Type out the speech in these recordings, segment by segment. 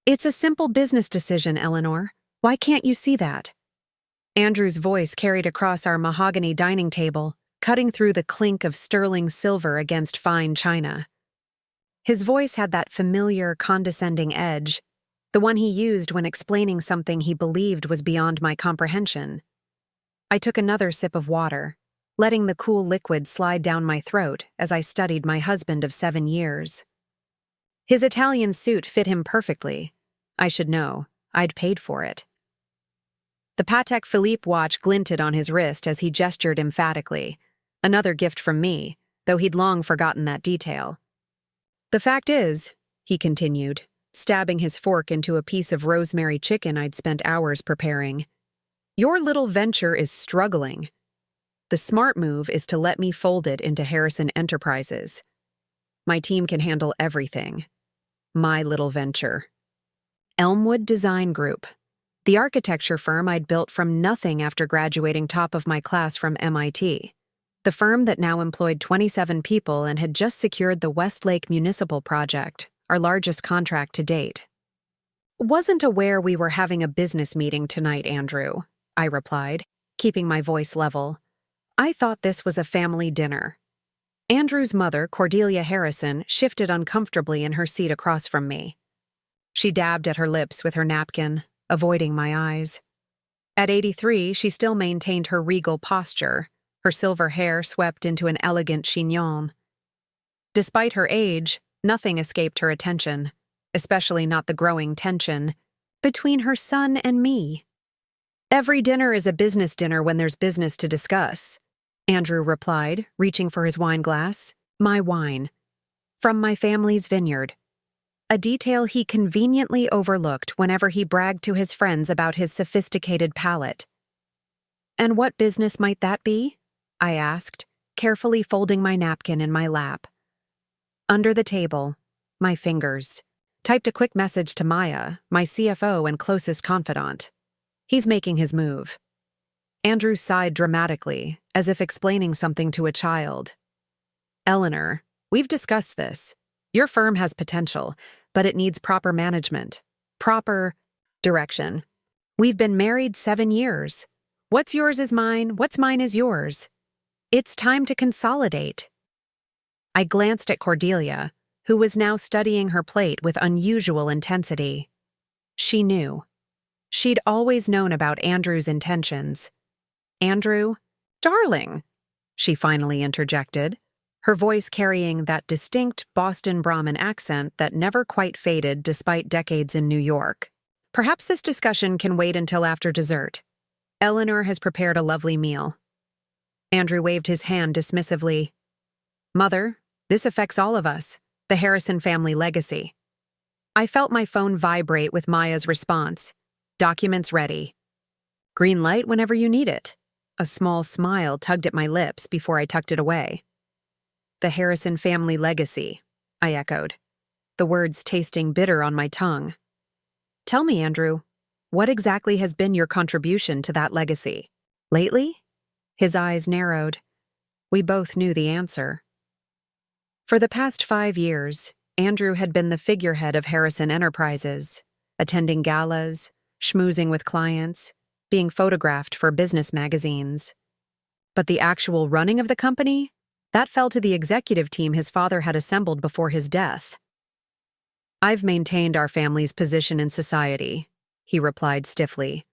It's a simple business decision, Eleanor. Why can't you see that? Andrew's voice carried across our mahogany dining table, cutting through the clink of sterling silver against fine china. His voice had that familiar, condescending edge, the one he used when explaining something he believed was beyond my comprehension. I took another sip of water, letting the cool liquid slide down my throat as I studied my husband of 7 years. His Italian suit fit him perfectly. I should know. I'd paid for it. The Patek Philippe watch glinted on his wrist as he gestured emphatically. Another gift from me, though he'd long forgotten that detail. The fact is, he continued, stabbing his fork into a piece of rosemary chicken I'd spent hours preparing, your little venture is struggling. The smart move is to let me fold it into Harrison Enterprises. My team can handle everything. My little venture. Elmwood Design Group, the architecture firm I'd built from nothing after graduating top of my class from MIT. The firm that now employed 27 people and had just secured the Westlake Municipal Project, our largest contract to date. Wasn't aware we were having a business meeting tonight, Andrew, I replied, keeping my voice level. I thought this was a family dinner. Andrew's mother, Cordelia Harrison, shifted uncomfortably in her seat across from me. She dabbed at her lips with her napkin, avoiding my eyes. At 83, she still maintained her regal posture, her silver hair swept into an elegant chignon. Despite her age, nothing escaped her attention, especially not the growing tension between her son and me. Every dinner is a business dinner when there's business to discuss, Andrew replied, reaching for his wine glass. My wine. From my family's vineyard. A detail he conveniently overlooked whenever he bragged to his friends about his sophisticated palate. And what business might that be? I asked, carefully folding my napkin in my lap. Under the table, my fingers, typed a quick message to Maya, my CFO and closest confidant. He's making his move. Andrew sighed dramatically, as if explaining something to a child. Eleanor, we've discussed this. Your firm has potential, but it needs proper management, proper direction. We've been married 7 years. What's yours is mine, what's mine is yours. It's time to consolidate. I glanced at Cordelia, who was now studying her plate with unusual intensity. She knew. She'd always known about Andrew's intentions. Andrew, darling, she finally interjected, her voice carrying that distinct Boston Brahmin accent that never quite faded despite decades in New York. Perhaps this discussion can wait until after dessert. Eleanor has prepared a lovely meal. Andrew waved his hand dismissively. Mother, this affects all of us, the Harrison family legacy. I felt my phone vibrate with Maya's response. Documents ready. Green light whenever you need it. A small smile tugged at my lips before I tucked it away. The Harrison family legacy, I echoed, the words tasting bitter on my tongue. Tell me, Andrew, what exactly has been your contribution to that legacy? Lately? His eyes narrowed. We both knew the answer. For the past 5 years, Andrew had been the figurehead of Harrison Enterprises, attending galas, schmoozing with clients, being photographed for business magazines. But the actual running of the company? That fell to the executive team his father had assembled before his death. I've maintained our family's position in society, he replied stiffly.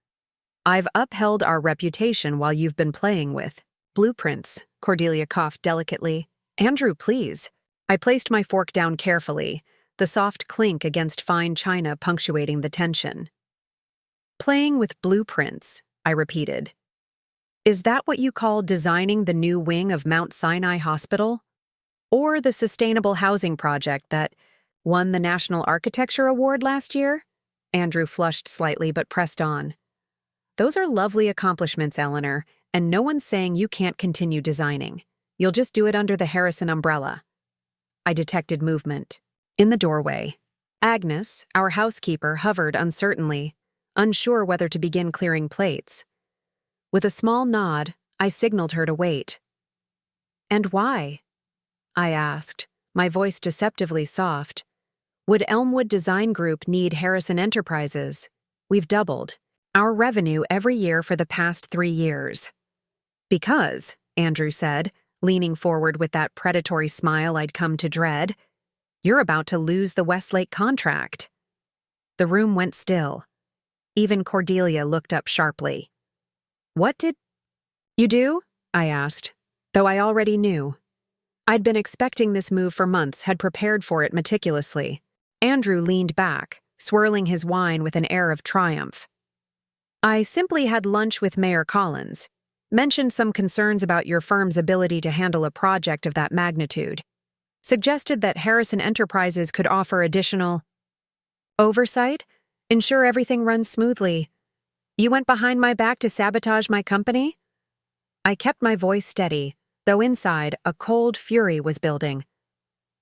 I've upheld our reputation while you've been playing with blueprints, Cordelia coughed delicately. Andrew, please. I placed my fork down carefully, the soft clink against fine china punctuating the tension. Playing with blueprints, I repeated. Is that what you call designing the new wing of Mount Sinai Hospital? Or the sustainable housing project that won the National Architecture Award last year? Andrew flushed slightly but pressed on. Those are lovely accomplishments, Eleanor, and no one's saying you can't continue designing. You'll just do it under the Harrison umbrella. I detected movement. In the doorway, Agnes, our housekeeper, hovered uncertainly, unsure whether to begin clearing plates. With a small nod, I signaled her to wait. And why? I asked, my voice deceptively soft. Would Elmwood Design Group need Harrison Enterprises? We've doubled our revenue every year for the past 3 years. Because, Andrew said, leaning forward with that predatory smile I'd come to dread, you're about to lose the Westlake contract. The room went still. Even Cordelia looked up sharply. What did you do? I asked, though I already knew. I'd been expecting this move for months, had prepared for it meticulously. Andrew leaned back, swirling his wine with an air of triumph. I simply had lunch with Mayor Collins. Mentioned some concerns about your firm's ability to handle a project of that magnitude. Suggested that Harrison Enterprises could offer additional oversight, ensure everything runs smoothly. You went behind my back to sabotage my company? I kept my voice steady, though inside a cold fury was building.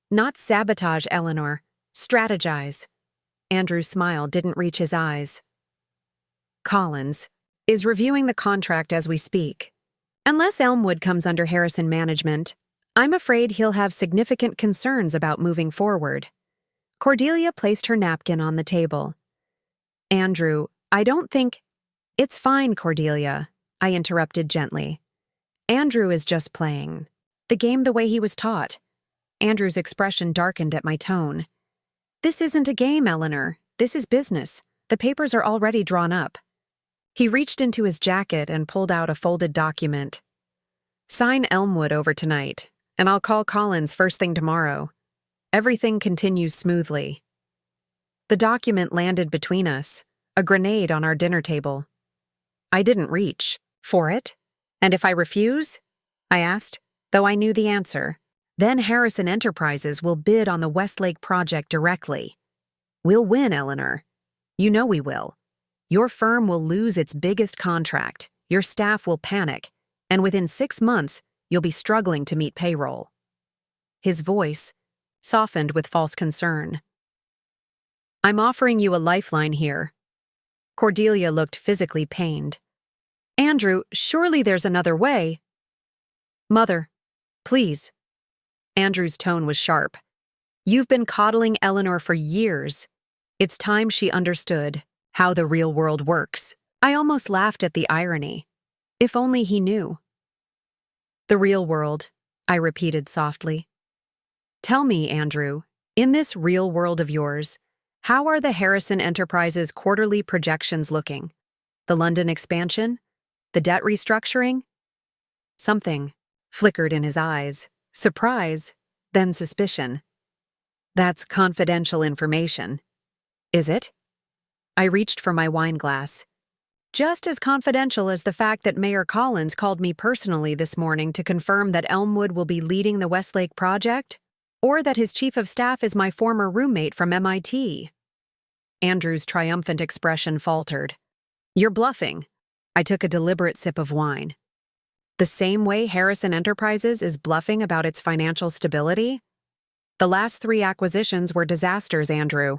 Not sabotage, Eleanor. Strategize. Andrew's smile didn't reach his eyes. Collins is reviewing the contract as we speak. Unless Elmwood comes under Harrison management, I'm afraid he'll have significant concerns about moving forward. Cordelia placed her napkin on the table. Andrew, I don't think— It's fine, Cordelia, I interrupted gently. Andrew is just playing the game the way he was taught. Andrew's expression darkened at my tone. This isn't a game, Eleanor. This is business. The papers are already drawn up. He reached into his jacket and pulled out a folded document. Sign Elmwood over tonight, and I'll call Collins first thing tomorrow. Everything continues smoothly. The document landed between us, a grenade on our dinner table. I didn't reach for it. And if I refuse? I asked, though I knew the answer. Then Harrison Enterprises will bid on the Westlake project directly. We'll win, Eleanor. You know we will. Your firm will lose its biggest contract, your staff will panic, and within 6 months, you'll be struggling to meet payroll. His voice softened with false concern. I'm offering you a lifeline here. Cordelia looked physically pained. Andrew, surely there's another way. Mother, please. Andrew's tone was sharp. You've been coddling Eleanor for years. It's time she understood how the real world works. I almost laughed at the irony. If only he knew. The real world, I repeated softly. Tell me, Andrew, in this real world of yours, how are the Harrison Enterprises quarterly projections looking? The London expansion? The debt restructuring? Something flickered in his eyes. Surprise, then suspicion. That's confidential information. Is it? I reached for my wine glass. Just as confidential as the fact that Mayor Collins called me personally this morning to confirm that Elmwood will be leading the Westlake project, or that his chief of staff is my former roommate from MIT. Andrew's triumphant expression faltered. You're bluffing. I took a deliberate sip of wine. The same way Harrison Enterprises is bluffing about its financial stability? The last 3 acquisitions were disasters, Andrew.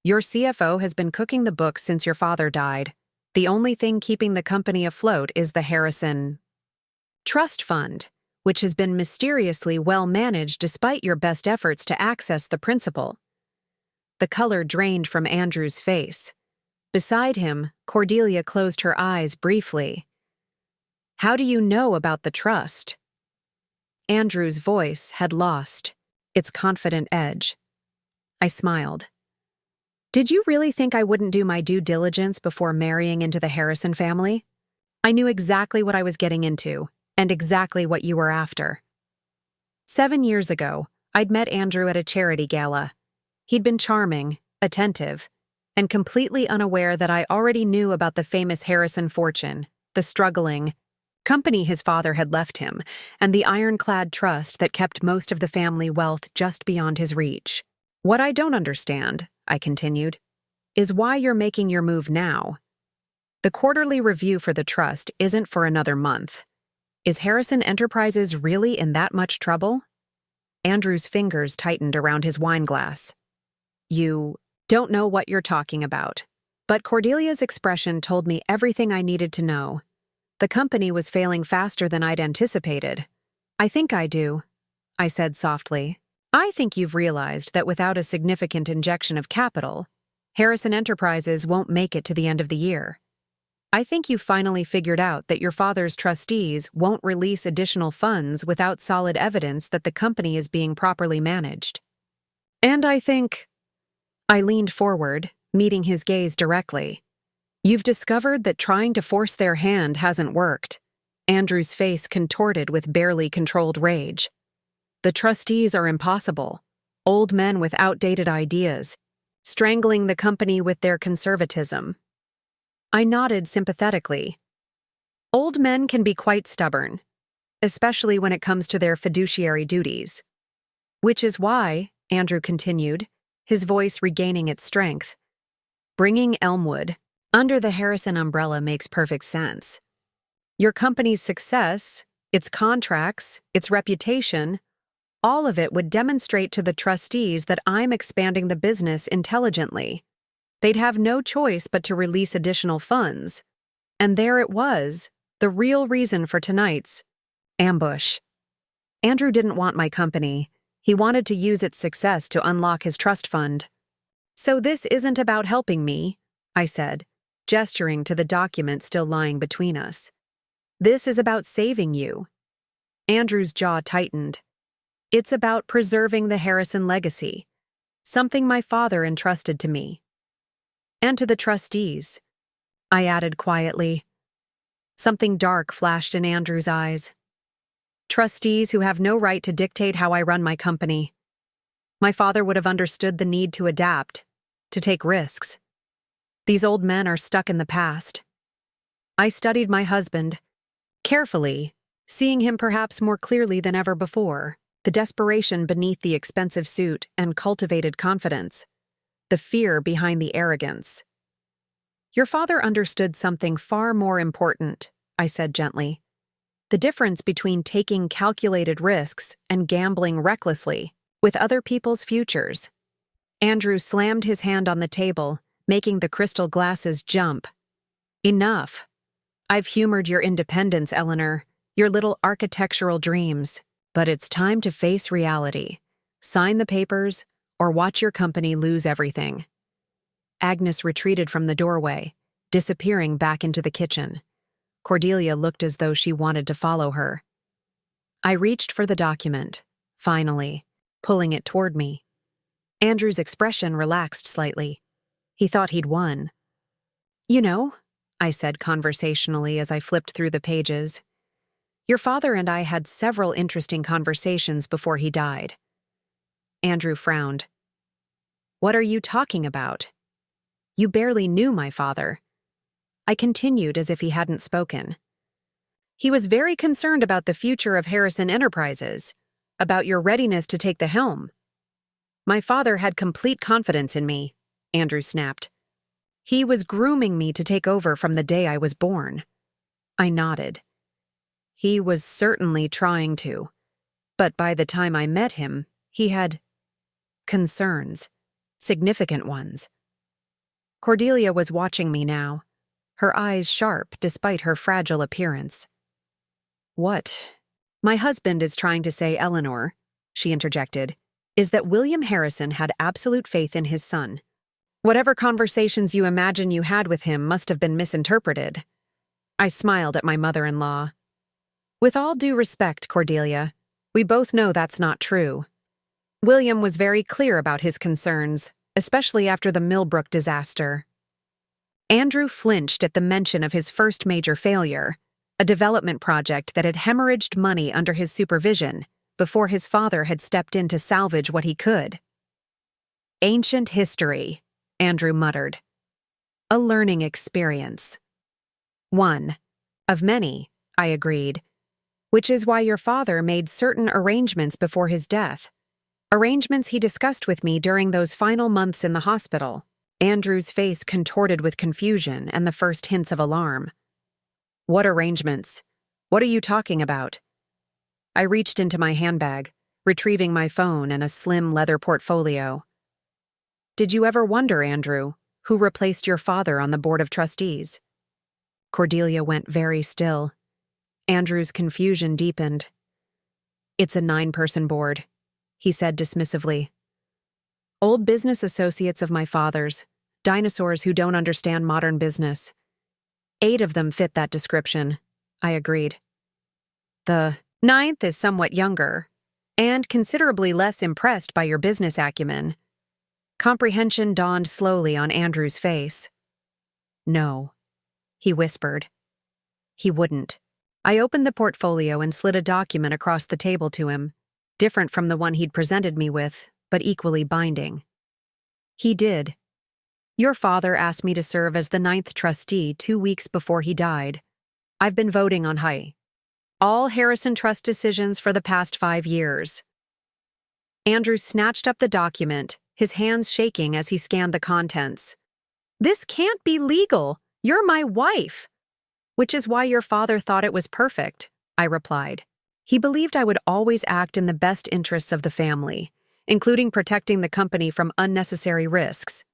Your CFO has been cooking the books since your father died. The only thing keeping the company afloat is the Harrison Trust Fund, which has been mysteriously well managed despite your best efforts to access the principal. The color drained from Andrew's face. Beside him, Cordelia closed her eyes briefly. How do you know about the trust? Andrew's voice had lost its confident edge. I smiled. Did you really think I wouldn't do my due diligence before marrying into the Harrison family? I knew exactly what I was getting into, and exactly what you were after. 7 years ago, I'd met Andrew at a charity gala. He'd been charming, attentive, and completely unaware that I already knew about the famous Harrison fortune, the struggling company his father had left him, and the ironclad trust that kept most of the family wealth just beyond his reach. What I don't understand, I continued, is why you're making your move now. The quarterly review for the trust isn't for another month. Is Harrison Enterprises really in that much trouble? Andrew's fingers tightened around his wine glass. You don't know what you're talking about. But Cordelia's expression told me everything I needed to know. The company was failing faster than I'd anticipated. I think I do, I said softly. I think you've realized that without a significant injection of capital, Harrison Enterprises won't make it to the end of the year. I think you've finally figured out that your father's trustees won't release additional funds without solid evidence that the company is being properly managed. And I think... I leaned forward, meeting his gaze directly. You've discovered that trying to force their hand hasn't worked. Andrew's face contorted with barely controlled rage. The trustees are impossible. Old men with outdated ideas, strangling the company with their conservatism. I nodded sympathetically. Old men can be quite stubborn, especially when it comes to their fiduciary duties. Which is why, Andrew continued, his voice regaining its strength, bringing Elmwood under the Harrison umbrella makes perfect sense. Your company's success, its contracts, its reputation, all of it would demonstrate to the trustees that I'm expanding the business intelligently. They'd have no choice but to release additional funds. And there it was, the real reason for tonight's ambush. Andrew didn't want my company. He wanted to use its success to unlock his trust fund. So this isn't about helping me, I said, gesturing to the document still lying between us. This is about saving you. Andrew's jaw tightened. It's about preserving the Harrison legacy, something my father entrusted to me. And to the trustees, I added quietly. Something dark flashed in Andrew's eyes. Trustees who have no right to dictate how I run my company. My father would have understood the need to adapt, to take risks. These old men are stuck in the past. I studied my husband carefully, seeing him perhaps more clearly than ever before, the desperation beneath the expensive suit and cultivated confidence, the fear behind the arrogance. Your father understood something far more important, I said gently. The difference between taking calculated risks and gambling recklessly with other people's futures. Andrew slammed his hand on the table, making the crystal glasses jump. Enough. I've humored your independence, Eleanor, your little architectural dreams, but it's time to face reality. Sign the papers, or watch your company lose everything. Agnes retreated from the doorway, disappearing back into the kitchen. Cordelia looked as though she wanted to follow her. I reached for the document, finally, pulling it toward me. Andrew's expression relaxed slightly. He thought he'd won. You know, I said conversationally as I flipped through the pages, your father and I had several interesting conversations before he died. Andrew frowned. What are you talking about? You barely knew my father. I continued as if he hadn't spoken. He was very concerned about the future of Harrison Enterprises, about your readiness to take the helm. My father had complete confidence in me, Andrew snapped. He was grooming me to take over from the day I was born. I nodded. He was certainly trying to, but by the time I met him, he had concerns, significant ones. Cordelia was watching me now, her eyes sharp despite her fragile appearance. What? My husband is trying to say, Eleanor, she interjected, is that William Harrison had absolute faith in his son. Whatever conversations you imagine you had with him must have been misinterpreted. I smiled at my mother-in-law. With all due respect, Cordelia, we both know that's not true. William was very clear about his concerns, especially after the Millbrook disaster. Andrew flinched at the mention of his first major failure, a development project that had hemorrhaged money under his supervision before his father had stepped in to salvage what he could. Ancient history, Andrew muttered. A learning experience. One. Of many, I agreed. Which is why your father made certain arrangements before his death. Arrangements he discussed with me during those final months in the hospital. Andrew's face contorted with confusion and the first hints of alarm. What arrangements? What are you talking about? I reached into my handbag, retrieving my phone and a slim leather portfolio. Did you ever wonder, Andrew, who replaced your father on the board of trustees? Cordelia went very still. Andrew's confusion deepened. It's a 9-person board. he said dismissively. Old business associates of my father's, dinosaurs who don't understand modern business. 8 of them fit that description, I agreed. The 9th is somewhat younger, and considerably less impressed by your business acumen. Comprehension dawned slowly on Andrew's face. No, he whispered. He wouldn't. I opened the portfolio and slid a document across the table to him, different from the one he'd presented me with, but equally binding. He did. Your father asked me to serve as the 9th trustee 2 weeks before he died. I've been voting on all Harrison Trust decisions for the past 5 years. Andrew snatched up the document, his hands shaking as he scanned the contents. This can't be legal. You're my wife. Which is why your father thought it was perfect, I replied. He believed I would always act in the best interests of the family, including protecting the company from unnecessary risks.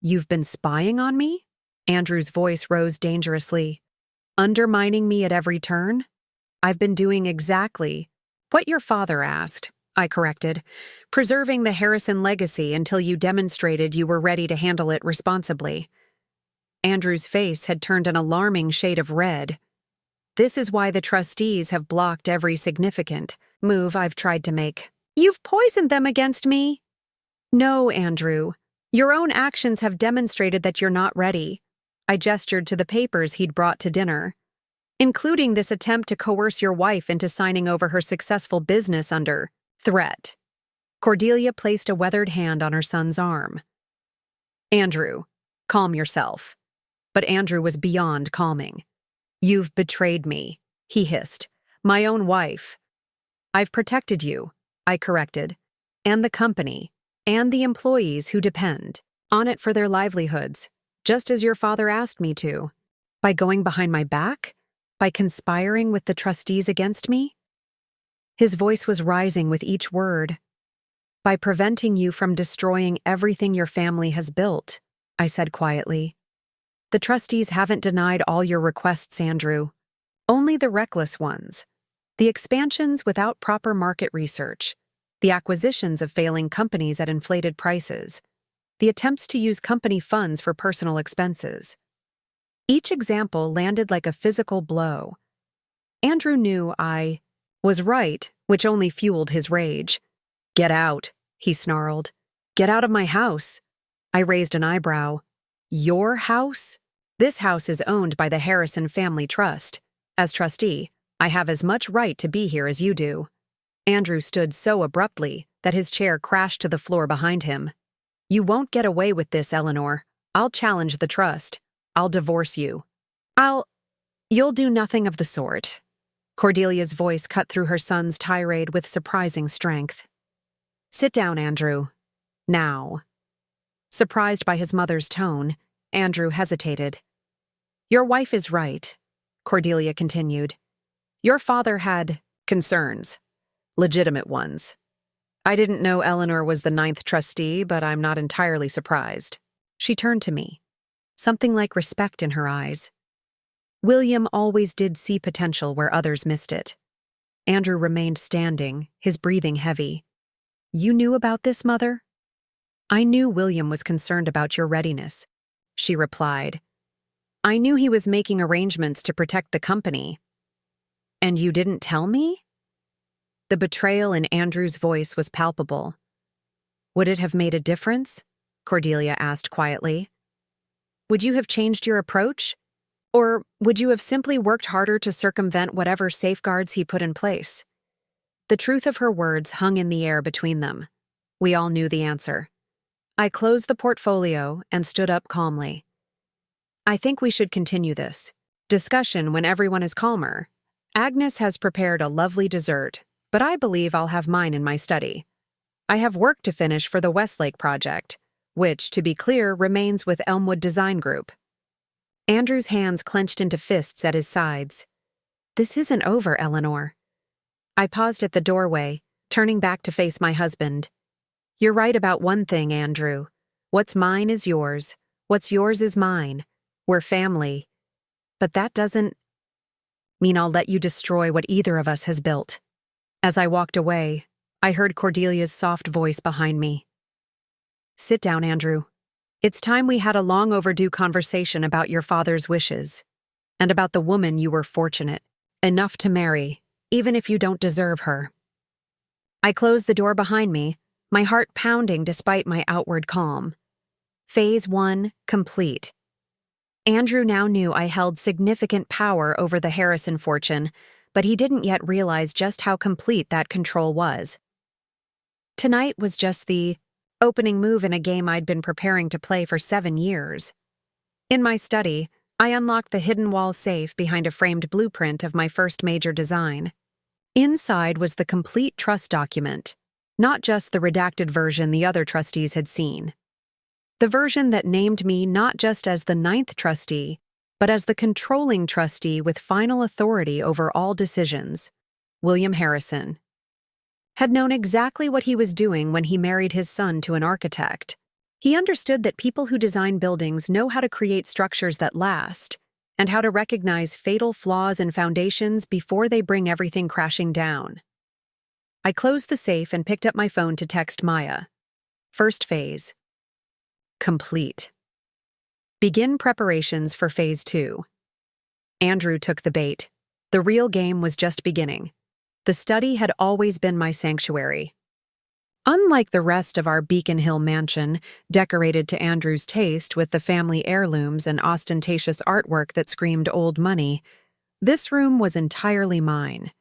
You've been spying on me? Andrew's voice rose dangerously. Undermining me at every turn? I've been doing exactly what your father asked, I corrected, preserving the Harrison legacy until you demonstrated you were ready to handle it responsibly. Andrew's face had turned an alarming shade of red. This is why the trustees have blocked every significant move I've tried to make. You've poisoned them against me. No, Andrew. Your own actions have demonstrated that you're not ready. I gestured to the papers he'd brought to dinner, including this attempt to coerce your wife into signing over her successful business under threat. Cordelia placed a weathered hand on her son's arm. Andrew, calm yourself. But Andrew was beyond calming. You've betrayed me, he hissed. My own wife. I've protected you, I corrected, and the company, and the employees who depend on it for their livelihoods, just as your father asked me to. By going behind my back? By conspiring with the trustees against me? His voice was rising with each word. By preventing you from destroying everything your family has built, I said quietly. The trustees haven't denied all your requests, Andrew. Only the reckless ones. The expansions without proper market research. The acquisitions of failing companies at inflated prices. The attempts to use company funds for personal expenses. Each example landed like a physical blow. Andrew knew I was right, which only fueled his rage. Get out, he snarled. Get out of my house. I raised an eyebrow. Your house? This house is owned by the Harrison Family Trust. As trustee, I have as much right to be here as you do. Andrew stood so abruptly that his chair crashed to the floor behind him. You won't get away with this, Eleanor. I'll challenge the trust. I'll divorce you. You'll do nothing of the sort. Cordelia's voice cut through her son's tirade with surprising strength. Sit down, Andrew. Now. Surprised by his mother's tone, Andrew hesitated. Your wife is right, Cordelia continued. Your father had concerns, legitimate ones. I didn't know Eleanor was the 9th trustee, but I'm not entirely surprised. She turned to me, something like respect in her eyes. William always did see potential where others missed it. Andrew remained standing, his breathing heavy. You knew about this, Mother? I knew William was concerned about your readiness, she replied. I knew he was making arrangements to protect the company. And you didn't tell me? The betrayal in Andrew's voice was palpable. Would it have made a difference? Cordelia asked quietly. Would you have changed your approach? Or would you have simply worked harder to circumvent whatever safeguards he put in place? The truth of her words hung in the air between them. We all knew the answer. I closed the portfolio and stood up calmly. I think we should continue this discussion when everyone is calmer. Agnes has prepared a lovely dessert, but I believe I'll have mine in my study. I have work to finish for the Westlake project, which, to be clear, remains with Elmwood Design Group. Andrew's hands clenched into fists at his sides. This isn't over, Eleanor. I paused at the doorway, turning back to face my husband. You're right about one thing, Andrew. What's mine is yours. What's yours is mine. We're family. But that doesn't mean I'll let you destroy what either of us has built. As I walked away, I heard Cordelia's soft voice behind me. Sit down, Andrew. It's time we had a long overdue conversation about your father's wishes, and about the woman you were fortunate enough to marry, even if you don't deserve her. I closed the door behind me, my heart pounding despite my outward calm. Phase 1 complete. Andrew now knew I held significant power over the Harrison fortune, but he didn't yet realize just how complete that control was. Tonight was just the opening move in a game I'd been preparing to play for 7 years. In my study, I unlocked the hidden wall safe behind a framed blueprint of my first major design. Inside was the complete trust document, not just the redacted version the other trustees had seen. The version that named me not just as the 9th trustee, but as the controlling trustee with final authority over all decisions. William Harrison had known exactly what he was doing when he married his son to an architect. He understood that people who design buildings know how to create structures that last, and how to recognize fatal flaws in foundations before they bring everything crashing down. I closed the safe and picked up my phone to text Maya. First phase. Complete. Begin preparations for phase 2. Andrew took the bait. The real game was just beginning. The study had always been my sanctuary. Unlike the rest of our Beacon Hill mansion, decorated to Andrew's taste with the family heirlooms and ostentatious artwork that screamed old money, this room was entirely mine.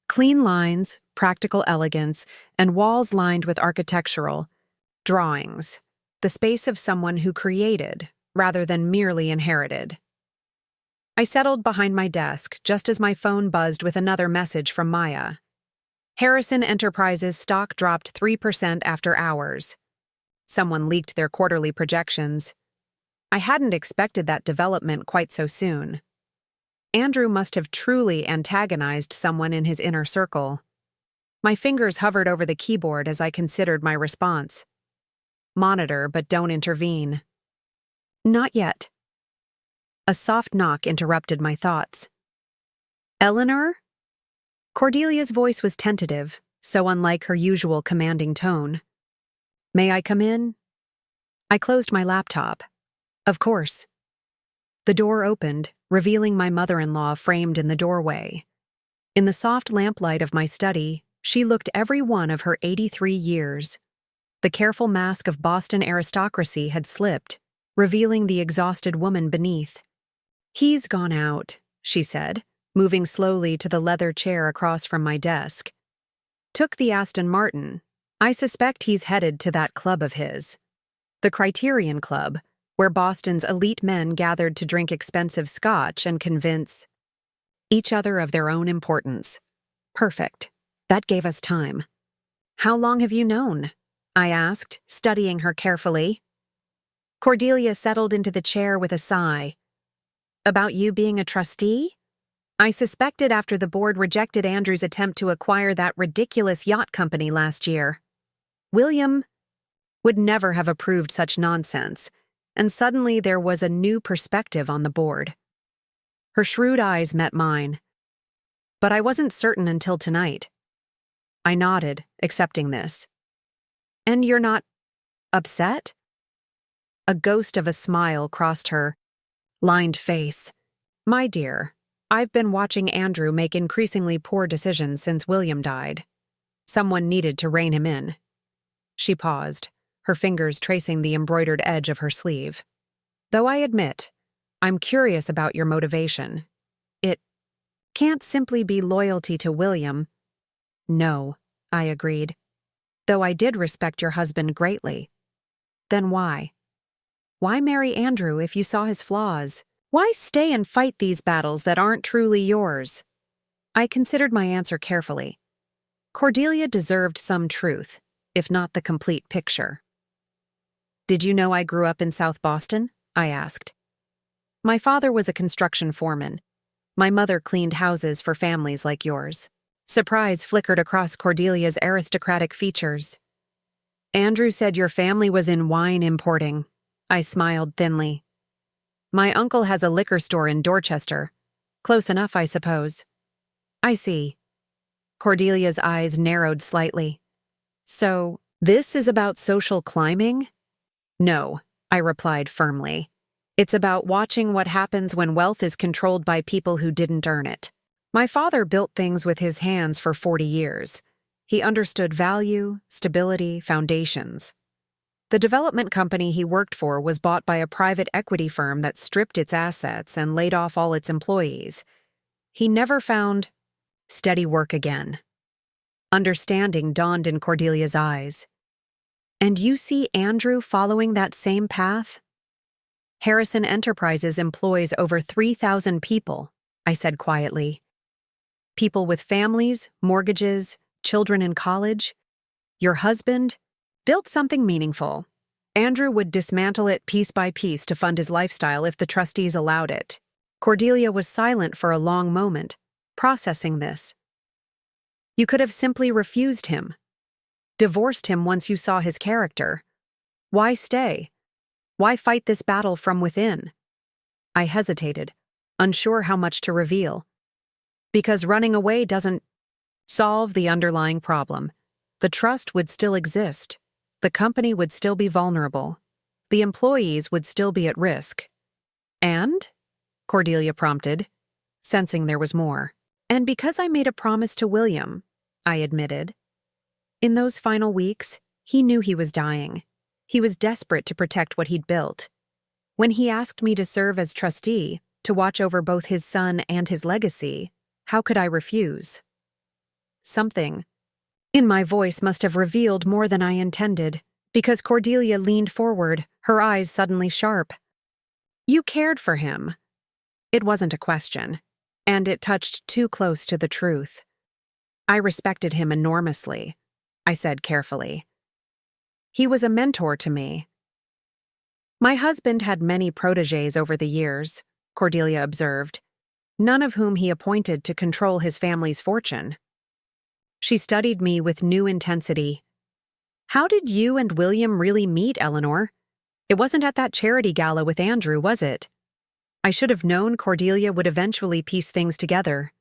Clean lines, practical elegance, and walls lined with architectural drawings, the space of someone who created, rather than merely inherited. I settled behind my desk just as my phone buzzed with another message from Maya. Harrison Enterprises stock dropped 3% after hours. Someone leaked their quarterly projections. I hadn't expected that development quite so soon. Andrew must have truly antagonized someone in his inner circle. My fingers hovered over the keyboard as I considered my response. Monitor, but don't intervene. Not yet. A soft knock interrupted my thoughts. Eleanor? Cordelia's voice was tentative, so unlike her usual commanding tone. May I come in? I closed my laptop. Of course. The door opened, revealing my mother-in-law framed in the doorway. In the soft lamplight of my study, she looked every one of her 83 years. The careful mask of Boston aristocracy had slipped, revealing the exhausted woman beneath. He's gone out, she said, moving slowly to the leather chair across from my desk. Took the Aston Martin. I suspect he's headed to that club of his. The Criterion Club, where Boston's elite men gathered to drink expensive scotch and convince each other of their own importance. Perfect. That gave us time. How long have you known? I asked, studying her carefully. Cordelia settled into the chair with a sigh. About you being a trustee? I suspected after the board rejected Andrew's attempt to acquire that ridiculous yacht company last year. William would never have approved such nonsense, and suddenly there was a new perspective on the board. Her shrewd eyes met mine. But I wasn't certain until tonight. I nodded, accepting this. And you're not upset? A ghost of a smile crossed her lined face. My dear, I've been watching Andrew make increasingly poor decisions since William died. Someone needed to rein him in. She paused, her fingers tracing the embroidered edge of her sleeve. Though I admit, I'm curious about your motivation. It can't simply be loyalty to William. No, I agreed. Though I did respect your husband greatly. Then why? Why marry Andrew if you saw his flaws? Why stay and fight these battles that aren't truly yours? I considered my answer carefully. Cordelia deserved some truth, if not the complete picture. Did you know I grew up in South Boston? I asked. My father was a construction foreman. My mother cleaned houses for families like yours. Surprise flickered across Cordelia's aristocratic features. Andrew said your family was in wine importing. I smiled thinly. My uncle has a liquor store in Dorchester. Close enough, I suppose. I see. Cordelia's eyes narrowed slightly. So, this is about social climbing? No, I replied firmly. It's about watching what happens when wealth is controlled by people who didn't earn it. My father built things with his hands for 40 years. He understood value, stability, foundations. The development company he worked for was bought by a private equity firm that stripped its assets and laid off all its employees. He never found steady work again. Understanding dawned in Cordelia's eyes. And you see Andrew following that same path? Harrison Enterprises employs over 3,000 people, I said quietly. People with families, mortgages, children in college. Your husband built something meaningful. Andrew would dismantle it piece by piece to fund his lifestyle if the trustees allowed it. Cordelia was silent for a long moment, processing this. You could have simply refused him. Divorced him once you saw his character. Why stay? Why fight this battle from within? I hesitated, unsure how much to reveal. Because running away doesn't solve the underlying problem. The trust would still exist. The company would still be vulnerable. The employees would still be at risk. And? Cordelia prompted, sensing there was more. And because I made a promise to William, I admitted. In those final weeks, he knew he was dying. He was desperate to protect what he'd built. When he asked me to serve as trustee, to watch over both his son and his legacy, how could I refuse? Something in my voice must have revealed more than I intended, because Cordelia leaned forward, her eyes suddenly sharp. You cared for him. It wasn't a question, and it touched too close to the truth. I respected him enormously, I said carefully. He was a mentor to me. My husband had many protégés over the years, Cordelia observed, none of whom he appointed to control his family's fortune. She studied me with new intensity. How did you and William really meet, Eleanor? It wasn't at that charity gala with Andrew, was it? I should have known Cordelia would eventually piece things together.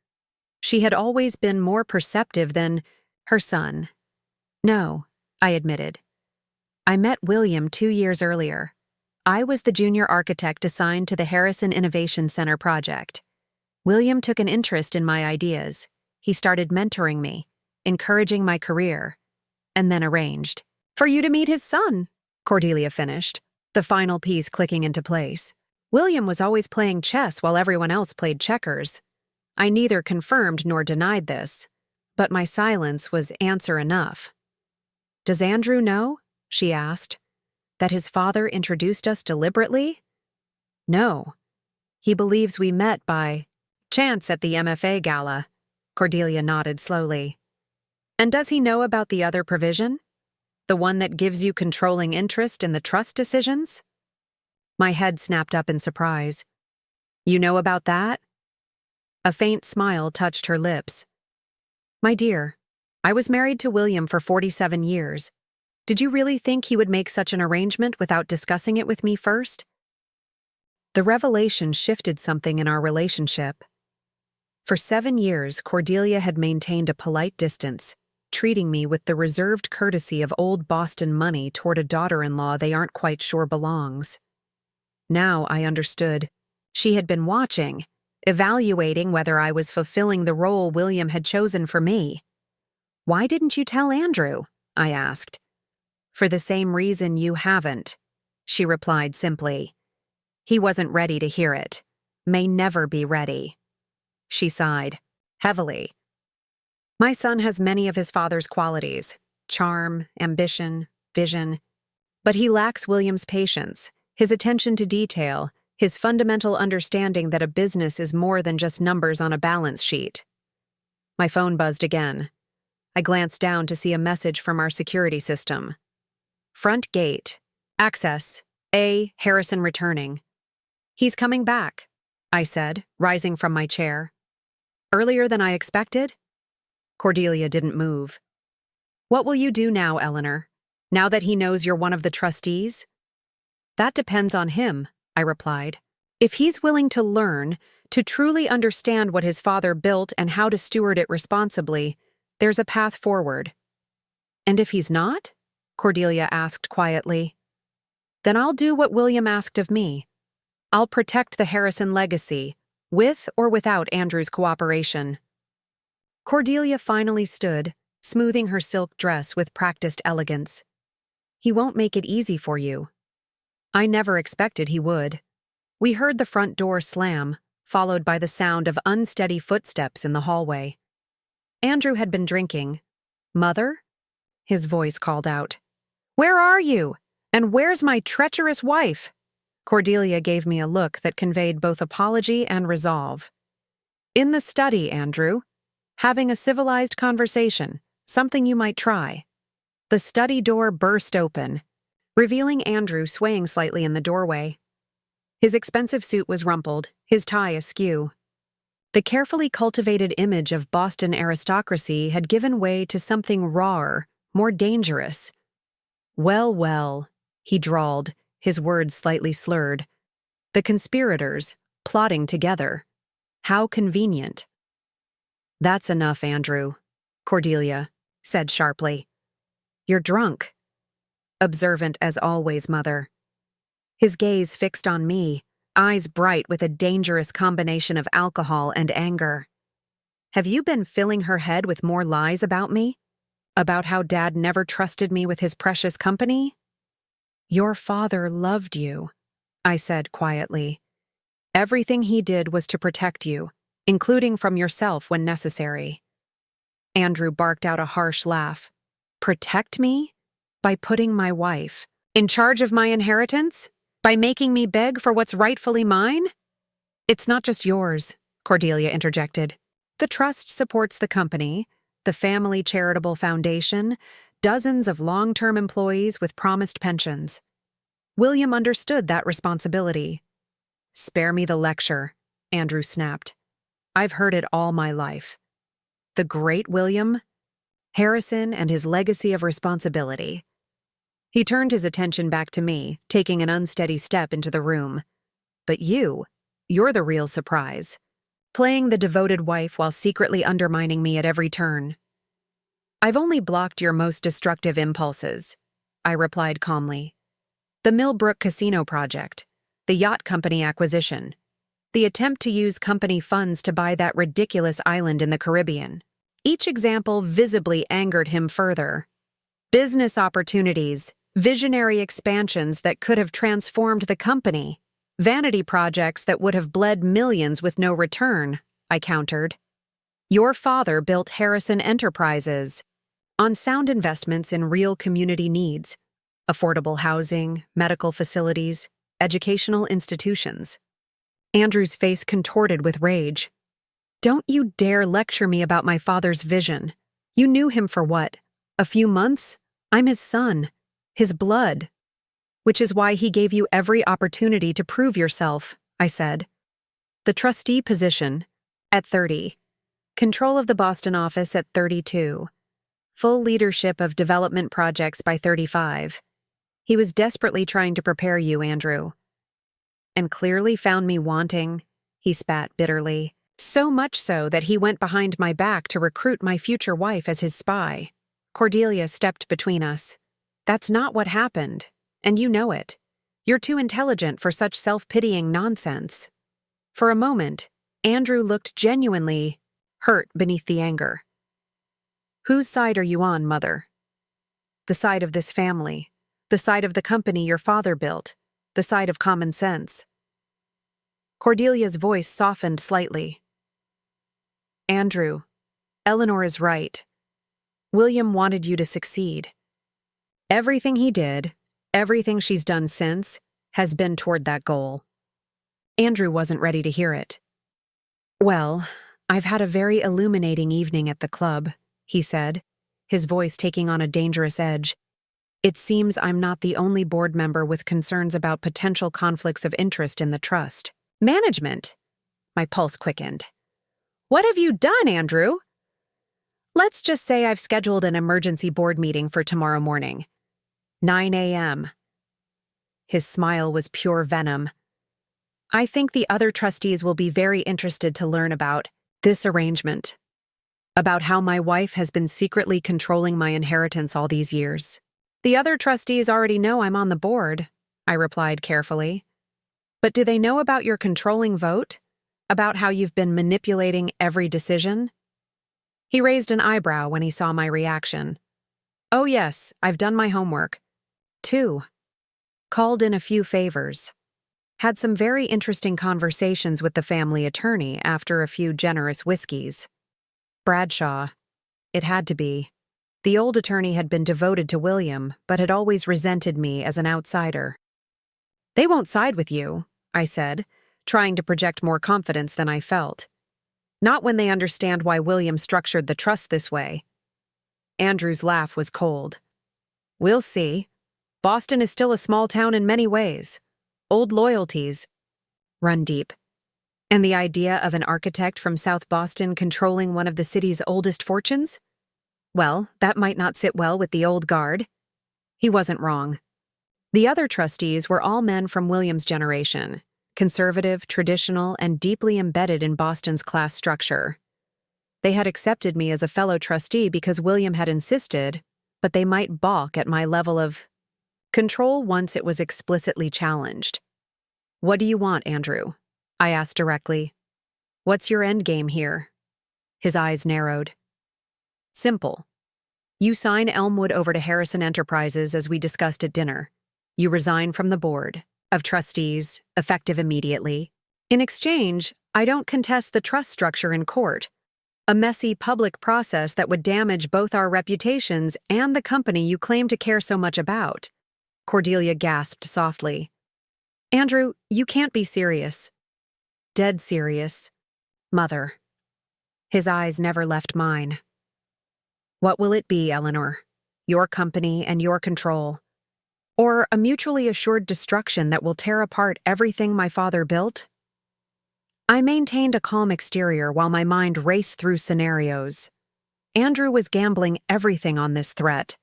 She had always been more perceptive than her son. No, I admitted. I met William 2 years earlier. I was the junior architect assigned to the Harrison Innovation Center project. William took an interest in my ideas. He started mentoring me, encouraging my career, and then arranged for you to meet his son, Cordelia finished, the final piece clicking into place. William was always playing chess while everyone else played checkers. I neither confirmed nor denied this, but my silence was answer enough. Does Andrew know? She asked. That his father introduced us deliberately? No. He believes we met by chance at the MFA gala. Cordelia nodded slowly. And does he know about the other provision? The one that gives you controlling interest in the trust decisions? My head snapped up in surprise. You know about that? A faint smile touched her lips. My dear, I was married to William for 47 years. Did you really think he would make such an arrangement without discussing it with me first? The revelation shifted something in our relationship. For 7 years, Cordelia had maintained a polite distance, treating me with the reserved courtesy of old Boston money toward a daughter-in-law they aren't quite sure belongs. Now I understood. She had been watching, evaluating whether I was fulfilling the role William had chosen for me. Why didn't you tell Andrew? I asked. For the same reason you haven't, she replied simply. He wasn't ready to hear it. May never be ready. She sighed, heavily. My son has many of his father's qualities, charm, ambition, vision, but he lacks William's patience, his attention to detail, his fundamental understanding that a business is more than just numbers on a balance sheet. My phone buzzed again. I glanced down to see a message from our security system. Front gate. Access. A. Harrison returning. He's coming back, I said, rising from my chair. Earlier than I expected? Cordelia didn't move. What will you do now, Eleanor? Now that he knows you're one of the trustees? That depends on him, I replied. If he's willing to learn, to truly understand what his father built and how to steward it responsibly, there's a path forward. And if he's not? Cordelia asked quietly. Then I'll do what William asked of me. I'll protect the Harrison legacy, with or without Andrew's cooperation. Cordelia finally stood, smoothing her silk dress with practiced elegance. He won't make it easy for you. I never expected he would. We heard the front door slam, followed by the sound of unsteady footsteps in the hallway. Andrew had been drinking. Mother? His voice called out. Where are you? And where's my treacherous wife? Cordelia gave me a look that conveyed both apology and resolve. In the study, Andrew. Having a civilized conversation, something you might try. The study door burst open, revealing Andrew swaying slightly in the doorway. His expensive suit was rumpled, his tie askew. The carefully cultivated image of Boston aristocracy had given way to something rawer, more dangerous. Well, well, he drawled, his words slightly slurred. The conspirators, plotting together. How convenient. That's enough, Andrew, Cordelia said sharply. You're drunk. Observant as always, Mother. His gaze fixed on me, eyes bright with a dangerous combination of alcohol and anger. Have you been filling her head with more lies about me? About how Dad never trusted me with his precious company? Your father loved you, I said quietly. Everything he did was to protect you, including from yourself when necessary. Andrew barked out a harsh laugh. Protect me? By putting my wife in charge of my inheritance? By making me beg for what's rightfully mine? It's not just yours, Cordelia interjected. The trust supports the company, the family charitable foundation, dozens of long-term employees with promised pensions. William understood that responsibility. Spare me the lecture, Andrew snapped. I've heard it all my life. The great William? Harrison and his legacy of responsibility. He turned his attention back to me, taking an unsteady step into the room. But you're the real surprise. Playing the devoted wife while secretly undermining me at every turn. I've only blocked your most destructive impulses, I replied calmly. The Millbrook Casino project, the yacht company acquisition, the attempt to use company funds to buy that ridiculous island in the Caribbean. Each example visibly angered him further. Business opportunities, visionary expansions that could have transformed the company, vanity projects that would have bled millions with no return, I countered. Your father built Harrison Enterprises on sound investments in real community needs, affordable housing, medical facilities, educational institutions. Andrew's face contorted with rage. Don't you dare lecture me about my father's vision. You knew him for what? A few months? I'm his son, his blood. Which is why he gave you every opportunity to prove yourself, I said. The trustee position, at 30. Control of the Boston office at 32. Full leadership of development projects by 35. He was desperately trying to prepare you, Andrew. And clearly found me wanting, he spat bitterly. So much so that he went behind my back to recruit my future wife as his spy. Cordelia stepped between us. That's not what happened, and you know it. You're too intelligent for such self-pitying nonsense. For a moment, Andrew looked genuinely hurt beneath the anger. Whose side are you on, Mother? The side of this family, the side of the company your father built, the side of common sense. Cordelia's voice softened slightly. Andrew, Eleanor is right. William wanted you to succeed. Everything he did, everything she's done since, has been toward that goal. Andrew wasn't ready to hear it. Well, I've had a very illuminating evening at the club, he said, his voice taking on a dangerous edge. It seems I'm not the only board member with concerns about potential conflicts of interest in the trust. Management? My pulse quickened. What have you done, Andrew? Let's just say I've scheduled an emergency board meeting for tomorrow morning. 9 a.m. His smile was pure venom. I think the other trustees will be very interested to learn about this arrangement. about how my wife has been secretly controlling my inheritance all these years. The other trustees already know I'm on the board, I replied carefully. But do they know about your controlling vote? About how you've been manipulating every decision? He raised an eyebrow when he saw my reaction. Oh yes, I've done my homework. 2. Called in a few favors. Had some very interesting conversations with the family attorney after a few generous whiskeys. Bradshaw. It had to be. The old attorney had been devoted to William, but had always resented me as an outsider. They won't side with you, I said, trying to project more confidence than I felt. Not when they understand why William structured the trust this way. Andrew's laugh was cold. We'll see. Boston is still a small town in many ways. Old loyalties run deep. And the idea of an architect from South Boston controlling one of the city's oldest fortunes? Well, that might not sit well with the old guard. He wasn't wrong. The other trustees were all men from William's generation, conservative, traditional, and deeply embedded in Boston's class structure. They had accepted me as a fellow trustee because William had insisted, but they might balk at my level of control once it was explicitly challenged. What do you want, Andrew? I asked directly. What's your endgame here? His eyes narrowed. Simple. You sign Elmwood over to Harrison Enterprises as we discussed at dinner. You resign from the board of trustees, effective immediately. In exchange, I don't contest the trust structure in court, a messy public process that would damage both our reputations and the company you claim to care so much about. Cordelia gasped softly. Andrew, you can't be serious. Dead serious. Mother. His eyes never left mine. What will it be, Eleanor? Your company and your control? Or a mutually assured destruction that will tear apart everything my father built? I maintained a calm exterior while my mind raced through scenarios. Andrew was gambling everything on this threat,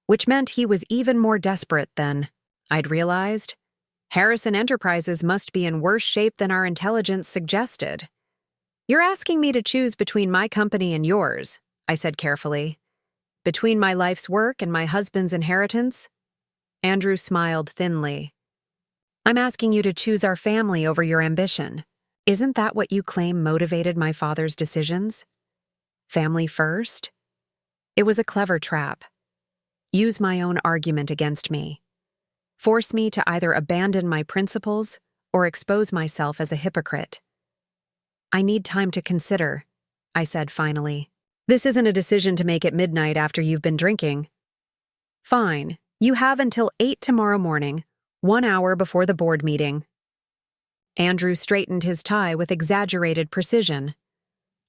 which meant he was even more desperate than, I'd realized, Harrison Enterprises must be in worse shape than our intelligence suggested. You're asking me to choose between my company and yours, I said carefully. Between my life's work and my husband's inheritance? Andrew smiled thinly. I'm asking you to choose our family over your ambition. Isn't that what you claim motivated my father's decisions? Family first? It was a clever trap. Use my own argument against me. Force me to either abandon my principles or expose myself as a hypocrite. I need time to consider, I said finally. This isn't a decision to make at midnight after you've been drinking. Fine, you have until 8 tomorrow morning, 1 hour before the board meeting. Andrew straightened his tie with exaggerated precision.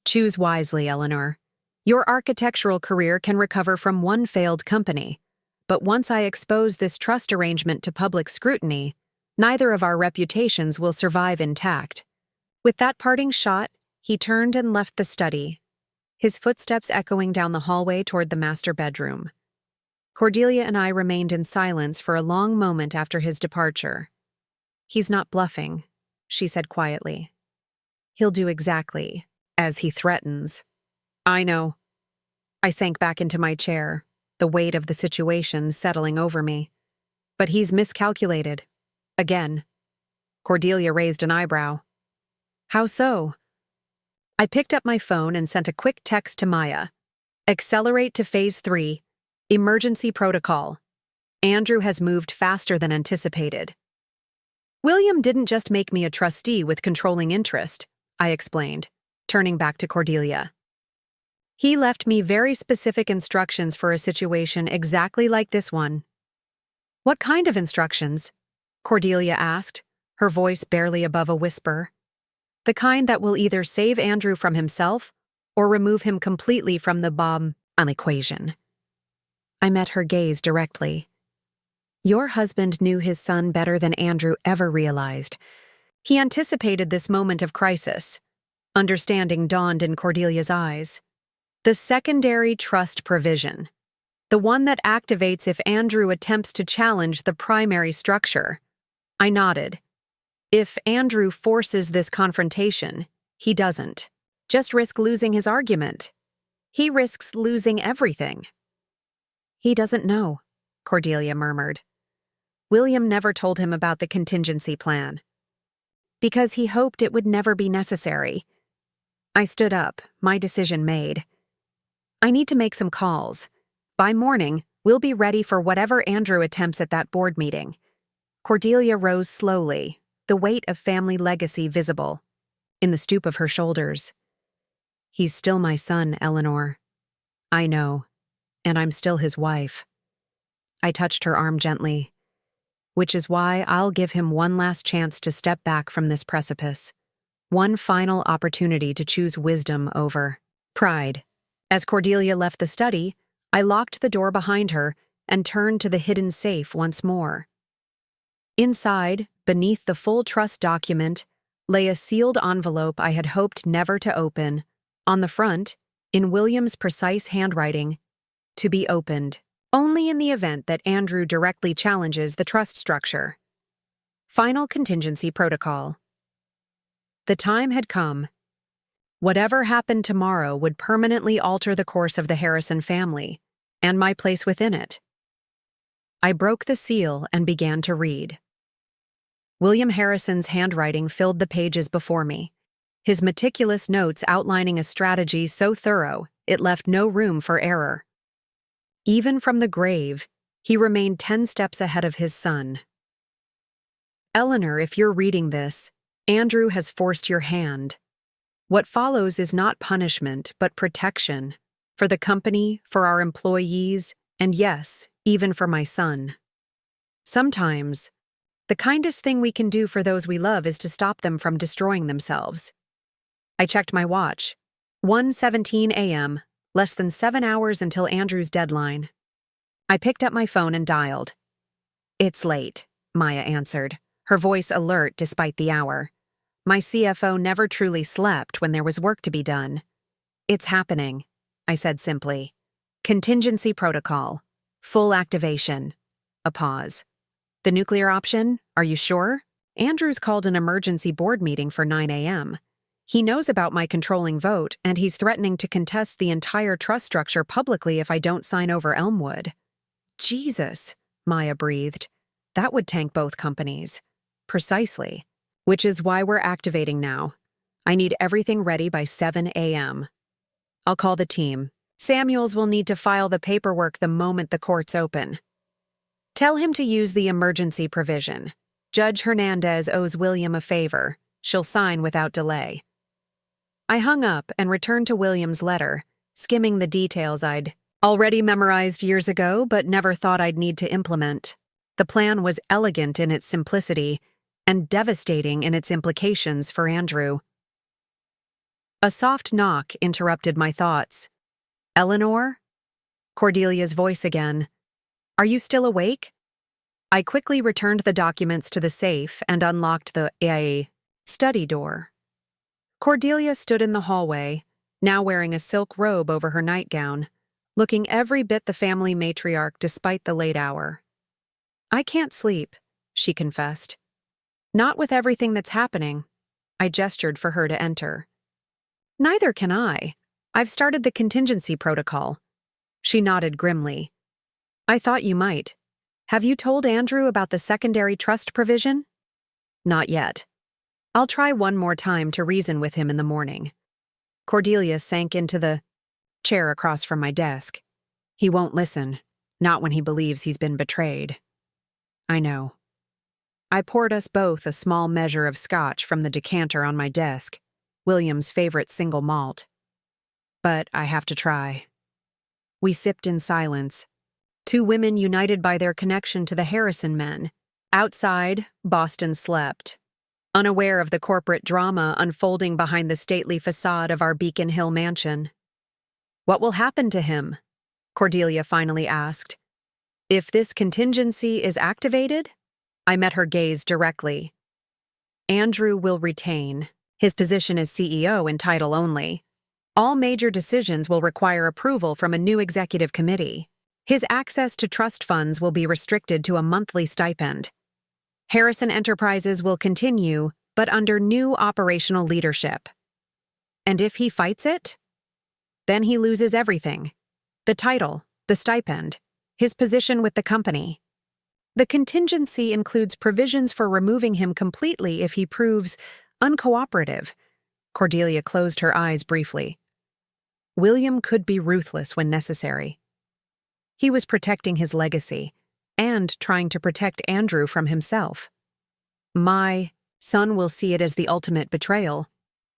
Choose wisely, Eleanor. Your architectural career can recover from one failed company, but once I expose this trust arrangement to public scrutiny, neither of our reputations will survive intact. With that parting shot, he turned and left the study, his footsteps echoing down the hallway toward the master bedroom. Cordelia and I remained in silence for a long moment after his departure. He's not bluffing, she said quietly. He'll do exactly as he threatens. I know. I sank back into my chair, the weight of the situation settling over me. But he's miscalculated. Again. Cordelia raised an eyebrow. How so? I picked up my phone and sent a quick text to Maya. Accelerate to Phase 3. Emergency protocol. Andrew has moved faster than anticipated. William didn't just make me a trustee with controlling interest, I explained, turning back to Cordelia. He left me very specific instructions for a situation exactly like this one. What kind of instructions? Cordelia asked, her voice barely above a whisper. The kind that will either save Andrew from himself or remove him completely from the equation. I met her gaze directly. Your husband knew his son better than Andrew ever realized. He anticipated this moment of crisis. Understanding dawned in Cordelia's eyes. The secondary trust provision. The one that activates if Andrew attempts to challenge the primary structure. I nodded. If Andrew forces this confrontation, he doesn't. Just risk losing his argument. He risks losing everything. He doesn't know, Cordelia murmured. William never told him about the contingency plan. Because he hoped it would never be necessary. I stood up, my decision made. I need to make some calls. By morning, we'll be ready for whatever Andrew attempts at that board meeting. Cordelia rose slowly, the weight of family legacy visible in the stoop of her shoulders. He's still my son, Eleanor. I know, and I'm still his wife. I touched her arm gently, which is why I'll give him one last chance to step back from this precipice. One final opportunity to choose wisdom over pride. As Cordelia left the study, I locked the door behind her and turned to the hidden safe once more. Inside, beneath the full trust document, lay a sealed envelope I had hoped never to open. On the front, in William's precise handwriting, to be opened only in the event that Andrew directly challenges the trust structure. Final contingency protocol. The time had come. Whatever happened tomorrow would permanently alter the course of the Harrison family, and my place within it. I broke the seal and began to read. William Harrison's handwriting filled the pages before me, his meticulous notes outlining a strategy so thorough it left no room for error. Even from the grave, he remained 10 steps ahead of his son. Eleanor, if you're reading this, Andrew has forced your hand. What follows is not punishment, but protection. For the company, for our employees, and yes, even for my son. Sometimes, the kindest thing we can do for those we love is to stop them from destroying themselves. I checked my watch. 1:17 a.m., less than 7 hours until Andrew's deadline. I picked up my phone and dialed. It's late, Maya answered, her voice alert despite the hour. My CFO never truly slept when there was work to be done. It's happening, I said simply. Contingency protocol. Full activation. A pause. The nuclear option? Are you sure? Andrew's called an emergency board meeting for 9 a.m. He knows about my controlling vote, and he's threatening to contest the entire trust structure publicly if I don't sign over Elmwood. Jesus, Maya breathed. That would tank both companies. Precisely. Which is why we're activating now. I need everything ready by 7 a.m. I'll call the team. Samuels will need to file the paperwork the moment the courts open. Tell him to use the emergency provision. Judge Hernandez owes William a favor. She'll sign without delay. I hung up and returned to William's letter, skimming the details I'd already memorized years ago but never thought I'd need to implement. The plan was elegant in its simplicity and devastating in its implications for Andrew. A soft knock interrupted my thoughts. Eleanor? Cordelia's voice again. Are you still awake? I quickly returned the documents to the safe and unlocked the study door. Cordelia stood in the hallway, now wearing a silk robe over her nightgown, looking every bit the family matriarch despite the late hour. I can't sleep, she confessed. Not with everything that's happening. I gestured for her to enter. Neither can I. I've started the contingency protocol. She nodded grimly. I thought you might. Have you told Andrew about the secondary trust provision? Not yet. I'll try one more time to reason with him in the morning. Cordelia sank into the chair across from my desk. He won't listen, not when he believes he's been betrayed. I know. I poured us both a small measure of scotch from the decanter on my desk, William's favorite single malt. But I have to try. We sipped in silence, two women united by their connection to the Harrison men. Outside, Boston slept, unaware of the corporate drama unfolding behind the stately facade of our Beacon Hill mansion. What will happen to him? Cordelia finally asked. If this contingency is activated? I met her gaze directly. Andrew will retain his position as CEO in title only. All major decisions will require approval from a new executive committee. His access to trust funds will be restricted to a monthly stipend. Harrison Enterprises will continue, but under new operational leadership. And if he fights it? Then he loses everything. The title, the stipend, his position with the company. The contingency includes provisions for removing him completely if he proves uncooperative. Cordelia closed her eyes briefly. William could be ruthless when necessary. He was protecting his legacy and trying to protect Andrew from himself. My son will see it as the ultimate betrayal.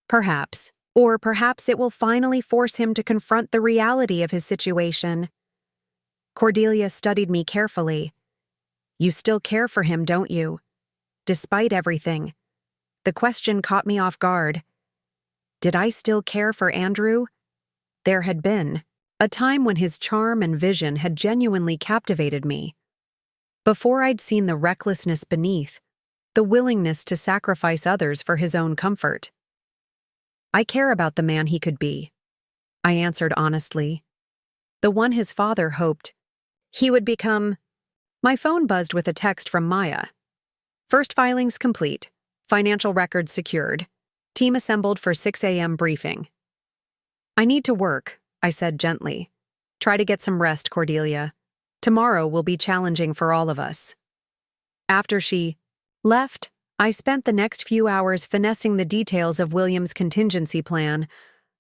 Perhaps. Or perhaps it will finally force him to confront the reality of his situation. Cordelia studied me carefully. You still care for him, don't you? Despite everything. The question caught me off guard. Did I still care for Andrew? There had been a time when his charm and vision had genuinely captivated me. Before I'd seen the recklessness beneath, the willingness to sacrifice others for his own comfort. I care about the man he could be, I answered honestly. The one his father hoped he would become. My phone buzzed with a text from Maya. First filings complete. Financial records secured. Team assembled for 6 a.m. briefing. I need to work, I said gently. Try to get some rest, Cordelia. Tomorrow will be challenging for all of us. After she left, I spent the next few hours finessing the details of William's contingency plan,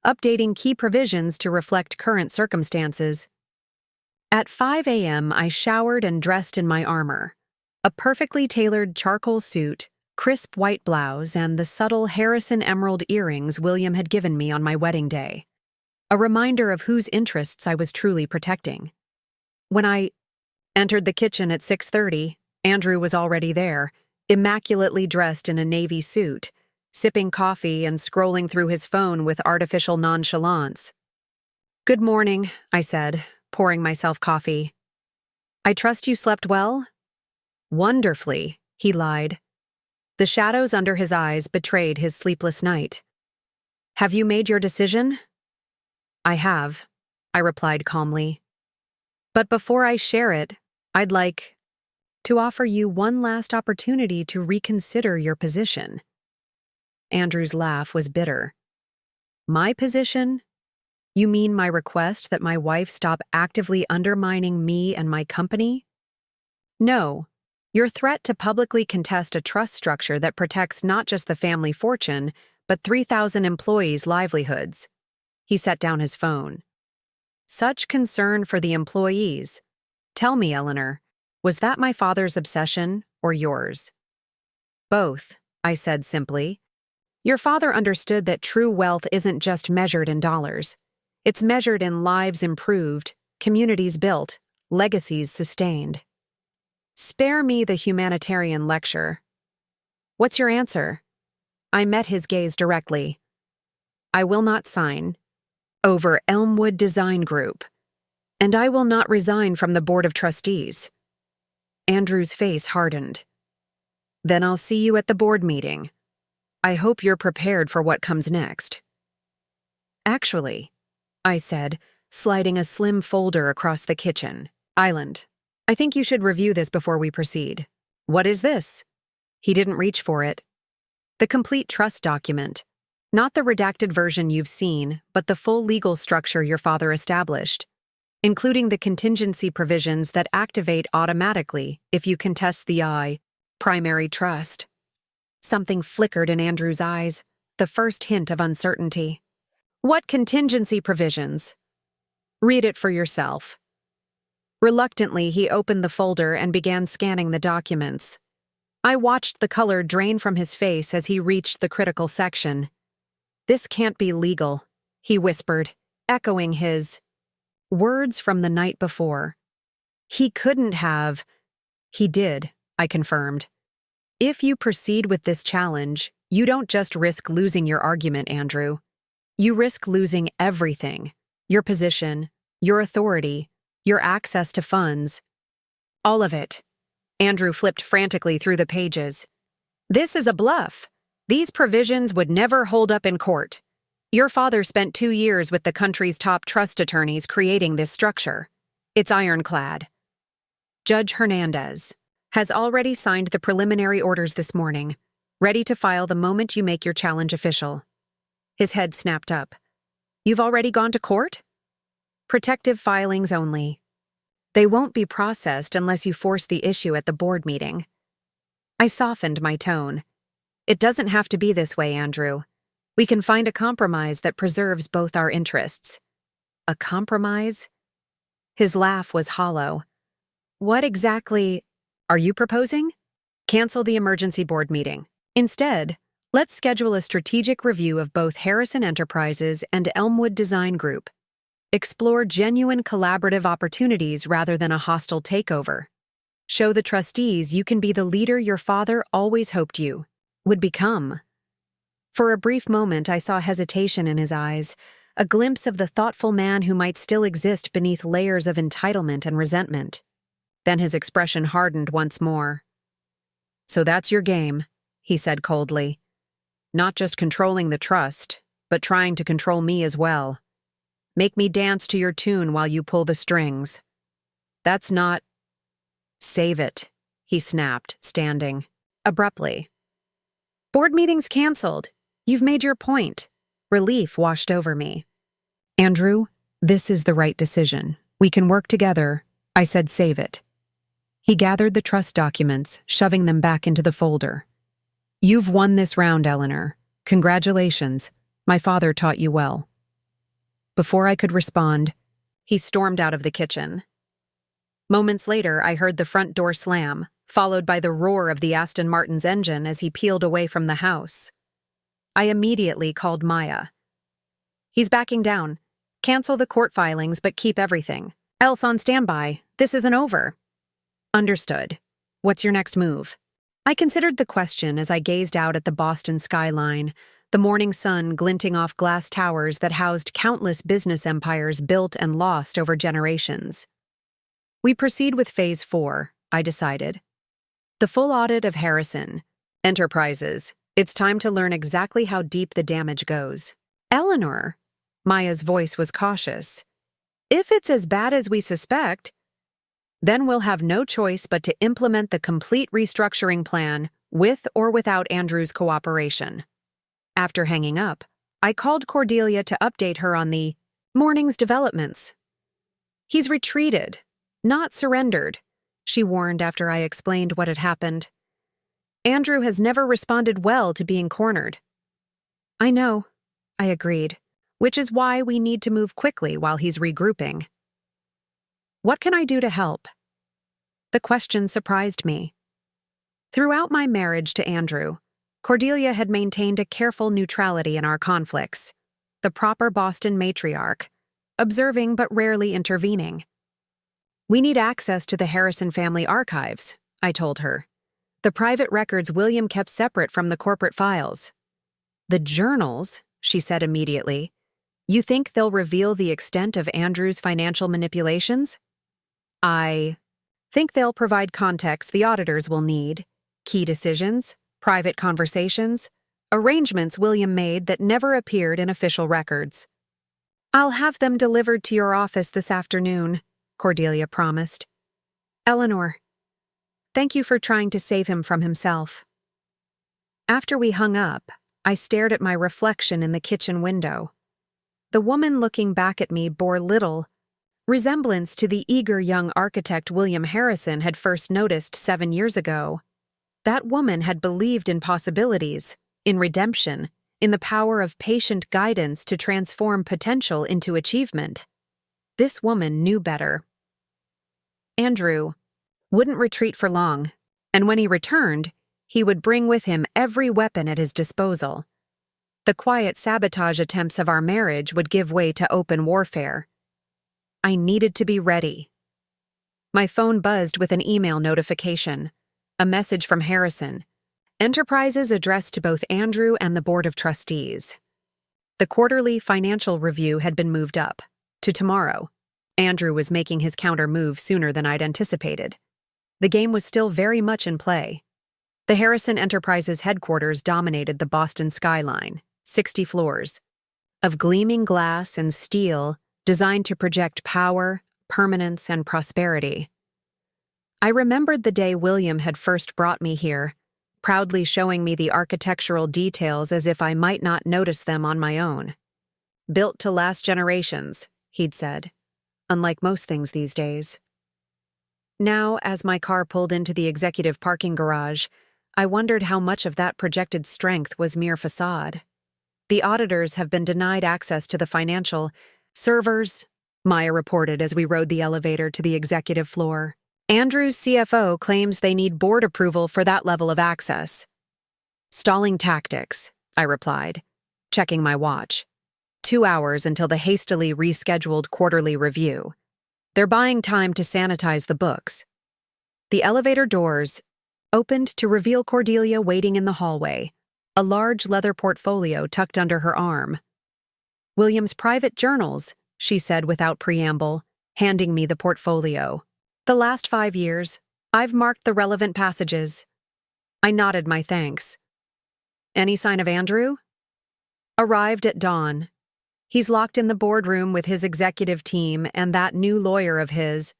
updating key provisions to reflect current circumstances. At 5 a.m., I showered and dressed in my armor, a perfectly tailored charcoal suit, crisp white blouse, and the subtle Harrison emerald earrings William had given me on my wedding day, a reminder of whose interests I was truly protecting. When I entered the kitchen at 6:30, Andrew was already there, immaculately dressed in a navy suit, sipping coffee and scrolling through his phone with artificial nonchalance. Good morning, I said, pouring myself coffee. I trust you slept well? Wonderfully, he lied. The shadows under his eyes betrayed his sleepless night. Have you made your decision? I have, I replied calmly. But before I share it, I'd like to offer you one last opportunity to reconsider your position. Andrew's laugh was bitter. My position? You mean my request that my wife stop actively undermining me and my company? No, your threat to publicly contest a trust structure that protects not just the family fortune, but 3,000 employees' livelihoods. He set down his phone. Such concern for the employees. Tell me, Eleanor, was that my father's obsession or yours? Both, I said simply. Your father understood that true wealth isn't just measured in dollars. It's measured in lives improved, communities built, legacies sustained. Spare me the humanitarian lecture. What's your answer? I met his gaze directly. I will not sign. Over Elmwood Design Group. And I will not resign from the Board of Trustees. Andrew's face hardened. Then I'll see you at the board meeting. I hope you're prepared for what comes next. Actually, I said, sliding a slim folder across the kitchen island. I think you should review this before we proceed. What is this? He didn't reach for it. The complete trust document. Not the redacted version you've seen, but the full legal structure your father established, including the contingency provisions that activate automatically if you contest the primary trust. Something flickered in Andrew's eyes, the first hint of uncertainty. What contingency provisions? Read it for yourself. Reluctantly, he opened the folder and began scanning the documents. I watched the color drain from his face as he reached the critical section. This can't be legal, he whispered, echoing his words from the night before. He couldn't have. He did, I confirmed. If you proceed with this challenge, you don't just risk losing your argument, Andrew. You risk losing everything. Your position, your authority, your access to funds. All of it. Andrew flipped frantically through the pages. This is a bluff. These provisions would never hold up in court. Your father spent 2 years with the country's top trust attorneys creating this structure. It's ironclad. Judge Hernandez has already signed the preliminary orders this morning, ready to file the moment you make your challenge official. His head snapped up. You've already gone to court? Protective filings only. They won't be processed unless you force the issue at the board meeting. I softened my tone. It doesn't have to be this way, Andrew. We can find a compromise that preserves both our interests. A compromise? His laugh was hollow. What exactly are you proposing? Cancel the emergency board meeting. Instead, let's schedule a strategic review of both Harrison Enterprises and Elmwood Design Group. Explore genuine collaborative opportunities rather than a hostile takeover. Show the trustees you can be the leader your father always hoped you would become. For a brief moment, I saw hesitation in his eyes, a glimpse of the thoughtful man who might still exist beneath layers of entitlement and resentment. Then his expression hardened once more. So that's your game, he said coldly. Not just controlling the trust, but trying to control me as well. Make me dance to your tune while you pull the strings. That's not... Save it, he snapped, standing. Abruptly. Board meeting's canceled. You've made your point. Relief washed over me. Andrew, this is the right decision. We can work together. I said save it. He gathered the trust documents, shoving them back into the folder. You've won this round, Eleanor. Congratulations. My father taught you well. Before I could respond, he stormed out of the kitchen. Moments later, I heard the front door slam, followed by the roar of the Aston Martin's engine as he peeled away from the house. I immediately called Maya. He's backing down. Cancel the court filings, but keep everything. Else on standby. This isn't over. Understood. What's your next move? I considered the question as I gazed out at the Boston skyline, the morning sun glinting off glass towers that housed countless business empires built and lost over generations. We proceed with Phase 4, I decided. The full audit of Harrison Enterprises. It's time to learn exactly how deep the damage goes. Eleanor, Maya's voice was cautious. If it's as bad as we suspect, then we'll have no choice but to implement the complete restructuring plan with or without Andrew's cooperation. After hanging up, I called Cordelia to update her on the morning's developments. He's retreated, not surrendered, she warned after I explained what had happened. Andrew has never responded well to being cornered. I know, I agreed, which is why we need to move quickly while he's regrouping. What can I do to help? The question surprised me. Throughout my marriage to Andrew, Cordelia had maintained a careful neutrality in our conflicts, the proper Boston matriarch, observing but rarely intervening. We need access to the Harrison family archives, I told her. The private records William kept separate from the corporate files. The journals, she said immediately. You think they'll reveal the extent of Andrew's financial manipulations? I think they'll provide context the auditors will need, key decisions, private conversations, arrangements William made that never appeared in official records. I'll have them delivered to your office this afternoon, Cordelia promised. Eleanor, thank you for trying to save him from himself. After we hung up, I stared at my reflection in the kitchen window. The woman looking back at me bore little resemblance to the eager young architect William Harrison had first noticed 7 years ago. That woman had believed in possibilities, in redemption, in the power of patient guidance to transform potential into achievement. This woman knew better. Andrew wouldn't retreat for long, and when he returned, he would bring with him every weapon at his disposal. The quiet sabotage attempts of our marriage would give way to open warfare. I needed to be ready. My phone buzzed with an email notification, a message from Harrison, Enterprises addressed to both Andrew and the Board of Trustees. The quarterly financial review had been moved up to tomorrow. Andrew was making his counter move sooner than I'd anticipated. The game was still very much in play. The Harrison Enterprises headquarters dominated the Boston skyline, 60 floors, of gleaming glass and steel designed to project power, permanence, and prosperity. I remembered the day William had first brought me here, proudly showing me the architectural details as if I might not notice them on my own. Built to last generations, he'd said, unlike most things these days. Now, as my car pulled into the executive parking garage, I wondered how much of that projected strength was mere facade. The auditors have been denied access to the financial servers, Maya reported as we rode the elevator to the executive floor. Andrew's CFO claims they need board approval for that level of access. Stalling tactics, I replied, checking my watch. 2 hours until the hastily rescheduled quarterly review. They're buying time to sanitize the books. The elevator doors opened to reveal Cordelia waiting in the hallway, a large leather portfolio tucked under her arm. William's private journals, she said without preamble, handing me the portfolio. The last 5 years, I've marked the relevant passages. I nodded my thanks. Any sign of Andrew? Arrived at dawn. He's locked in the boardroom with his executive team and that new lawyer of his,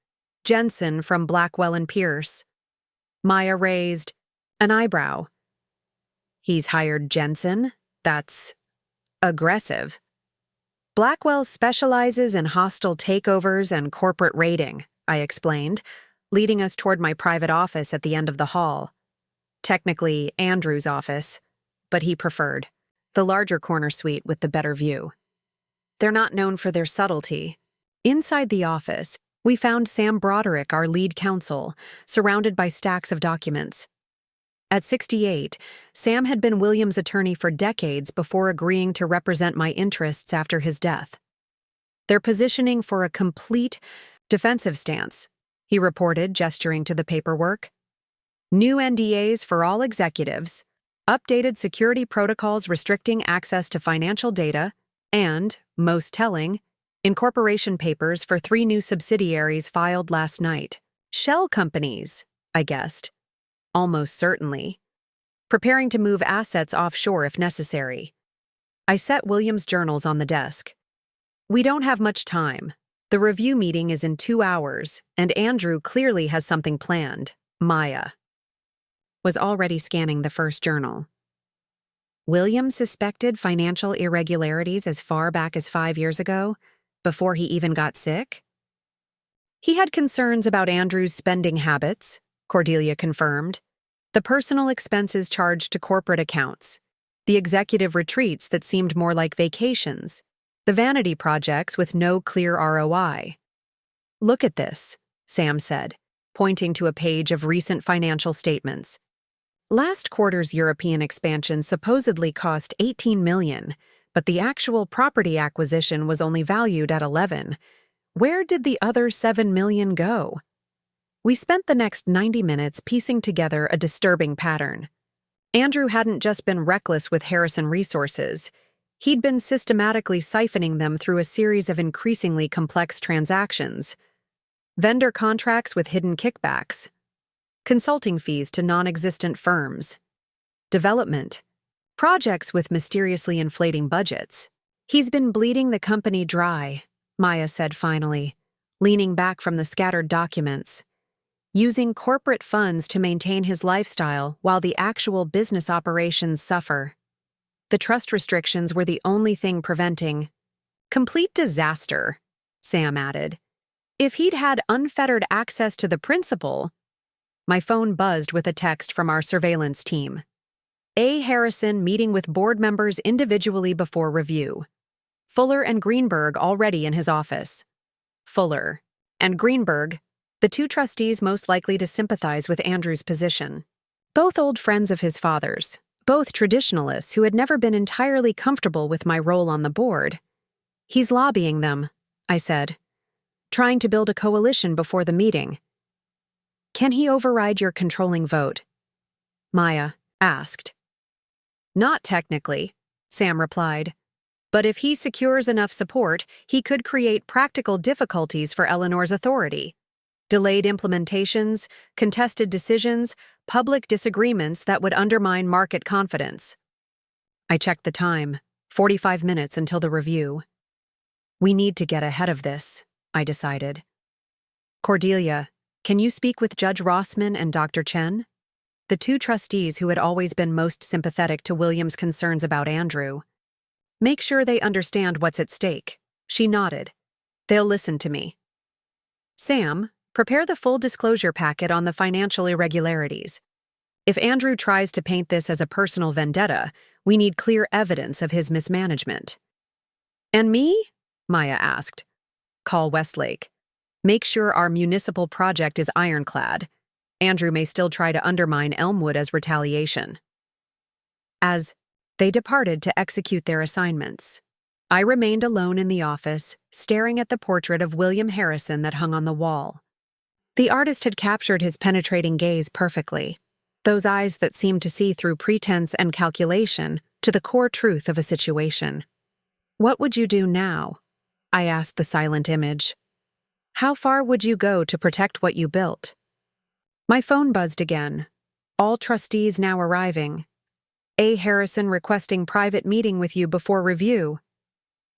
Jensen from Blackwell and Pierce. Maya raised an eyebrow. He's hired Jensen? That's aggressive. Blackwell specializes in hostile takeovers and corporate raiding, I explained, leading us toward my private office at the end of the hall. Technically Andrew's office, but he preferred the larger corner suite with the better view. They're not known for their subtlety. Inside the office, we found Sam Broderick, our lead counsel, surrounded by stacks of documents. At 68, Sam had been William's attorney for decades before agreeing to represent my interests after his death. They're positioning for a complete defensive stance, he reported, gesturing to the paperwork. New NDAs for all executives, updated security protocols restricting access to financial data, and, most telling, incorporation papers for 3 new subsidiaries filed last night. Shell companies, I guessed. Almost certainly. Preparing to move assets offshore if necessary. I set William's journals on the desk. We don't have much time. The review meeting is in 2 hours, and Andrew clearly has something planned. Maya was already scanning the first journal. William suspected financial irregularities as far back as 5 years ago, before he even got sick? He had concerns about Andrew's spending habits, Cordelia confirmed. The personal expenses charged to corporate accounts, the executive retreats that seemed more like vacations, the vanity projects with no clear ROI. Look at this, Sam said, pointing to a page of recent financial statements. Last quarter's European expansion supposedly cost $18 million, but the actual property acquisition was only valued at $11 million. Where did the other $7 million go? We spent the next 90 minutes piecing together a disturbing pattern. Andrew hadn't just been reckless with Harrison resources. He'd been systematically siphoning them through a series of increasingly complex transactions. Vendor contracts with hidden kickbacks. Consulting fees to non-existent firms. Development. Projects with mysteriously inflating budgets. He's been bleeding the company dry, Maya said finally, leaning back from the scattered documents. Using corporate funds to maintain his lifestyle while the actual business operations suffer. The trust restrictions were the only thing preventing. Complete disaster, Sam added. If he'd had unfettered access to the principal. My phone buzzed with a text from our surveillance team. A. Harrison meeting with board members individually before review. Fuller and Greenberg already in his office. Fuller and Greenberg, the 2 trustees most likely to sympathize with Andrew's position. Both old friends of his father's, both traditionalists who had never been entirely comfortable with my role on the board. He's lobbying them, I said, trying to build a coalition before the meeting. Can he override your controlling vote? Maya asked. Not technically, Sam replied. But if he secures enough support, he could create practical difficulties for Eleanor's authority. Delayed implementations, contested decisions, public disagreements that would undermine market confidence. I checked the time, 45 minutes until the review. We need to get ahead of this, I decided. Cordelia, can you speak with Judge Rossman and Dr. Chen? The 2 trustees who had always been most sympathetic to William's concerns about Andrew. Make sure they understand what's at stake. She nodded. They'll listen to me. Sam, prepare the full disclosure packet on the financial irregularities. If Andrew tries to paint this as a personal vendetta, we need clear evidence of his mismanagement. And me? Maya asked. Call Westlake. Make sure our municipal project is ironclad. Andrew may still try to undermine Elmwood as retaliation. As they departed to execute their assignments, I remained alone in the office, staring at the portrait of William Harrison that hung on the wall. The artist had captured his penetrating gaze perfectly, those eyes that seemed to see through pretense and calculation to the core truth of a situation. What would you do now? I asked the silent image. How far would you go to protect what you built? My phone buzzed again. All trustees now arriving. A. Harrison requesting private meeting with you before review.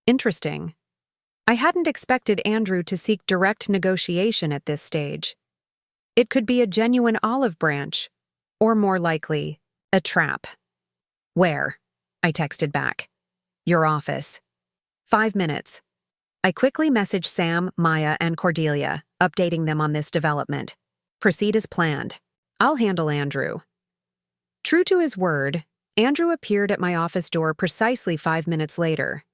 Interesting. I hadn't expected Andrew to seek direct negotiation at this stage. It could be a genuine olive branch, or more likely, a trap. Where? I texted back. Your office. 5 minutes. I quickly messaged Sam, Maya, and Cordelia, updating them on this development. Proceed as planned. I'll handle Andrew. True to his word, Andrew appeared at my office door precisely 5 minutes later.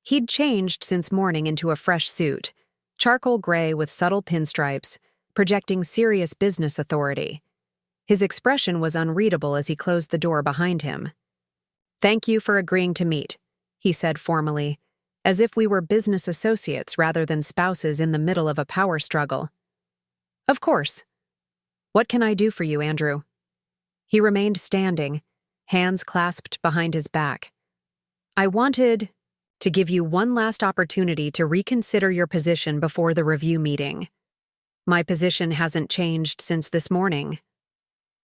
He'd changed since morning into a fresh suit, charcoal gray with subtle pinstripes, projecting serious business authority. His expression was unreadable as he closed the door behind him. Thank you for agreeing to meet, he said formally, as if we were business associates rather than spouses in the middle of a power struggle. Of course. What can I do for you, Andrew? He remained standing, hands clasped behind his back. I wanted to give you one last opportunity to reconsider your position before the review meeting. My position hasn't changed since this morning.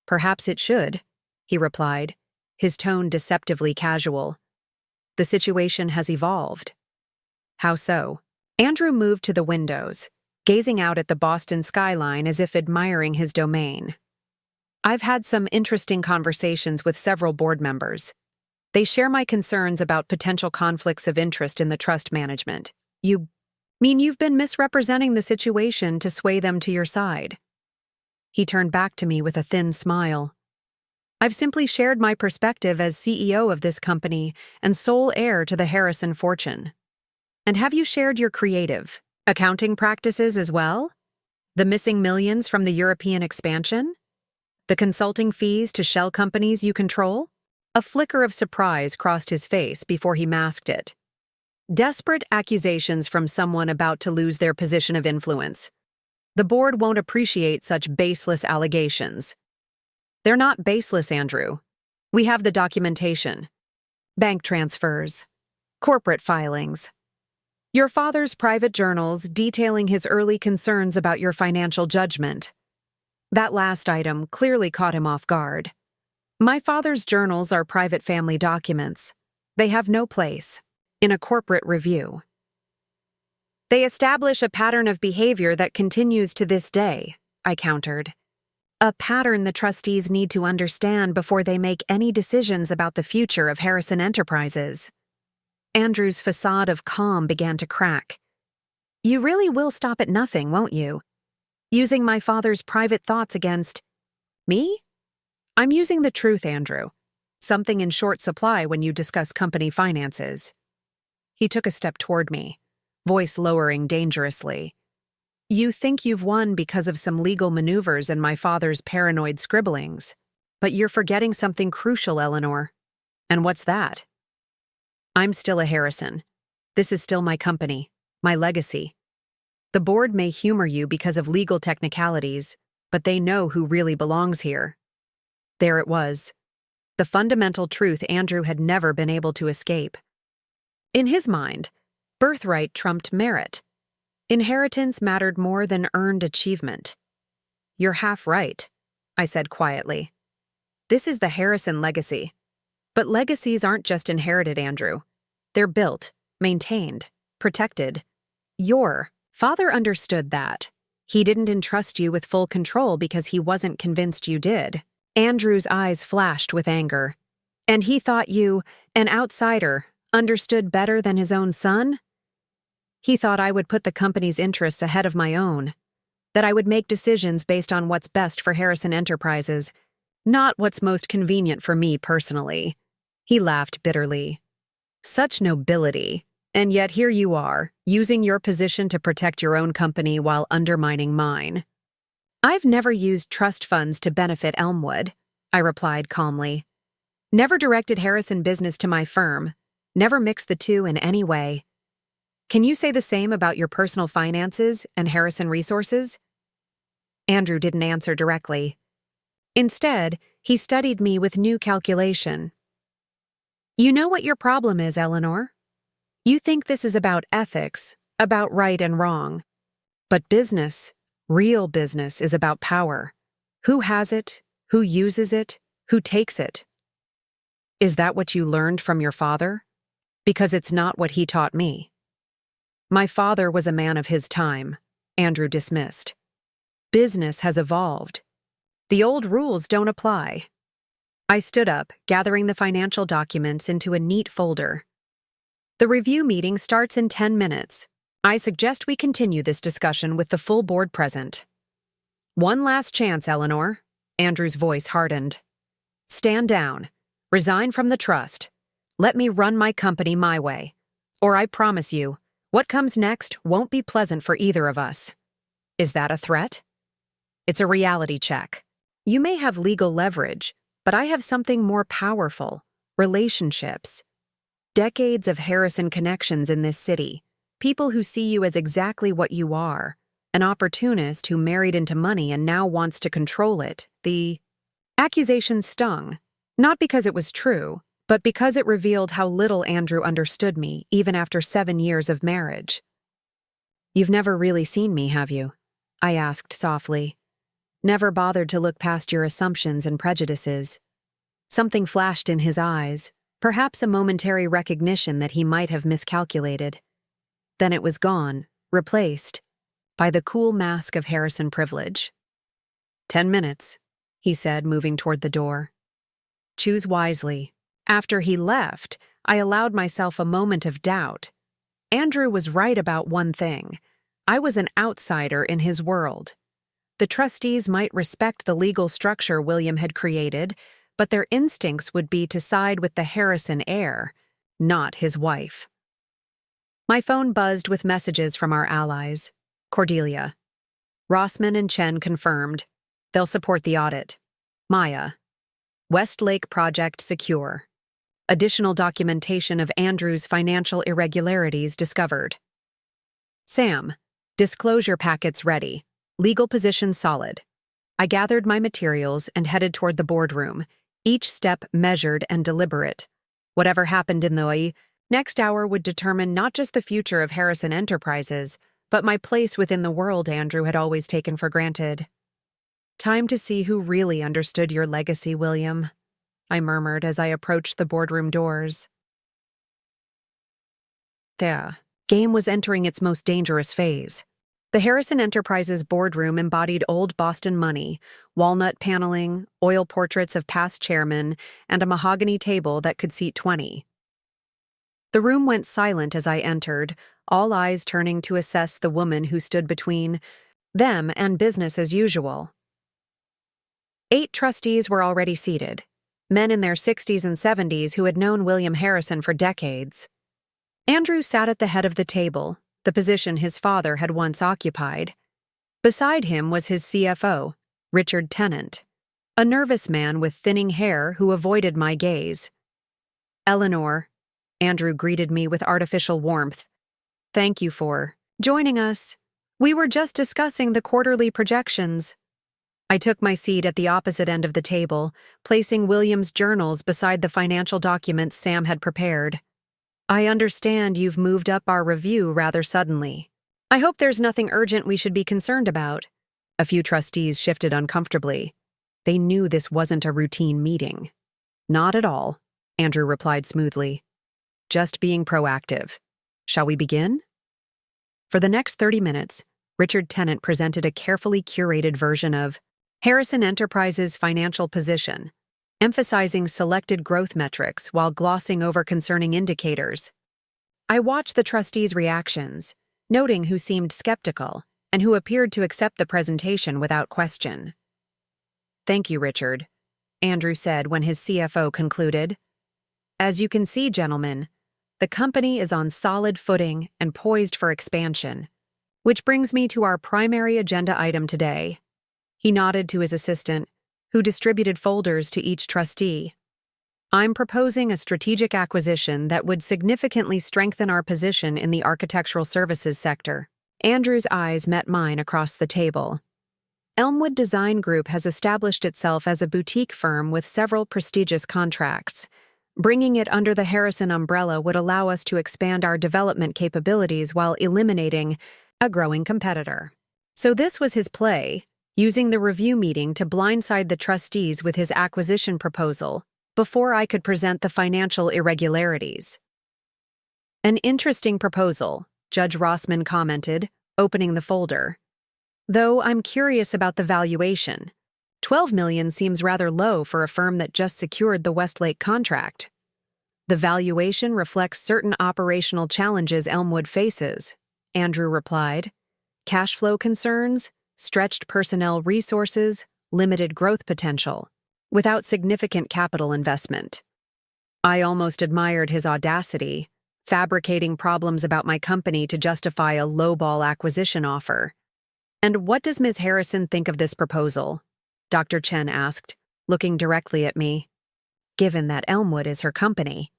Perhaps it should, he replied, his tone deceptively casual. The situation has evolved. How so? Andrew moved to the windows, gazing out at the Boston skyline as if admiring his domain. I've had some interesting conversations with several board members. They share my concerns about potential conflicts of interest in the trust management. You mean you've been misrepresenting the situation to sway them to your side? He turned back to me with a thin smile. I've simply shared my perspective as CEO of this company and sole heir to the Harrison fortune. And have you shared your creative, accounting practices as well? The missing millions from the European expansion? The consulting fees to shell companies you control? A flicker of surprise crossed his face before he masked it. Desperate accusations from someone about to lose their position of influence. The board won't appreciate such baseless allegations. They're not baseless, Andrew. We have the documentation. Bank transfers. Corporate filings. Your father's private journals detailing his early concerns about your financial judgment. That last item clearly caught him off guard. My father's journals are private family documents. They have no place in a corporate review. They establish a pattern of behavior that continues to this day, I countered. A pattern the trustees need to understand before they make any decisions about the future of Harrison Enterprises. Andrew's facade of calm began to crack. You really will stop at nothing, won't you? Using my father's private thoughts against me? I'm using the truth, Andrew. Something in short supply when you discuss company finances. He took a step toward me, voice lowering dangerously. You think you've won because of some legal maneuvers and my father's paranoid scribblings, but you're forgetting something crucial, Eleanor. And what's that? I'm still a Harrison. This is still my company, my legacy. The board may humor you because of legal technicalities, but they know who really belongs here. There it was. The fundamental truth Andrew had never been able to escape. In his mind, birthright trumped merit. Inheritance mattered more than earned achievement. You're half right, I said quietly. This is the Harrison legacy. But legacies aren't just inherited, Andrew. They're built, maintained, protected. Your father understood that. He didn't entrust you with full control because he wasn't convinced you did. Andrew's eyes flashed with anger. And he thought you, an outsider, Understood better than his own son? He thought I would put the company's interests ahead of my own, that I would make decisions based on what's best for Harrison Enterprises, not what's most convenient for me personally. He laughed bitterly. Such nobility, and yet here you are, using your position to protect your own company while undermining mine. I've never used trust funds to benefit Elmwood, I replied calmly. Never directed Harrison business to my firm, never mixed the two in any way. Can you say the same about your personal finances and Harrison resources? Andrew didn't answer directly. Instead, he studied me with new calculation. You know what your problem is, Eleanor? You think this is about ethics, about right and wrong. But business, real business, is about power. Who has it? Who uses it? Who takes it? Is that what you learned from your father? Because it's not what he taught me. My father was a man of his time, Andrew dismissed. Business has evolved. The old rules don't apply. I stood up, gathering the financial documents into a neat folder. The review meeting starts in 10 minutes. I suggest we continue this discussion with the full board present. One last chance, Eleanor. Andrew's voice hardened. Stand down. Resign from the trust. Let me run my company my way. Or I promise you, what comes next won't be pleasant for either of us. Is that a threat? It's a reality check. You may have legal leverage, but I have something more powerful: relationships. Decades of Harrison connections in this city, people who see you as exactly what you are, an opportunist who married into money and now wants to control it. The accusation stung, not because it was true, but because it revealed how little Andrew understood me, even after 7 years of marriage. You've never really seen me, have you? I asked softly. Never bothered to look past your assumptions and prejudices. Something flashed in his eyes, perhaps a momentary recognition that he might have miscalculated. Then it was gone, replaced by the cool mask of Harrison privilege. 10 minutes, he said, moving toward the door. Choose wisely. After he left, I allowed myself a moment of doubt. Andrew was right about one thing. I was an outsider in his world. The trustees might respect the legal structure William had created, but their instincts would be to side with the Harrison heir, not his wife. My phone buzzed with messages from our allies. Cordelia. Rossman and Chen confirmed. They'll support the audit. Maya. Westlake project secure. Additional documentation of Andrew's financial irregularities discovered. Sam. Disclosure packets ready. Legal position solid. I gathered my materials and headed toward the boardroom, each step measured and deliberate. Whatever happened in the next hour would determine not just the future of Harrison Enterprises, but my place within the world Andrew had always taken for granted. Time to see who really understood your legacy, William, I murmured as I approached the boardroom doors. The game was entering its most dangerous phase. The Harrison Enterprises boardroom embodied old Boston money, walnut paneling, oil portraits of past chairmen, and a mahogany table that could seat 20. The room went silent as I entered, all eyes turning to assess the woman who stood between them and business as usual. 8 trustees were already seated, men in their 60s and 70s who had known William Harrison for decades. Andrew sat at the head of the table, the position his father had once occupied. Beside him was his CFO, Richard Tennant, a nervous man with thinning hair who avoided my gaze. Eleanor, Andrew greeted me with artificial warmth. Thank you for joining us. We were just discussing the quarterly projections. I took my seat at the opposite end of the table, placing William's journals beside the financial documents Sam had prepared. I understand you've moved up our review rather suddenly. I hope there's nothing urgent we should be concerned about. A few trustees shifted uncomfortably. They knew this wasn't a routine meeting. Not at all, Andrew replied smoothly. Just being proactive. Shall we begin? For the next 30 minutes, Richard Tennant presented a carefully curated version of Harrison Enterprises' financial position, emphasizing selected growth metrics while glossing over concerning indicators. I watched the trustees' reactions, noting who seemed skeptical and who appeared to accept the presentation without question. "Thank you, Richard," Andrew said when his CFO concluded. "As you can see, gentlemen, the company is on solid footing and poised for expansion, which brings me to our primary agenda item today." He nodded to his assistant, who distributed folders to each trustee. "I'm proposing a strategic acquisition that would significantly strengthen our position in the architectural services sector." Andrew's eyes met mine across the table. Elmwood Design Group has established itself as a boutique firm with several prestigious contracts. Bringing it under the Harrison umbrella would allow us to expand our development capabilities while eliminating a growing competitor. So this was his play, using the review meeting to blindside the trustees with his acquisition proposal before I could present the financial irregularities. "An interesting proposal," Judge Rossman commented, opening the folder. "Though I'm curious about the valuation. $12 million seems rather low for a firm that just secured the Westlake contract." "The valuation reflects certain operational challenges Elmwood faces," Andrew replied. "Cash flow concerns, stretched personnel resources, limited growth potential, without significant capital investment." I almost admired his audacity, fabricating problems about my company to justify a lowball acquisition offer. "And what does Ms. Harrison think of this proposal?" Dr. Chen asked, looking directly at me. "Given that Elmwood is her company."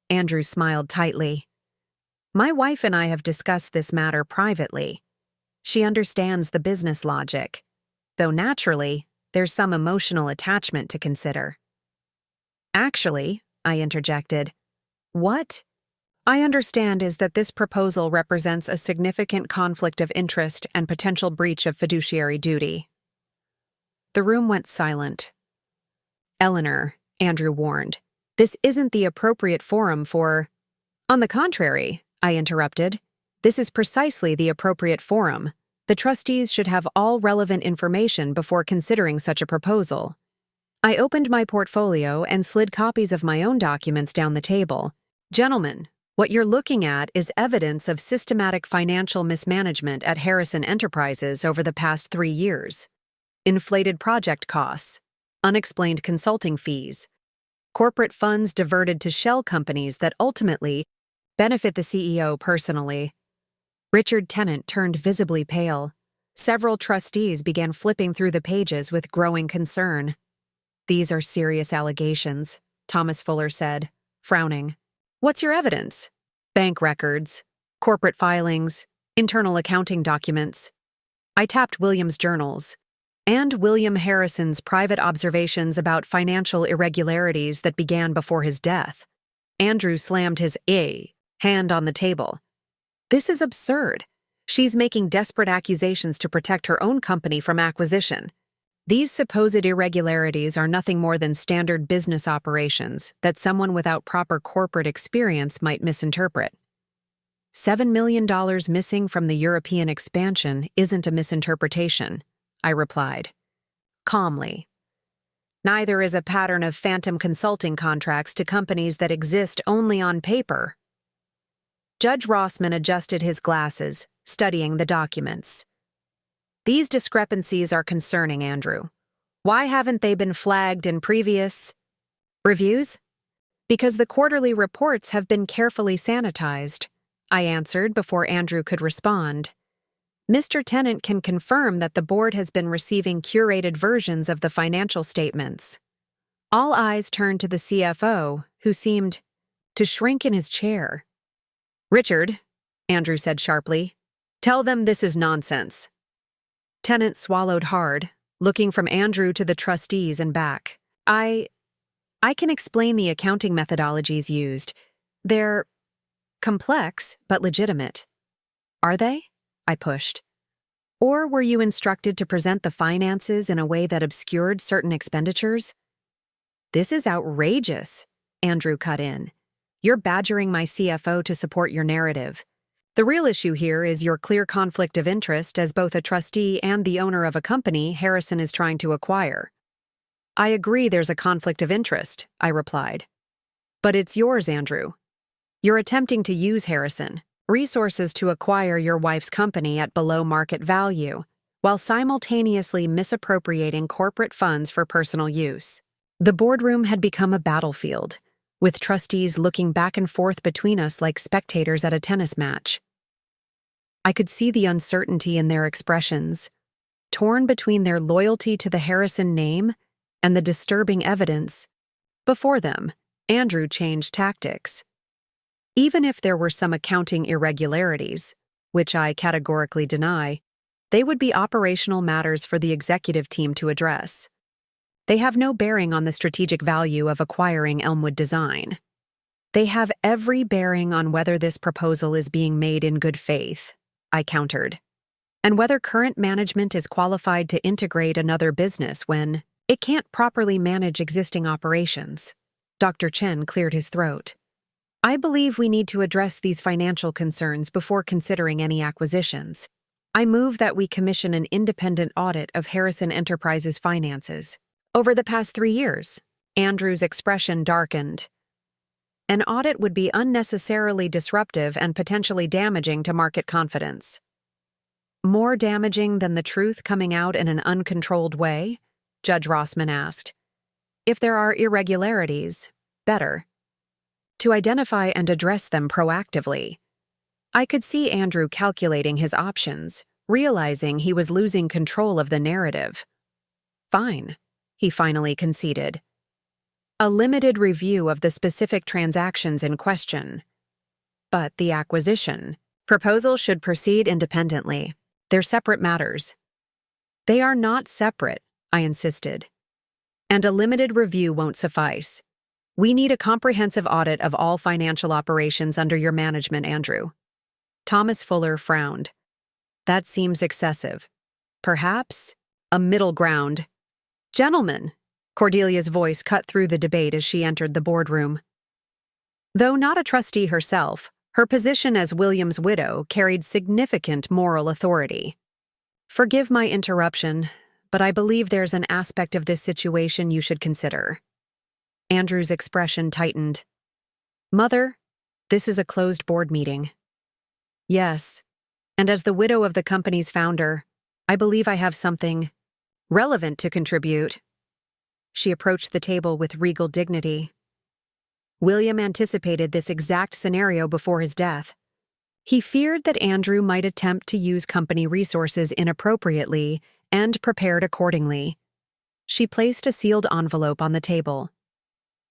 Andrew smiled tightly. "My wife and I have discussed this matter privately. She understands the business logic, though naturally, there's some emotional attachment to consider." "Actually," I interjected, "what I understand is that this proposal represents a significant conflict of interest and potential breach of fiduciary duty." The room went silent. "Eleanor," Andrew warned, "this isn't the appropriate forum for—" "On the contrary," I interrupted, "this is precisely the appropriate forum. The trustees should have all relevant information before considering such a proposal." I opened my portfolio and slid copies of my own documents down the table. "Gentlemen, what you're looking at is evidence of systematic financial mismanagement at Harrison Enterprises over the past 3 years. Inflated project costs, unexplained consulting fees, corporate funds diverted to shell companies that ultimately benefit the CEO personally." Richard Tennant turned visibly pale. Several trustees began flipping through the pages with growing concern. "These are serious allegations," Thomas Fuller said, frowning. "What's your evidence?" "Bank records, corporate filings, internal accounting documents." I tapped William's journals, and William Harrison's private observations about financial irregularities that began before his death. Andrew slammed his hand on the table. "This is absurd. She's making desperate accusations to protect her own company from acquisition. These supposed irregularities are nothing more than standard business operations that someone without proper corporate experience might misinterpret." $7 million missing from the European expansion isn't a misinterpretation, I replied, calmly. Neither is a pattern of phantom consulting contracts to companies that exist only on paper. Judge Rossman adjusted his glasses, studying the documents. "These discrepancies are concerning, Andrew. Why haven't they been flagged in previous reviews?" "Because the quarterly reports have been carefully sanitized," I answered before Andrew could respond. "Mr. Tennant can confirm that the board has been receiving curated versions of the financial statements." All eyes turned to the CFO, who seemed to shrink in his chair. "Richard," Andrew said sharply, "tell them this is nonsense." Tennant swallowed hard, looking from Andrew to the trustees and back. I can explain the accounting methodologies used. They're complex, but legitimate." "Are they?" I pushed. "Or were you instructed to present the finances in a way that obscured certain expenditures?" "This is outrageous," Andrew cut in. "You're badgering my CFO to support your narrative. The real issue here is your clear conflict of interest as both a trustee and the owner of a company Harrison is trying to acquire." I agree there's a conflict of interest, I replied. But it's yours, Andrew. You're attempting to use Harrison resources to acquire your wife's company at below market value, while simultaneously misappropriating corporate funds for personal use. The boardroom had become a battlefield, with trustees looking back and forth between us like spectators at a tennis match. I could see the uncertainty in their expressions, torn between their loyalty to the Harrison name and the disturbing evidence. Before them, Andrew changed tactics. Even if there were some accounting irregularities, which I categorically deny, they would be operational matters for the executive team to address. They have no bearing on the strategic value of acquiring Elmwood Design. They have every bearing on whether this proposal is being made in good faith, I countered, and whether current management is qualified to integrate another business when it can't properly manage existing operations. Dr. Chen cleared his throat. I believe we need to address these financial concerns before considering any acquisitions. I move that we commission an independent audit of Harrison Enterprises' finances. Over the past 3 years, Andrew's expression darkened. An audit would be unnecessarily disruptive and potentially damaging to market confidence. More damaging than the truth coming out in an uncontrolled way? Judge Rossman asked. If there are irregularities, better. To identify and address them proactively. I could see Andrew calculating his options, realizing he was losing control of the narrative. Fine, he finally conceded. A limited review of the specific transactions in question. But the acquisition proposal should proceed independently. They're separate matters. They are not separate, I insisted. And a limited review won't suffice. We need a comprehensive audit of all financial operations under your management, Andrew. Thomas Fuller frowned. That seems excessive. Perhaps a middle ground. Gentlemen, Cordelia's voice cut through the debate as she entered the boardroom. Though not a trustee herself, her position as William's widow carried significant moral authority. Forgive my interruption, but I believe there's an aspect of this situation you should consider. Andrew's expression tightened. Mother, this is a closed board meeting. Yes, and as the widow of the company's founder, I believe I have something relevant to contribute. She approached the table with regal dignity. William anticipated this exact scenario before his death. He feared that Andrew might attempt to use company resources inappropriately and prepared accordingly. She placed a sealed envelope on the table.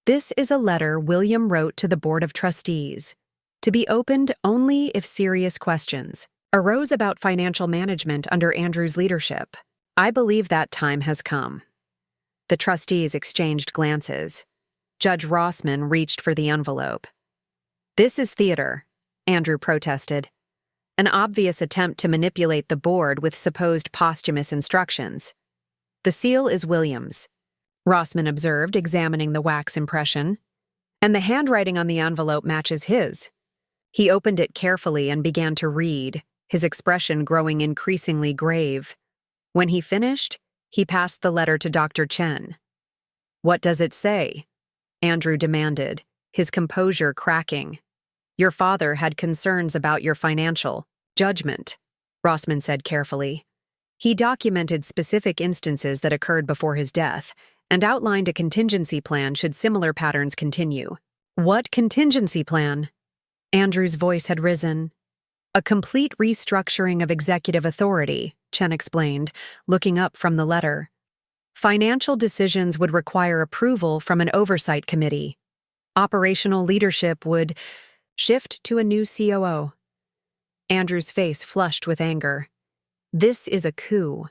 This is a letter William wrote to the Board of Trustees, to be opened only if serious questions arose about financial management under Andrew's leadership. I believe that time has come. The trustees exchanged glances. Judge Rossman reached for the envelope. This is theater, Andrew protested. An obvious attempt to manipulate the board with supposed posthumous instructions. The seal is William's, Rossman observed, examining the wax impression. And the handwriting on the envelope matches his. He opened it carefully and began to read, his expression growing increasingly grave. When he finished, he passed the letter to Dr. Chen. What does it say? Andrew demanded, his composure cracking. Your father had concerns about your financial judgment, Rossman said carefully. He documented specific instances that occurred before his death and outlined a contingency plan should similar patterns continue. What contingency plan? Andrew's voice had risen. A complete restructuring of executive authority, Chen explained, looking up from the letter. Financial decisions would require approval from an oversight committee. Operational leadership would shift to a new COO. Andrew's face flushed with anger. This is a coup.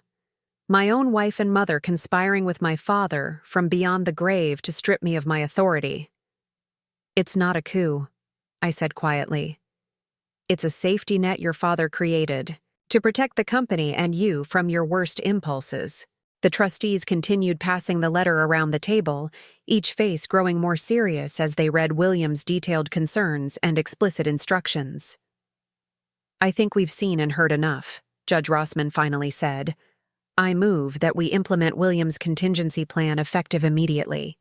My own wife and mother conspiring with my father from beyond the grave to strip me of my authority. It's not a coup, I said quietly. It's a safety net your father created to protect the company and you from your worst impulses. The trustees continued passing the letter around the table, each face growing more serious as they read William's detailed concerns and explicit instructions. I think we've seen and heard enough, Judge Rossman finally said. I move that we implement William's contingency plan effective immediately.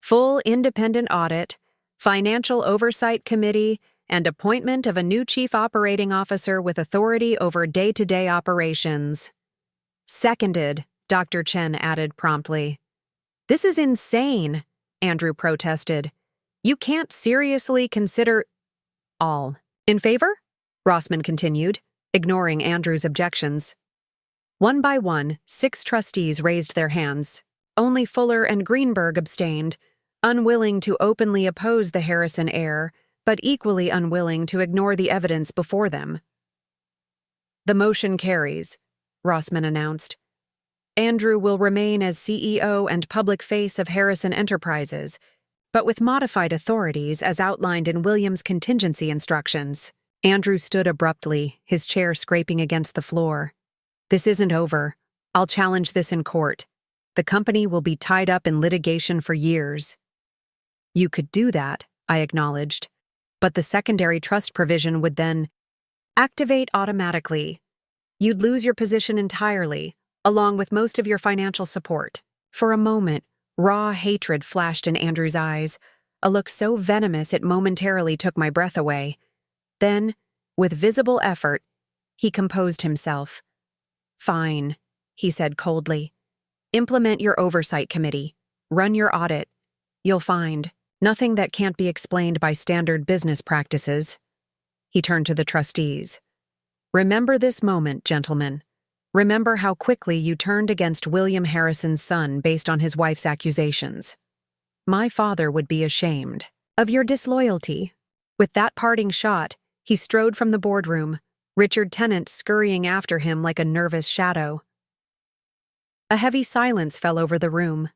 Full independent audit, financial oversight committee, and appointment of a new chief operating officer with authority over day-to-day operations. Seconded, Dr. Chen added promptly. This is insane, Andrew protested. You can't seriously consider… All in favor? Rossman continued, ignoring Andrew's objections. One by one, 6 trustees raised their hands. Only Fuller and Greenberg abstained, unwilling to openly oppose the Harrison heir, but equally unwilling to ignore the evidence before them. The motion carries, Rossman announced. Andrew will remain as CEO and public face of Harrison Enterprises, but with modified authorities as outlined in William's contingency instructions. Andrew stood abruptly, his chair scraping against the floor. This isn't over. I'll challenge this in court. The company will be tied up in litigation for years. You could do that, I acknowledged, but the secondary trust provision would then activate automatically. You'd lose your position entirely, along with most of your financial support. For a moment, raw hatred flashed in Andrew's eyes, a look so venomous it momentarily took my breath away. Then, with visible effort, he composed himself. Fine, he said coldly. Implement your oversight committee. Run your audit. You'll find nothing that can't be explained by standard business practices. He turned to the trustees. Remember this moment, gentlemen. Remember how quickly you turned against William Harrison's son based on his wife's accusations. My father would be ashamed of your disloyalty. With that parting shot, he strode from the boardroom, Richard Tennant scurrying after him like a nervous shadow. A heavy silence fell over the room.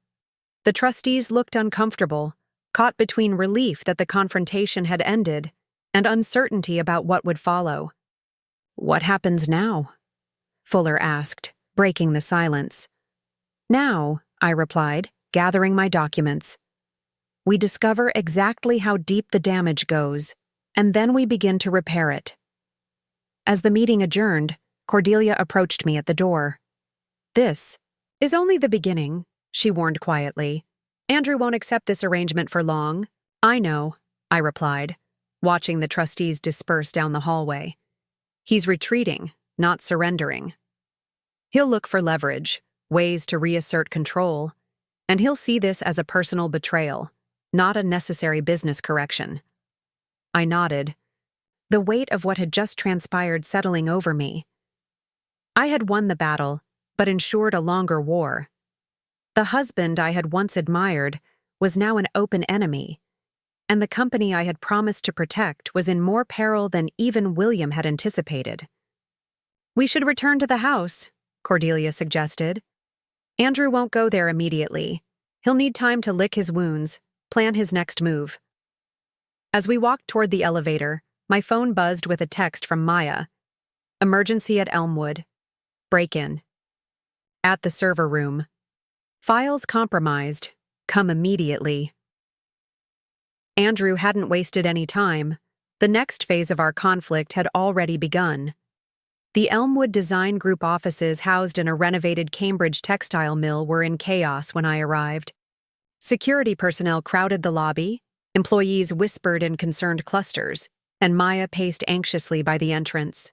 The trustees looked uncomfortable, caught between relief that the confrontation had ended and uncertainty about what would follow. What happens now? Fuller asked, breaking the silence. Now, I replied, gathering my documents. We discover exactly how deep the damage goes, and then we begin to repair it. As the meeting adjourned, Cordelia approached me at the door. This is only the beginning, she warned quietly. Andrew won't accept this arrangement for long. I know, I replied, watching the trustees disperse down the hallway. He's retreating, not surrendering. He'll look for leverage, ways to reassert control, and he'll see this as a personal betrayal, not a necessary business correction. I nodded, the weight of what had just transpired settling over me. I had won the battle, but ensured a longer war. The husband I had once admired was now an open enemy, and the company I had promised to protect was in more peril than even William had anticipated. We should return to the house, Cordelia suggested. Andrew won't go there immediately. He'll need time to lick his wounds, plan his next move. As we walked toward the elevator, my phone buzzed with a text from Maya. Emergency at Elmwood. Break-in. At the server room. Files compromised. Come immediately. Andrew hadn't wasted any time. The next phase of our conflict had already begun. The Elmwood Design Group offices housed in a renovated Cambridge textile mill were in chaos when I arrived. Security personnel crowded the lobby, employees whispered in concerned clusters, and Maya paced anxiously by the entrance.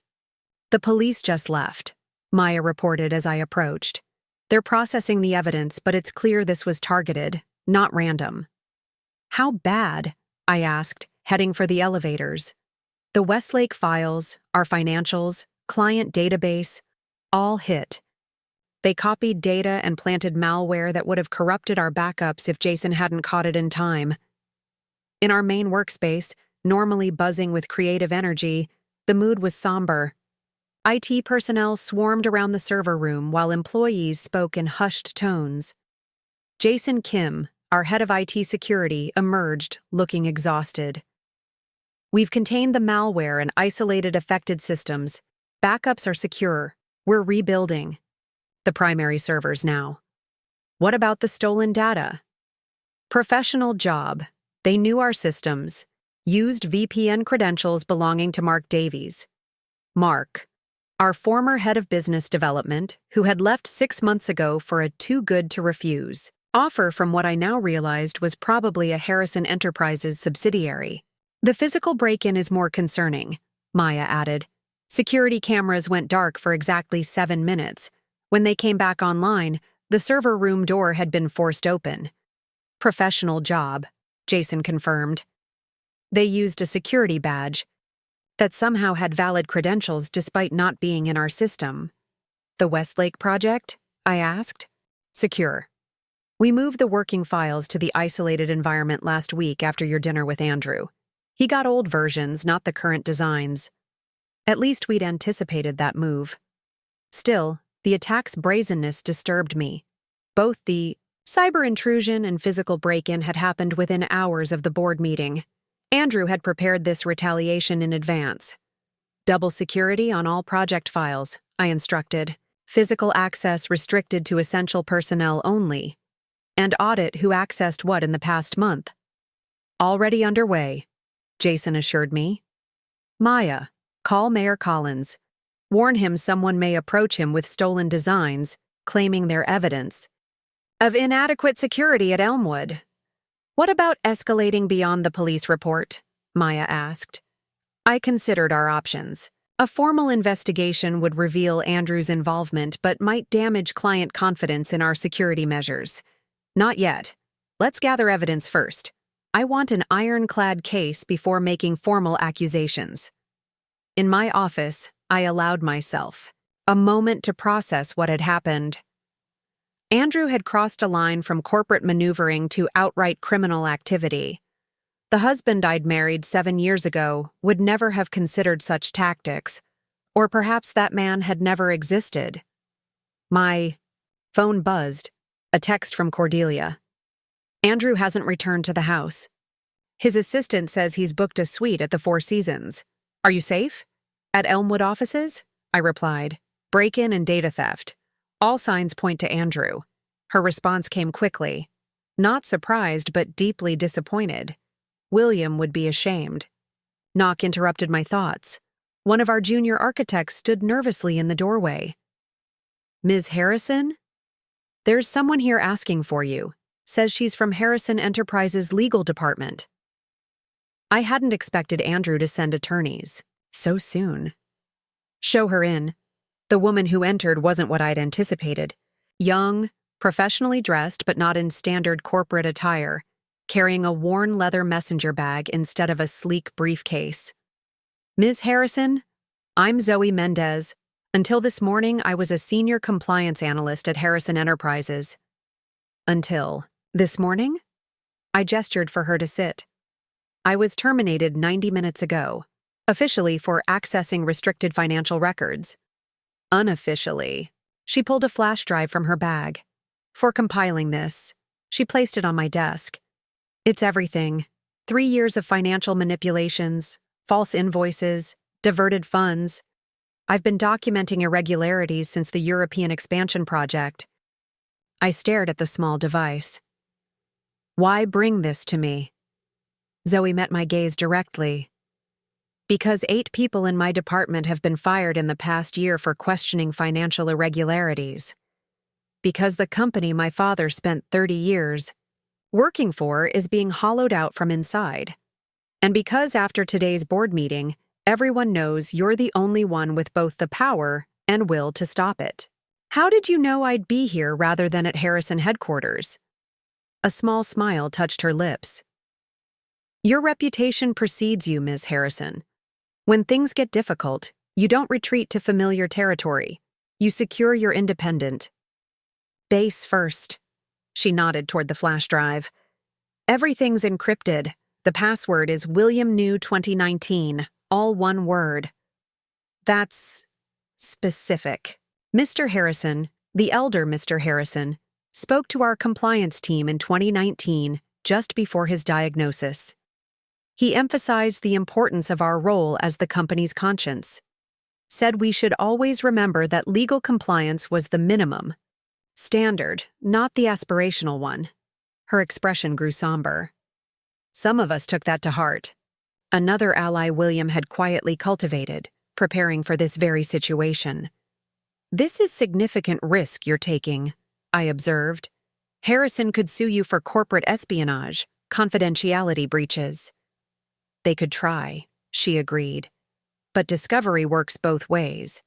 The police just left, Maya reported as I approached. They're processing the evidence, but it's clear this was targeted, not random. How bad? I asked, heading for the elevators. The Westlake files, our financials, client database, all hit. They copied data and planted malware that would have corrupted our backups if Jason hadn't caught it in time. In our main workspace, normally buzzing with creative energy, the mood was somber. IT personnel swarmed around the server room while employees spoke in hushed tones. Jason Kim, our head of IT security, emerged, looking exhausted. We've contained the malware and isolated affected systems. Backups are secure. We're rebuilding the primary servers now. What about the stolen data? Professional job. They knew our systems, used VPN credentials belonging to Mark Davies. Mark, our former head of business development, who had left 6 months ago for a too-good-to-refuse offer from what I now realized was probably a Harrison Enterprises subsidiary. The physical break-in is more concerning, Maya added. Security cameras went dark for exactly 7 minutes. When they came back online, the server room door had been forced open. Professional job, Jason confirmed. They used a security badge that somehow had valid credentials despite not being in our system. The Westlake project? I asked. Secure. We moved the working files to the isolated environment last week after your dinner with Andrew. He got old versions, not the current designs. At least we'd anticipated that move. Still, the attack's brazenness disturbed me. Both the cyber intrusion and physical break-in had happened within hours of the board meeting. Andrew had prepared this retaliation in advance. Double security on all project files, I instructed. Physical access restricted to essential personnel only. And audit who accessed what in the past month. Already underway, Jason assured me. Maya, call Mayor Collins. Warn him someone may approach him with stolen designs, claiming their evidence of inadequate security at Elmwood. What about escalating beyond the police report? Maya asked. I considered our options. A formal investigation would reveal Andrew's involvement but might damage client confidence in our security measures. Not yet. Let's gather evidence first. I want an ironclad case before making formal accusations. In my office, I allowed myself a moment to process what had happened. Andrew had crossed a line from corporate maneuvering to outright criminal activity. The husband I'd married 7 years ago would never have considered such tactics, or perhaps that man had never existed. My phone buzzed, a text from Cordelia. Andrew hasn't returned to the house. His assistant says he's booked a suite at the Four Seasons. Are you safe? At Elmwood offices? I replied. Break-in and data theft. All signs point to Andrew. Her response came quickly. Not surprised, but deeply disappointed. William would be ashamed. Knock interrupted my thoughts. One of our junior architects stood nervously in the doorway. Ms. Harrison? There's someone here asking for you. Says she's from Harrison Enterprises' legal department. I hadn't expected Andrew to send attorneys so soon. Show her in. The woman who entered wasn't what I'd anticipated. Young, professionally dressed but not in standard corporate attire, carrying a worn leather messenger bag instead of a sleek briefcase. Ms. Harrison, I'm Zoe Mendez. Until this morning, I was a senior compliance analyst at Harrison Enterprises. Until this morning? I gestured for her to sit. I was terminated 90 minutes ago, officially for accessing restricted financial records. Unofficially, she pulled a flash drive from her bag. For compiling this, she placed it on my desk. It's everything. 3 years of financial manipulations, false invoices, diverted funds. I've been documenting irregularities since the European expansion project. I stared at the small device. Why bring this to me? Zoe met my gaze directly. Because 8 people in my department have been fired in the past year for questioning financial irregularities. Because the company my father spent 30 years working for is being hollowed out from inside. And because after today's board meeting, everyone knows you're the only one with both the power and will to stop it. How did you know I'd be here rather than at Harrison headquarters? A small smile touched her lips. Your reputation precedes you, Ms. Harrison. When things get difficult, you don't retreat to familiar territory. You secure your independent base first. She nodded toward the flash drive. Everything's encrypted. The password is William New 2019, all one word. That's specific. Mr. Harrison, the elder Mr. Harrison, spoke to our compliance team in 2019, just before his diagnosis. He emphasized the importance of our role as the company's conscience. Said we should always remember that legal compliance was the minimum standard, not the aspirational one. Her expression grew somber. Some of us took that to heart. Another ally William had quietly cultivated, preparing for this very situation. This is significant risk you're taking, I observed. Harrison could sue you for corporate espionage, confidentiality breaches. They could try, she agreed. But discovery works both ways.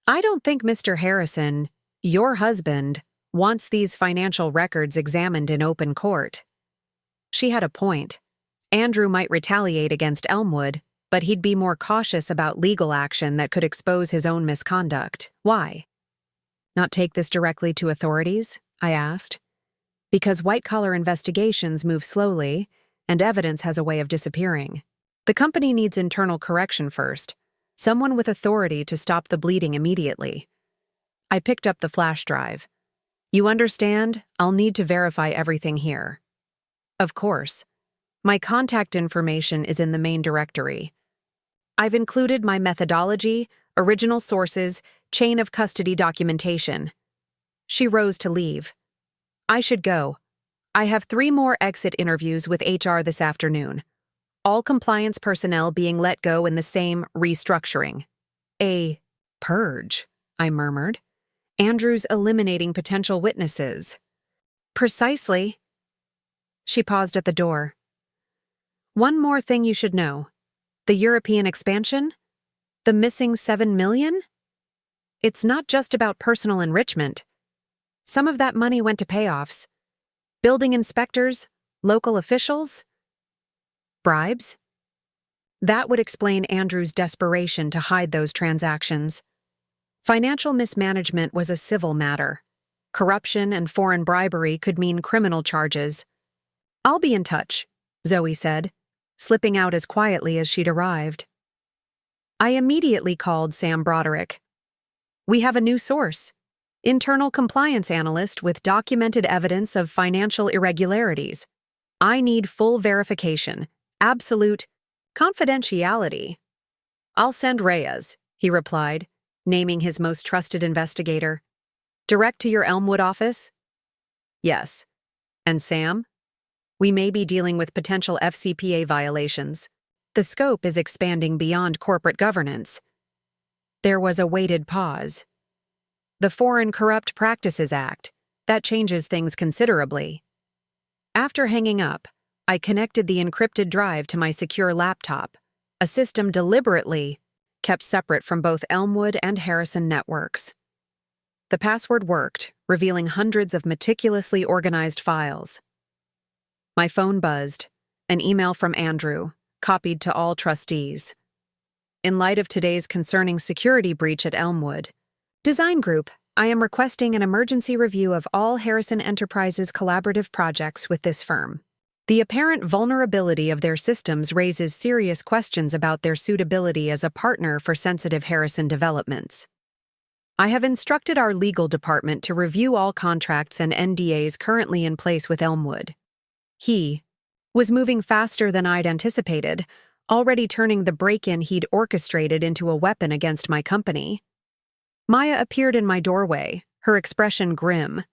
I don't think Mr. Harrison, your husband, wants these financial records examined in open court. She had a point. Andrew might retaliate against Elmwood, but he'd be more cautious about legal action that could expose his own misconduct. Why? Not take this directly to authorities? I asked. Because white-collar investigations move slowly, and evidence has a way of disappearing. The company needs internal correction first, someone with authority to stop the bleeding immediately. I picked up the flash drive. You understand, I'll need to verify everything here. Of course. My contact information is in the main directory. I've included my methodology, original sources, chain of custody documentation. She rose to leave. I should go. I have 3 more exit interviews with HR this afternoon. All compliance personnel being let go in the same restructuring. A purge, I murmured. Andrew's eliminating potential witnesses. Precisely. She paused at the door. One more thing you should know. The European expansion? The missing 7 million? It's not just about personal enrichment. Some of that money went to payoffs. Building inspectors, local officials, bribes? That would explain Andrew's desperation to hide those transactions. Financial mismanagement was a civil matter. Corruption and foreign bribery could mean criminal charges. I'll be in touch, Zoe said, slipping out as quietly as she'd arrived. I immediately called Sam Broderick. We have a new source. Internal compliance analyst with documented evidence of financial irregularities. I need full verification, absolute confidentiality. I'll send Reyes, he replied, naming his most trusted investigator. Direct to your Elmwood office? Yes. And Sam? We may be dealing with potential FCPA violations. The scope is expanding beyond corporate governance. There was a weighted pause. The Foreign Corrupt Practices Act. That changes things considerably. After hanging up, I connected the encrypted drive to my secure laptop, a system deliberately kept separate from both Elmwood and Harrison networks. The password worked, revealing hundreds of meticulously organized files. My phone buzzed, an email from Andrew, copied to all trustees. In light of today's concerning security breach at Elmwood, Design Group, I am requesting an emergency review of all Harrison Enterprises collaborative projects with this firm. The apparent vulnerability of their systems raises serious questions about their suitability as a partner for sensitive Harrison developments. I have instructed our legal department to review all contracts and NDAs currently in place with Elmwood. He was moving faster than I'd anticipated, already turning the break-in he'd orchestrated into a weapon against my company. Maya appeared in my doorway, her expression grim.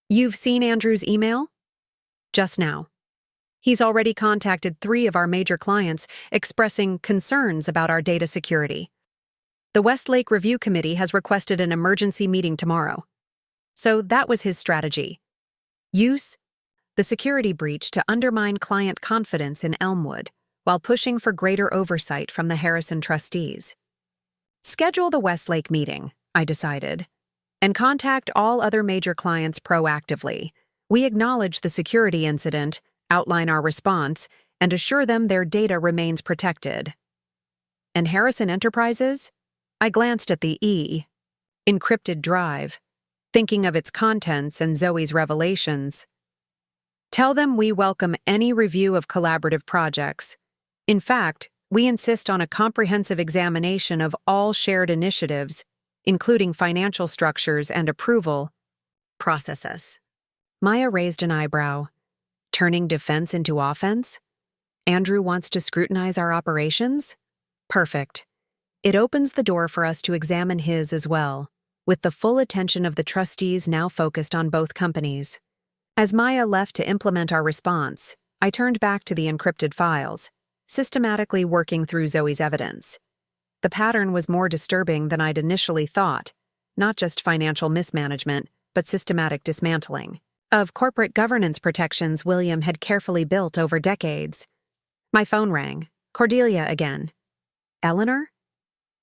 You've seen Andrew's email? Just now. He's already contacted 3 of our major clients expressing concerns about our data security. The Westlake Review Committee has requested an emergency meeting tomorrow. So that was his strategy. Use the security breach to undermine client confidence in Elmwood while pushing for greater oversight from the Harrison trustees. Schedule the Westlake meeting, I decided, and contact all other major clients proactively. We acknowledge the security incident, outline our response, and assure them their data remains protected. And Harrison Enterprises? I glanced at the encrypted drive, thinking of its contents and Zoe's revelations. Tell them we welcome any review of collaborative projects. In fact, we insist on a comprehensive examination of all shared initiatives, including financial structures and approval processes. Maya raised an eyebrow. Turning defense into offense? Andrew wants to scrutinize our operations? Perfect. It opens the door for us to examine his as well, with the full attention of the trustees now focused on both companies. As Maya left to implement our response, I turned back to the encrypted files, systematically working through Zoe's evidence. The pattern was more disturbing than I'd initially thought, not just financial mismanagement, but systematic dismantling of corporate governance protections William had carefully built over decades. My phone rang. Cordelia again. Eleanor?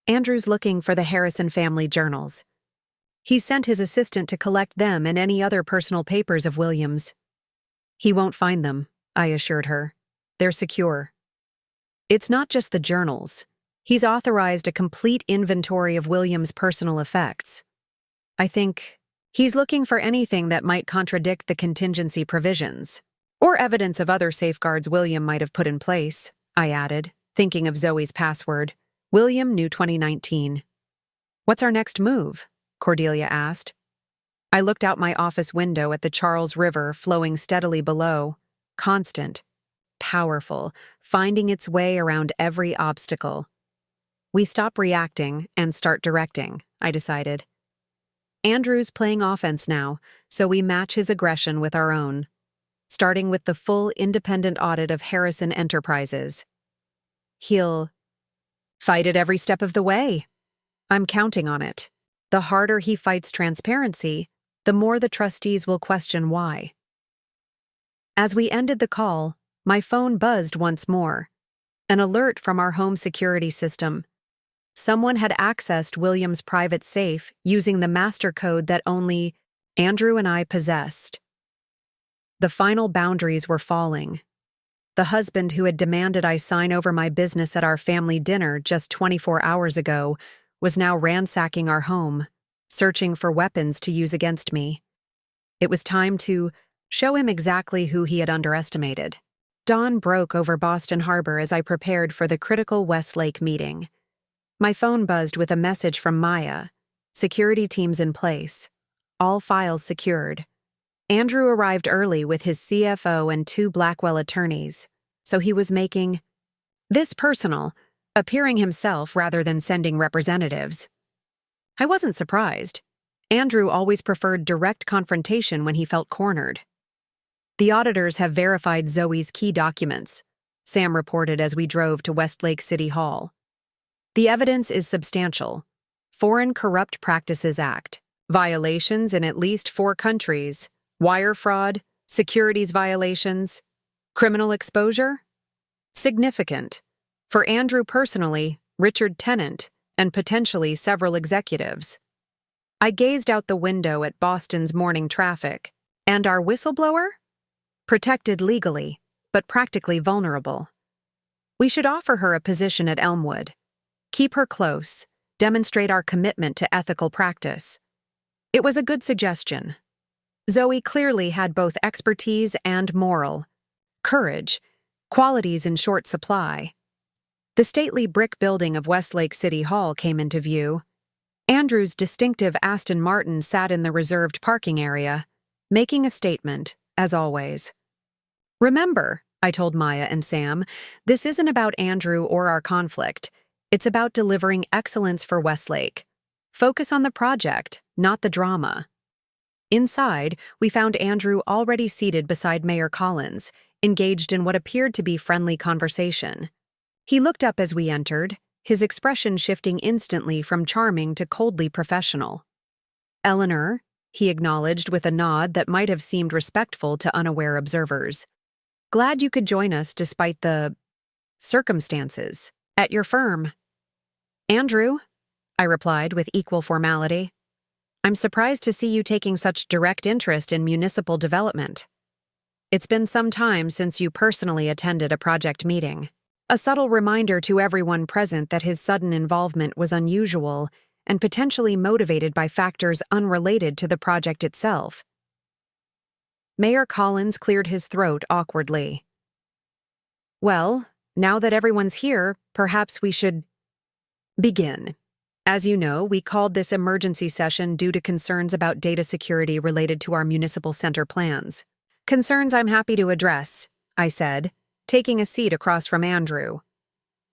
Andrew's looking for the Harrison family journals. He sent his assistant to collect them and any other personal papers of William's. He won't find them, I assured her. They're secure. It's not just the journals. He's authorized a complete inventory of William's personal effects. I think he's looking for anything that might contradict the contingency provisions, or evidence of other safeguards William might have put in place, I added, thinking of Zoe's password. William knew 2019. What's our next move? Cordelia asked. I looked out my office window at the Charles River flowing steadily below, constant, powerful, finding its way around every obstacle. We stop reacting and start directing, I decided. Andrew's playing offense now, so we match his aggression with our own, starting with the full independent audit of Harrison Enterprises. He'll fight it every step of the way. I'm counting on it. The harder he fights transparency, the more the trustees will question why. As we ended the call, my phone buzzed once more. An alert from our home security system. Someone had accessed William's private safe using the master code that only Andrew and I possessed. The final boundaries were falling. The husband who had demanded I sign over my business at our family dinner just 24 hours ago was now ransacking our home, searching for weapons to use against me. It was time to show him exactly who he had underestimated. Dawn broke over Boston Harbor as I prepared for the critical Westlake meeting. My phone buzzed with a message from Maya. Security teams in place. All files secured. Andrew arrived early with his CFO and 2 Blackwell attorneys, so he was making this personal, appearing himself rather than sending representatives. I wasn't surprised. Andrew always preferred direct confrontation when he felt cornered. The auditors have verified Zoe's key documents, Sam reported as we drove to Westlake City Hall. The evidence is substantial. Foreign Corrupt Practices Act, violations in at least 4 countries, wire fraud, securities violations, criminal exposure? Significant. For Andrew personally, Richard Tennant, and potentially several executives. I gazed out the window at Boston's morning traffic. And our whistleblower? Protected legally, but practically vulnerable. We should offer her a position at Elmwood. Keep her close, demonstrate our commitment to ethical practice. It was a good suggestion. Zoe clearly had both expertise and moral courage, qualities in short supply. The stately brick building of Westlake City Hall came into view. Andrew's distinctive Aston Martin sat in the reserved parking area, making a statement, as always. Remember, I told Maya and Sam, this isn't about Andrew or our conflict. It's about delivering excellence for Westlake. Focus on the project, not the drama. Inside, we found Andrew already seated beside Mayor Collins, engaged in what appeared to be friendly conversation. He looked up as we entered, his expression shifting instantly from charming to coldly professional. Eleanor, he acknowledged with a nod that might have seemed respectful to unaware observers. Glad you could join us despite the circumstances at your firm. Andrew, I replied with equal formality. I'm surprised to see you taking such direct interest in municipal development. It's been some time since you personally attended a project meeting. A subtle reminder to everyone present that his sudden involvement was unusual and potentially motivated by factors unrelated to the project itself. Mayor Collins cleared his throat awkwardly. Well, now that everyone's here, perhaps we should begin. As you know, we called this emergency session due to concerns about data security related to our municipal center plans. Concerns I'm happy to address, I said, taking a seat across from Andrew.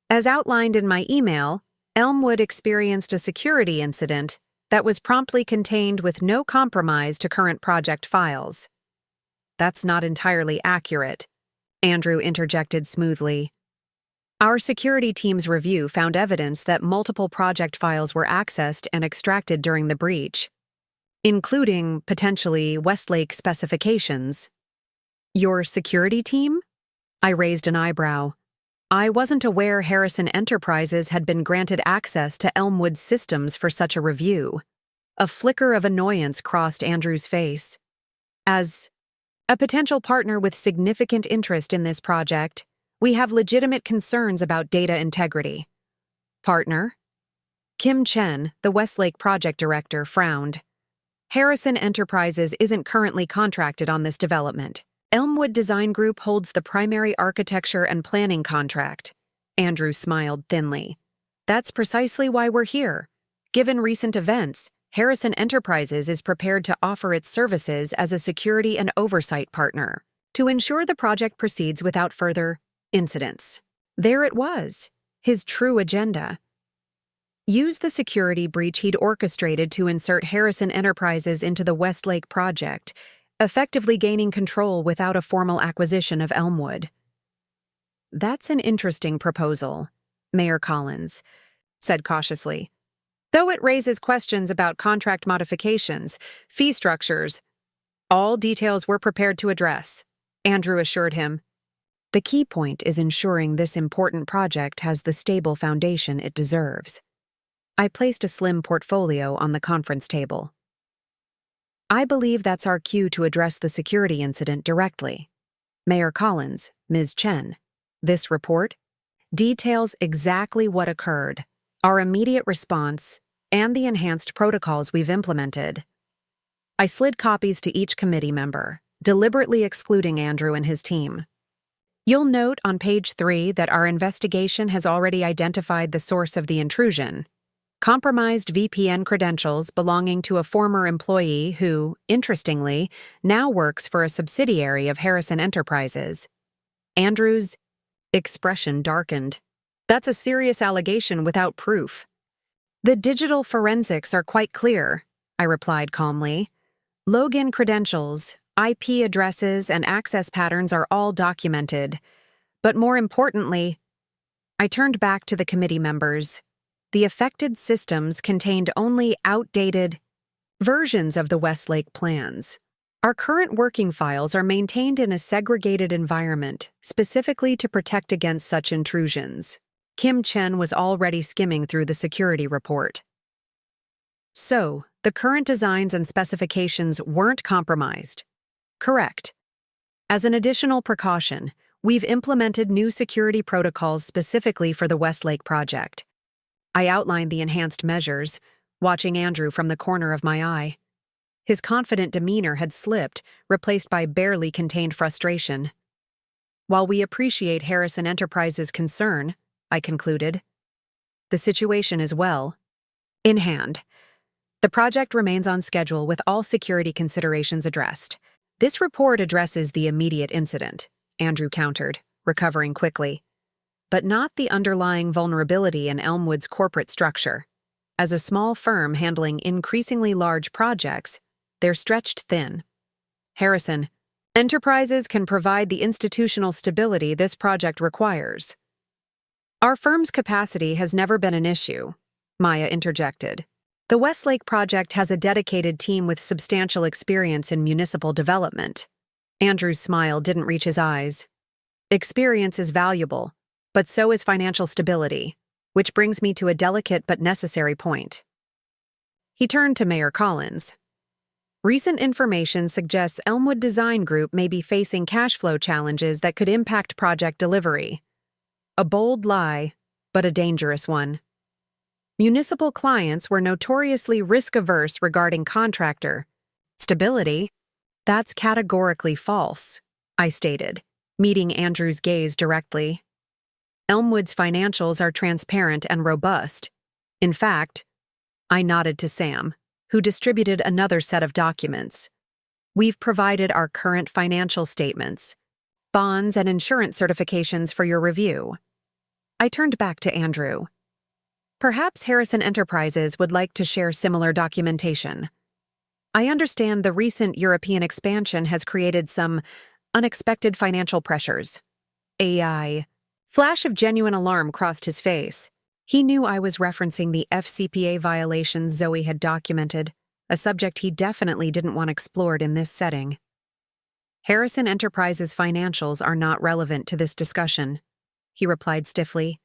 As outlined in my email, Elmwood experienced a security incident that was promptly contained with no compromise to current project files. That's not entirely accurate, Andrew interjected smoothly. Our security team's review found evidence that multiple project files were accessed and extracted during the breach, including, potentially, Westlake specifications. Your security team? I raised an eyebrow. I wasn't aware Harrison Enterprises had been granted access to Elmwood's systems for such a review. A flicker of annoyance crossed Andrew's face. As a potential partner with significant interest in this project, we have legitimate concerns about data integrity. Partner? Kim Chen, the Westlake project director, frowned. Harrison Enterprises isn't currently contracted on this development. Elmwood Design Group holds the primary architecture and planning contract. Andrew smiled thinly. That's precisely why we're here. Given recent events, Harrison Enterprises is prepared to offer its services as a security and oversight partner to ensure the project proceeds without further incidents. There it was, his true agenda. Use the security breach he'd orchestrated to insert Harrison Enterprises into the Westlake project, effectively gaining control without a formal acquisition of Elmwood. That's an interesting proposal, Mayor Collins said cautiously. Though it raises questions about contract modifications, fee structures, all details we're prepared to address, Andrew assured him. The key point is ensuring this important project has the stable foundation it deserves. I placed a slim portfolio on the conference table. I believe that's our cue to address the security incident directly. Mayor Collins, Ms. Chen, this report details exactly what occurred, our immediate response, and the enhanced protocols we've implemented. I slid copies to each committee member, deliberately excluding Andrew and his team. You'll note on page 3 that our investigation has already identified the source of the intrusion: compromised VPN credentials belonging to a former employee who, interestingly, now works for a subsidiary of Harrison Enterprises. Andrew's expression darkened. That's a serious allegation without proof. The digital forensics are quite clear, I replied calmly. Login credentials, IP addresses, and access patterns are all documented. But more importantly, I turned back to the committee members. The affected systems contained only outdated versions of the Westlake plans. Our current working files are maintained in a segregated environment, specifically to protect against such intrusions. Kim Chen was already skimming through the security report. So, the current designs and specifications weren't compromised. Correct. As an additional precaution, we've implemented new security protocols specifically for the Westlake project. I outlined the enhanced measures, watching Andrew from the corner of my eye. His confident demeanor had slipped, replaced by barely contained frustration. While we appreciate Harrison Enterprises' concern, I concluded, the situation is well in hand. The project remains on schedule with all security considerations addressed. This report addresses the immediate incident, Andrew countered, recovering quickly, but not the underlying vulnerability in Elmwood's corporate structure. As a small firm handling increasingly large projects, they're stretched thin. Harrison Enterprises can provide the institutional stability this project requires. Our firm's capacity has never been an issue, Maya interjected. The Westlake project has a dedicated team with substantial experience in municipal development. Andrew's smile didn't reach his eyes. Experience is valuable, but so is financial stability, which brings me to a delicate but necessary point. He turned to Mayor Collins. Recent information suggests Elmwood Design Group may be facing cash flow challenges that could impact project delivery. A bold lie, but a dangerous one. Municipal clients were notoriously risk-averse regarding contractor stability. That's categorically false, I stated, meeting Andrew's gaze directly. Elmwood's financials are transparent and robust. In fact, I nodded to Sam, who distributed another set of documents. We've provided our current financial statements, bonds, and insurance certifications for your review. I turned back to Andrew. Perhaps Harrison Enterprises would like to share similar documentation. I understand the recent European expansion has created some unexpected financial pressures. AI Flash of genuine alarm crossed his face. He knew I was referencing the FCPA violations Zoe had documented, a subject he definitely didn't want explored in this setting. Harrison Enterprises' financials are not relevant to this discussion, he replied stiffly.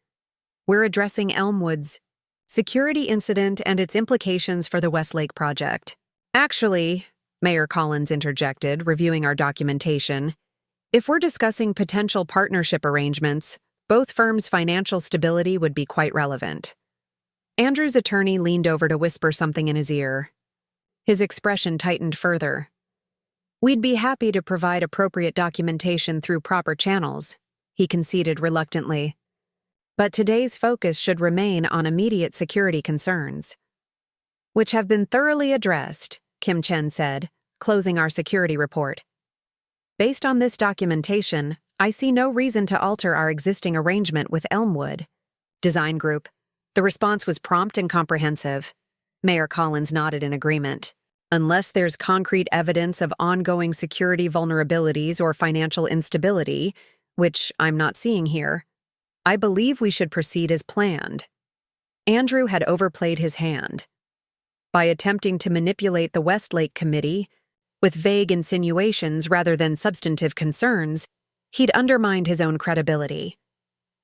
We're addressing Elmwood's security incident and its implications for the Westlake project. Actually, Mayor Collins interjected, reviewing our documentation, if we're discussing potential partnership arrangements, both firms' financial stability would be quite relevant. Andrew's attorney leaned over to whisper something in his ear. His expression tightened further. We'd be happy to provide appropriate documentation through proper channels, he conceded reluctantly. But today's focus should remain on immediate security concerns, which have been thoroughly addressed, Kim Chen said, closing our security report. Based on this documentation, I see no reason to alter our existing arrangement with Elmwood Design Group. The response was prompt and comprehensive. Mayor Collins nodded in agreement. Unless there's concrete evidence of ongoing security vulnerabilities or financial instability, which I'm not seeing here, I believe we should proceed as planned. Andrew had overplayed his hand. By attempting to manipulate the Westlake Committee with vague insinuations rather than substantive concerns, he'd undermined his own credibility.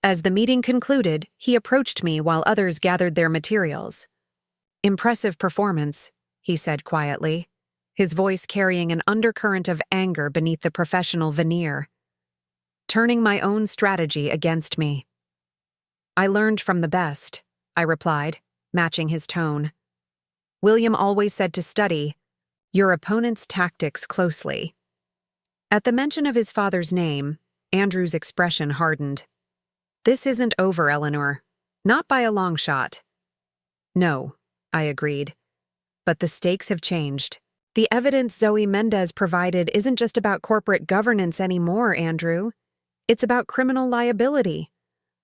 As the meeting concluded, he approached me while others gathered their materials. Impressive performance, he said quietly, his voice carrying an undercurrent of anger beneath the professional veneer. Turning my own strategy against me. I learned from the best, I replied, matching his tone. William always said to study your opponent's tactics closely. At the mention of his father's name, Andrew's expression hardened. This isn't over, Eleanor. Not by a long shot. No, I agreed. But the stakes have changed. The evidence Zoe Mendez provided isn't just about corporate governance anymore, Andrew. It's about criminal liability,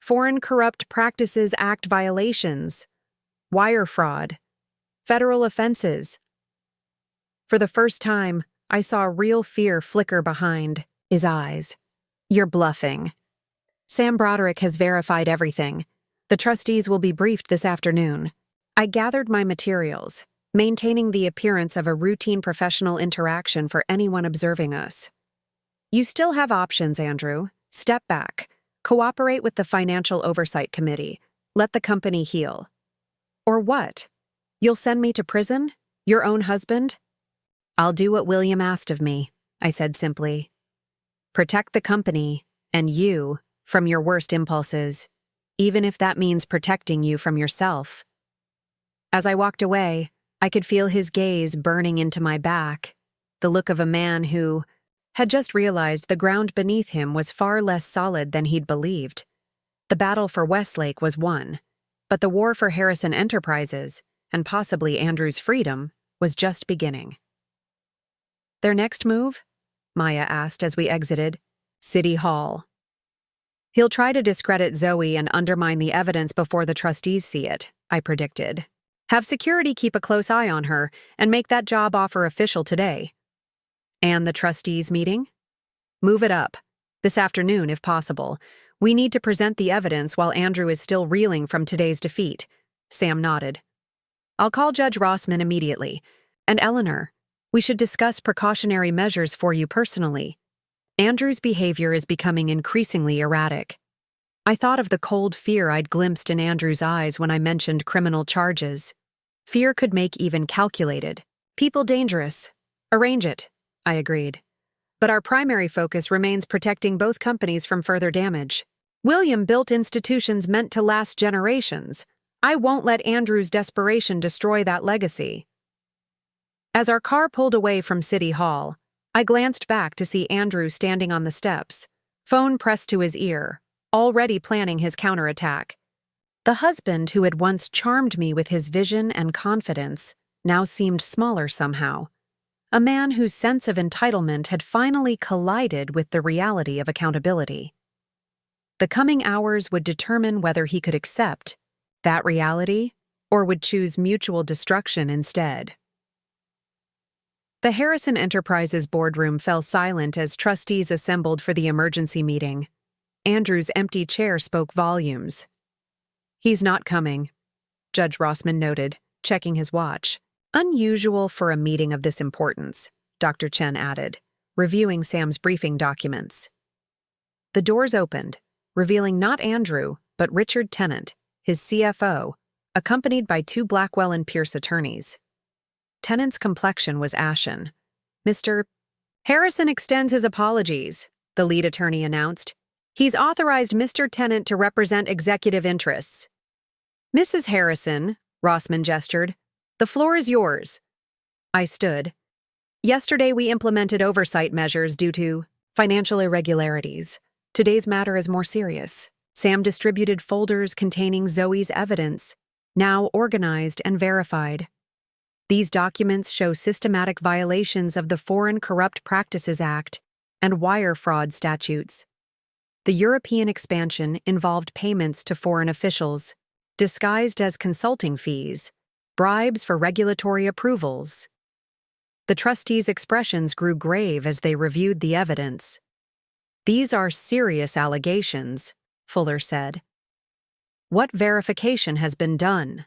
Foreign Corrupt Practices Act violations, wire fraud, federal offenses. For the first time, I saw real fear flicker behind his eyes. You're bluffing. Sam Broderick has verified everything. The trustees will be briefed this afternoon. I gathered my materials, maintaining the appearance of a routine professional interaction for anyone observing us. You still have options, Andrew. Step back. Cooperate with the Financial Oversight Committee. Let the company heal. Or what? You'll send me to prison? Your own husband? I'll do what William asked of me, I said simply. Protect the company, and you, from your worst impulses, even if that means protecting you from yourself. As I walked away, I could feel his gaze burning into my back, the look of a man who had just realized the ground beneath him was far less solid than he'd believed. The battle for Westlake was won, but the war for Harrison Enterprises, and possibly Andrew's freedom, was just beginning. Their next move? Maya asked as we exited. City Hall. He'll try to discredit Zoe and undermine the evidence before the trustees see it, I predicted. Have security keep a close eye on her and make that job offer official today. And the trustees meeting? Move it up. This afternoon, if possible. We need to present the evidence while Andrew is still reeling from today's defeat. Sam nodded. I'll call Judge Rossman immediately. And Eleanor, we should discuss precautionary measures for you personally. Andrew's behavior is becoming increasingly erratic. I thought of the cold fear I'd glimpsed in Andrew's eyes when I mentioned criminal charges. Fear could make even calculated people dangerous. Arrange it, I agreed. But our primary focus remains protecting both companies from further damage. William built institutions meant to last generations. I won't let Andrew's desperation destroy that legacy. As our car pulled away from City Hall, I glanced back to see Andrew standing on the steps, phone pressed to his ear, already planning his counterattack. The husband who had once charmed me with his vision and confidence now seemed smaller somehow. A man whose sense of entitlement had finally collided with the reality of accountability. The coming hours would determine whether he could accept that reality or would choose mutual destruction instead. The Harrison Enterprises boardroom fell silent as trustees assembled for the emergency meeting. Andrew's empty chair spoke volumes. "He's not coming," Judge Rossman noted, checking his watch. "Unusual for a meeting of this importance," Dr. Chen added, reviewing Sam's briefing documents. The doors opened, revealing not Andrew, but Richard Tennant, his CFO, accompanied by two Blackwell and Pierce attorneys. Tennant's complexion was ashen. "Mr. Harrison extends his apologies," the lead attorney announced. "He's authorized Mr. Tennant to represent executive interests." "Mrs. Harrison," Rossman gestured, "the floor is yours." I stood. "Yesterday we implemented oversight measures due to financial irregularities. Today's matter is more serious." Sam distributed folders containing Zoe's evidence, now organized and verified. These documents show systematic violations of the Foreign Corrupt Practices Act and wire fraud statutes. The European expansion involved payments to foreign officials, disguised as consulting fees, bribes for regulatory approvals. The trustees' expressions grew grave as they reviewed the evidence. "These are serious allegations," Fuller said. "What verification has been done?"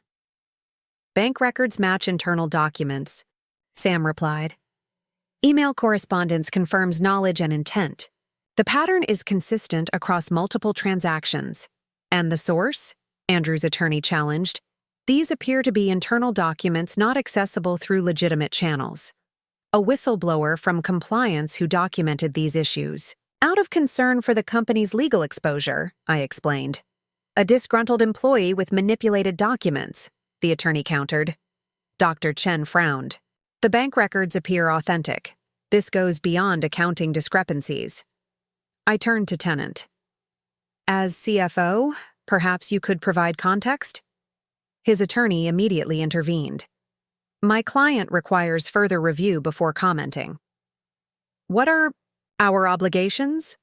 "Bank records match internal documents," Sam replied. "Email correspondence confirms knowledge and intent. The pattern is consistent across multiple transactions." "And the source?" Andrew's attorney challenged. "These appear to be internal documents not accessible through legitimate channels. A whistleblower from compliance who documented these issues. Out of concern for the company's legal exposure," I explained. "A disgruntled employee with manipulated documents," the attorney countered. Dr. Chen frowned. "The bank records appear authentic. This goes beyond accounting discrepancies." I turned to Tennant. "As CFO, perhaps you could provide context?" His attorney immediately intervened. "My client requires further review before commenting." "What are our obligations?"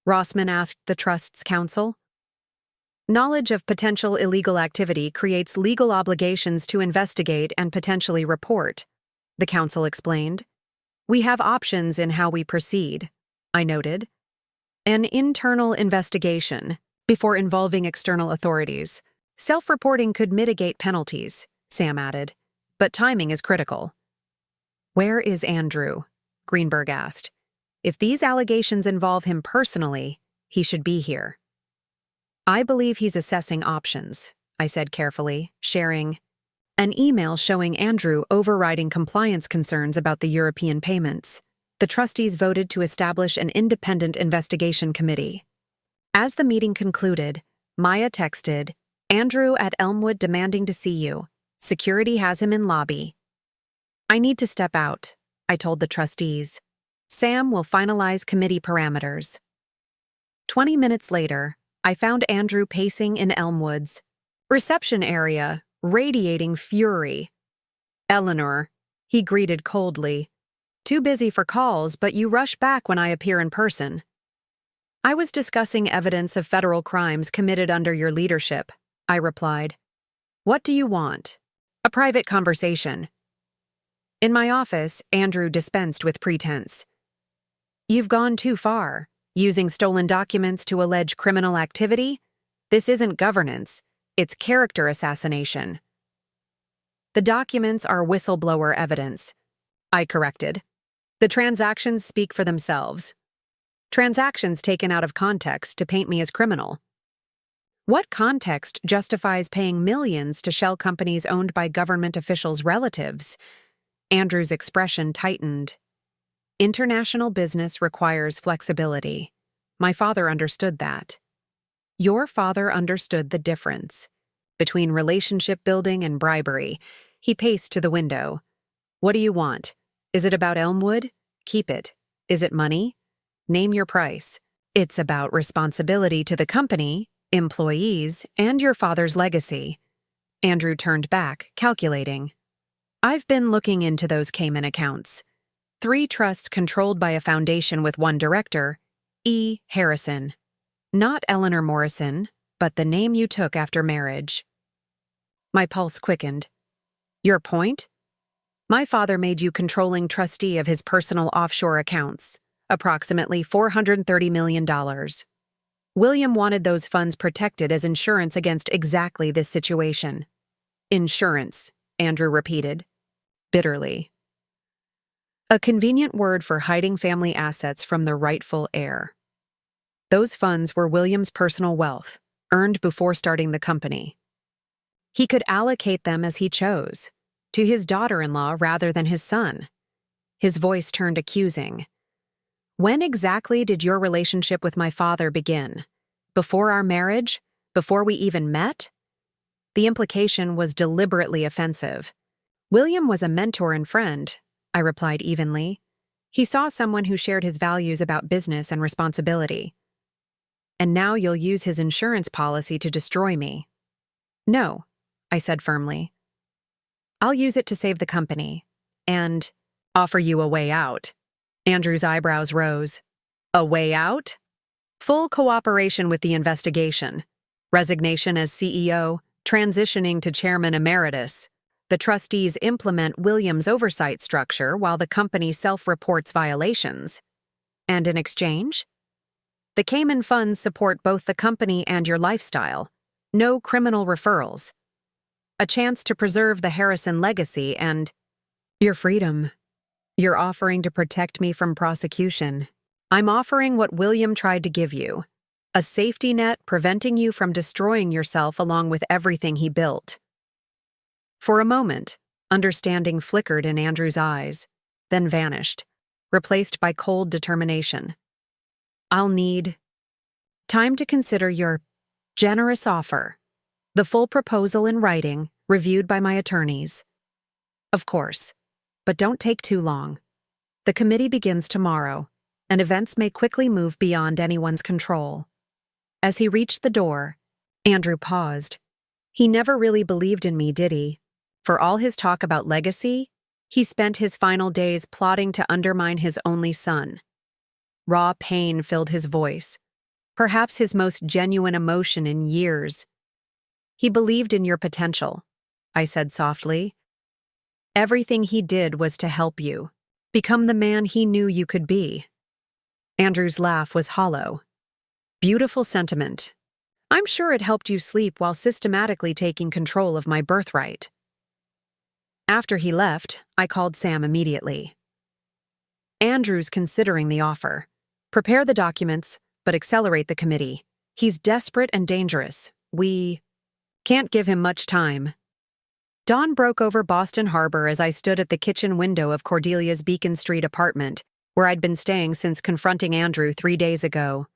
Rossman asked the Trust's counsel. "Knowledge of potential illegal activity creates legal obligations to investigate and potentially report," the counsel explained. "We have options in how we proceed," I noted. "An internal investigation, before involving external authorities. Self-reporting could mitigate penalties," Sam added, "but timing is critical." "Where is Andrew?" Greenberg asked. "If these allegations involve him personally, he should be here." "I believe he's assessing options," I said carefully, sharing an email showing Andrew overriding compliance concerns about the European payments. The trustees voted to establish an independent investigation committee. As the meeting concluded, Maya texted, "Andrew at Elmwood demanding to see you. Security has him in lobby." "I need to step out," I told the trustees. "Sam will finalize committee parameters." 20 minutes later, I found Andrew pacing in Elmwood's reception area, radiating fury. "Eleanor," he greeted coldly. "Too busy for calls, but you rush back when I appear in person." "I was discussing evidence of federal crimes committed under your leadership," I replied. "What do you want?" "A private conversation." In my office, Andrew dispensed with pretense. "You've gone too far, using stolen documents to allege criminal activity. This isn't governance, it's character assassination." "The documents are whistleblower evidence," I corrected. "The transactions speak for themselves. Transactions taken out of context to paint me as criminal." "What context justifies paying millions to shell companies owned by government officials' relatives?" Andrew's expression tightened. "International business requires flexibility. My father understood that." "Your father understood the difference between relationship building and bribery." He paced to the window. "What do you want? Is it about Elmwood? Keep it. Is it money? Name your price. It's about responsibility to the company, employees, and your father's legacy." Andrew turned back, calculating. "I've been looking into those Cayman accounts. 3 trusts controlled by a foundation with 1 director, E. Harrison. Not Eleanor Morrison, but the name you took after marriage." My pulse quickened. "Your point?" "My father made you controlling trustee of his personal offshore accounts, approximately $430 million. William wanted those funds protected as insurance against exactly this situation. Insurance, Andrew repeated, bitterly. A convenient word for hiding family assets from the rightful heir. Those funds were William's personal wealth, earned before starting the company. He could allocate them as he chose, to his daughter-in-law rather than his son. His voice turned accusing. When exactly did your relationship with my father begin? Before our marriage? Before we even met? The implication was deliberately offensive. William was a mentor and friend, I replied evenly. He saw someone who shared his values about business and responsibility. And now you'll use his insurance policy to destroy me. No, I said firmly. I'll use it to save the company and offer you a way out. Andrew's eyebrows rose. A way out? Full cooperation with the investigation. Resignation as CEO, transitioning to chairman emeritus. The trustees implement William's oversight structure while the company self-reports violations. And in exchange? The Cayman funds support both the company and your lifestyle. No criminal referrals. A chance to preserve the Harrison legacy and your freedom. You're offering to protect me from prosecution. I'm offering what William tried to give you. A safety net preventing you from destroying yourself along with everything he built. For a moment, understanding flickered in Andrew's eyes, then vanished, replaced by cold determination. I'll need time to consider your generous offer. The full proposal in writing, reviewed by my attorneys. Of course, but don't take too long. The committee begins tomorrow, and events may quickly move beyond anyone's control. As he reached the door, Andrew paused. He never really believed in me, did he? For all his talk about legacy, he spent his final days plotting to undermine his only son. Raw pain filled his voice, perhaps his most genuine emotion in years. He believed in your potential, I said softly. Everything he did was to help you, become the man he knew you could be. Andrew's laugh was hollow. Beautiful sentiment. I'm sure it helped you sleep while systematically taking control of my birthright. After he left, I called Sam immediately. Andrew's considering the offer. Prepare the documents, but accelerate the committee. He's desperate and dangerous. We can't give him much time. Dawn broke over Boston Harbor as I stood at the kitchen window of Cordelia's Beacon Street apartment, where I'd been staying since confronting Andrew 3 days ago.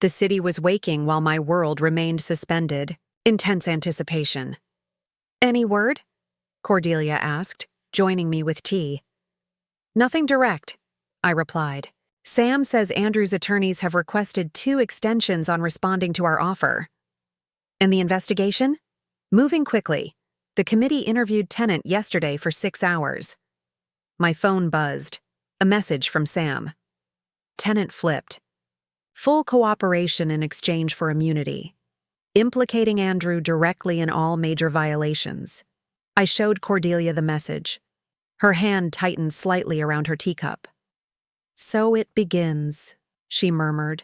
The city was waking while my world remained suspended. Intense anticipation. Any word? Cordelia asked, joining me with tea. Nothing direct, I replied. Sam says Andrew's attorneys have requested 2 extensions on responding to our offer. And the investigation? Moving quickly. The committee interviewed Tennant yesterday for 6 hours. My phone buzzed. A message from Sam. Tennant flipped. Full cooperation in exchange for immunity. Implicating Andrew directly in all major violations. I showed Cordelia the message. Her hand tightened slightly around her teacup. So it begins, she murmured.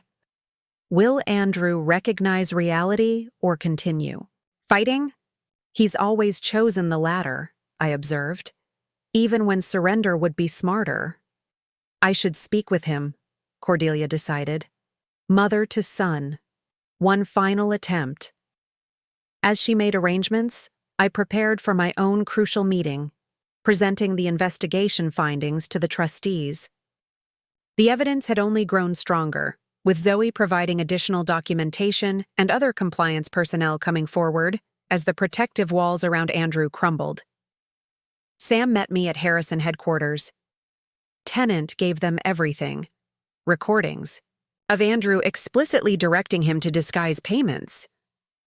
Will Andrew recognize reality or continue fighting? He's always chosen the latter, I observed, even when surrender would be smarter. I should speak with him, Cordelia decided. Mother to son. One final attempt. As she made arrangements, I prepared for my own crucial meeting, presenting the investigation findings to the trustees. The evidence had only grown stronger, with Zoe providing additional documentation and other compliance personnel coming forward as the protective walls around Andrew crumbled. Sam met me at Harrison headquarters. Tennant gave them everything. Recordings. Of Andrew explicitly directing him to disguise payments.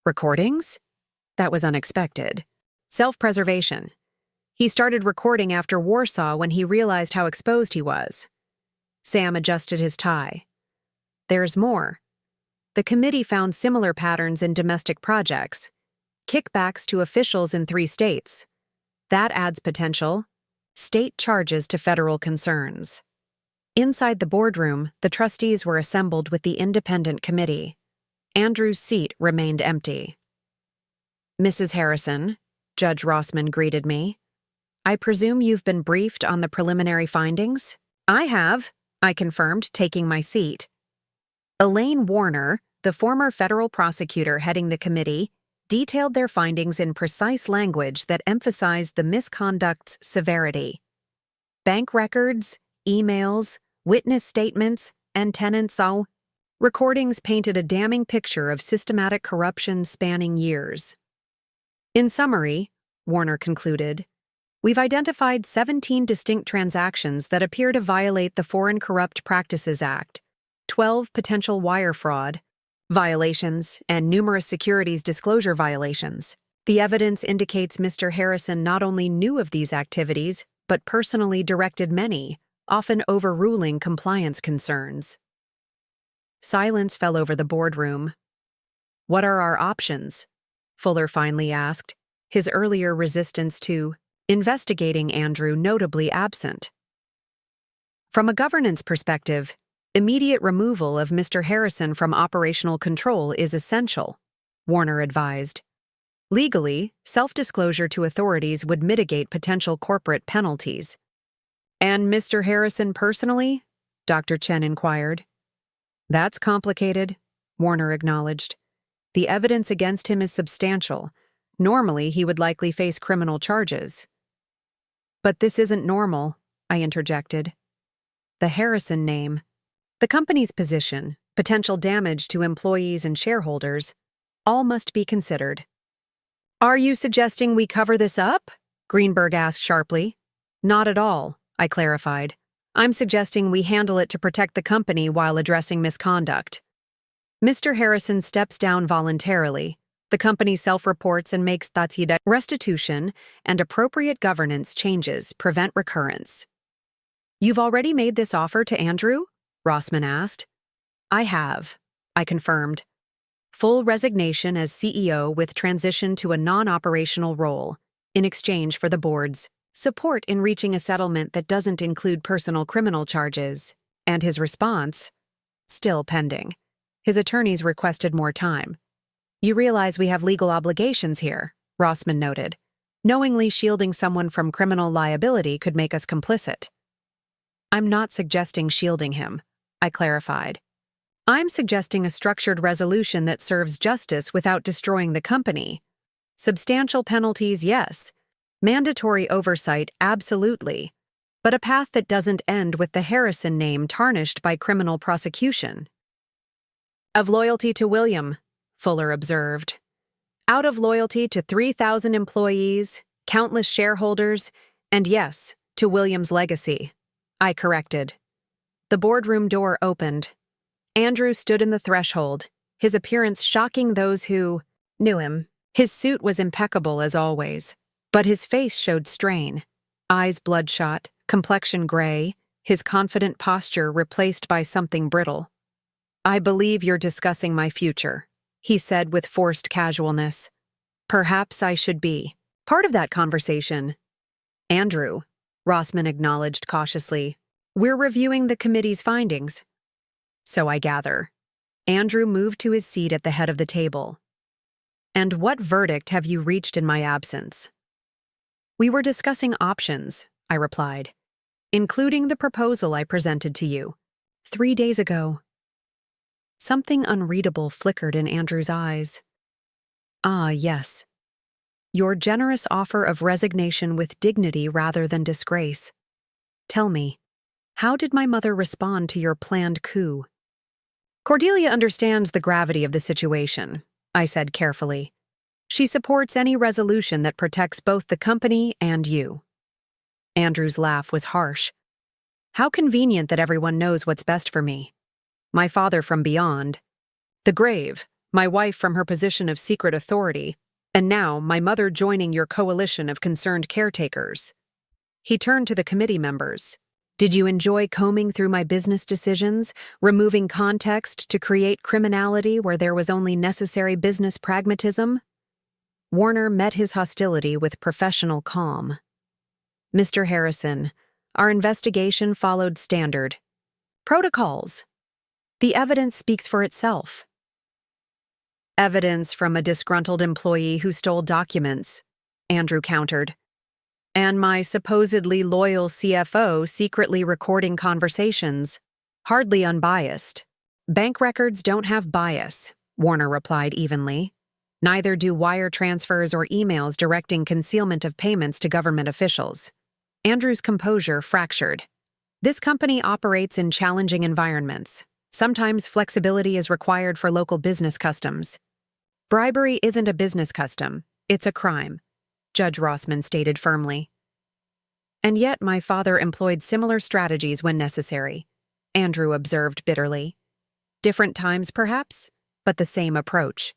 Recordings? That was unexpected. Self-preservation. He started recording after Warsaw when he realized how exposed he was. Sam adjusted his tie. There's more. The committee found similar patterns in domestic projects. Kickbacks to officials in 3 states. That adds potential. State charges to federal concerns. Inside the boardroom, the trustees were assembled with the independent committee. Andrew's seat remained empty. "Mrs. Harrison," Judge Rossman greeted me. "I presume you've been briefed on the preliminary findings?" "I have," I confirmed, taking my seat. Elaine Warner, the former federal prosecutor heading the committee, detailed their findings in precise language that emphasized the misconduct's severity. Bank records, emails, witness statements, and tenants' recordings painted a damning picture of systematic corruption spanning years. "In summary," Warner concluded, "we've identified 17 distinct transactions that appear to violate the Foreign Corrupt Practices Act, 12 potential wire fraud violations, and numerous securities disclosure violations. The evidence indicates Mr. Harrison not only knew of these activities, but personally directed many, often overruling compliance concerns." Silence fell over the boardroom. "What are our options?" Fuller finally asked, his earlier resistance to investigating Andrew notably absent. "From a governance perspective, immediate removal of Mr. Harrison from operational control is essential," Warner advised. "Legally, self-disclosure to authorities would mitigate potential corporate penalties." "And Mr. Harrison personally?" Dr. Chen inquired. "That's complicated," Warner acknowledged. "The evidence against him is substantial. Normally, he would likely face criminal charges." "But this isn't normal," I interjected. "The Harrison name, the company's position, potential damage to employees and shareholders, all must be considered." "Are you suggesting we cover this up?" Greenberg asked sharply. "Not at all," I clarified. "I'm suggesting we handle it to protect the company while addressing misconduct. Mr. Harrison steps down voluntarily. The company self-reports and makes restitution and appropriate governance changes prevent recurrence." "You've already made this offer to Andrew?" Rossman asked. "I have," I confirmed. "Full resignation as CEO with transition to a non-operational role, in exchange for the board's support in reaching a settlement that doesn't include personal criminal charges." And his response? "Still pending. His attorneys requested more time." "You realize we have legal obligations here," Rossman noted. "Knowingly shielding someone from criminal liability could make us complicit." "I'm not suggesting shielding him," I clarified. "I'm suggesting a structured resolution that serves justice without destroying the company. Substantial penalties, yes. Mandatory oversight, absolutely. But a path that doesn't end with the Harrison name tarnished by criminal prosecution." "Of loyalty to William," Fuller observed. "Out of loyalty to 3,000 employees, countless shareholders, and yes, to William's legacy," I corrected. The boardroom door opened. Andrew stood in the threshold, his appearance shocking those who knew him. His suit was impeccable as always, but his face showed strain. Eyes bloodshot, complexion gray, his confident posture replaced by something brittle. "I believe you're discussing my future," he said with forced casualness. "Perhaps I should be part of that conversation." "Andrew," Rossman acknowledged cautiously, "we're reviewing the committee's findings." "So I gather." Andrew moved to his seat at the head of the table. "And what verdict have you reached in my absence?" "We were discussing options," I replied, "including the proposal I presented to you 3 days ago." Something unreadable flickered in Andrew's eyes. "Ah, yes. Your generous offer of resignation with dignity rather than disgrace. Tell me, how did my mother respond to your planned coup?" "Cordelia understands the gravity of the situation," I said carefully. "She supports any resolution that protects both the company and you." Andrew's laugh was harsh. "How convenient that everyone knows what's best for me. My father from beyond, the grave, my wife from her position of secret authority, and now my mother joining your coalition of concerned caretakers." He turned to the committee members. "Did you enjoy combing through my business decisions, removing context to create criminality where there was only necessary business pragmatism?" Warner met his hostility with professional calm. "Mr. Harrison, our investigation followed standard protocols. The evidence speaks for itself." Evidence from a disgruntled employee who stole documents, Andrew countered. And my supposedly loyal CFO secretly recording conversations. Hardly unbiased. Bank records don't have bias, Warner replied evenly. Neither do wire transfers or emails directing concealment of payments to government officials. Andrew's composure fractured. This company operates in challenging environments. Sometimes flexibility is required for local business customs. Bribery isn't a business custom, it's a crime, Judge Rossman stated firmly. And yet my father employed similar strategies when necessary, Andrew observed bitterly. Different times, perhaps, but the same approach.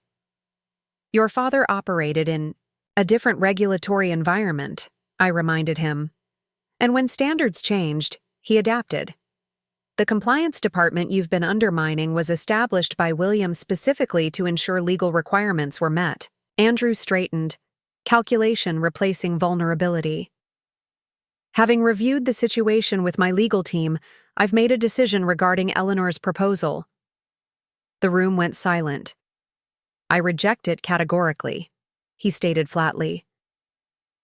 Your father operated in a different regulatory environment, I reminded him. And when standards changed, he adapted. The compliance department you've been undermining was established by Williams specifically to ensure legal requirements were met. Andrew straightened, calculation replacing vulnerability. Having reviewed the situation with my legal team, I've made a decision regarding Eleanor's proposal. The room went silent. I reject it categorically, he stated flatly.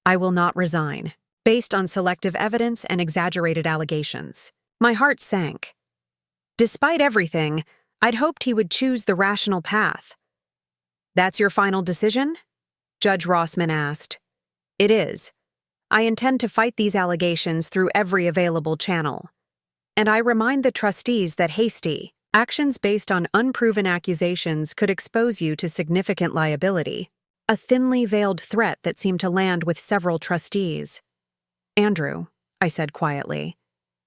I will not resign, based on selective evidence and exaggerated allegations. My heart sank. Despite everything, I'd hoped he would choose the rational path. That's your final decision? Judge Rossman asked. It is. I intend to fight these allegations through every available channel. And I remind the trustees that hasty actions based on unproven accusations could expose you to significant liability, a thinly veiled threat that seemed to land with several trustees. Andrew, I said quietly,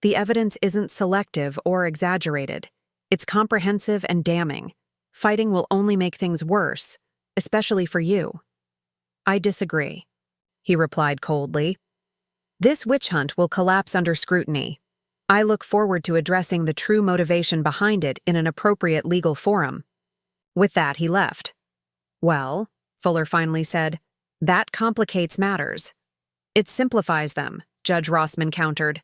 the evidence isn't selective or exaggerated. It's comprehensive and damning. Fighting will only make things worse, especially for you. I disagree, he replied coldly. This witch hunt will collapse under scrutiny. I look forward to addressing the true motivation behind it in an appropriate legal forum. With that, he left. Well, Fuller finally said, that complicates matters. It simplifies them, Judge Rossman countered.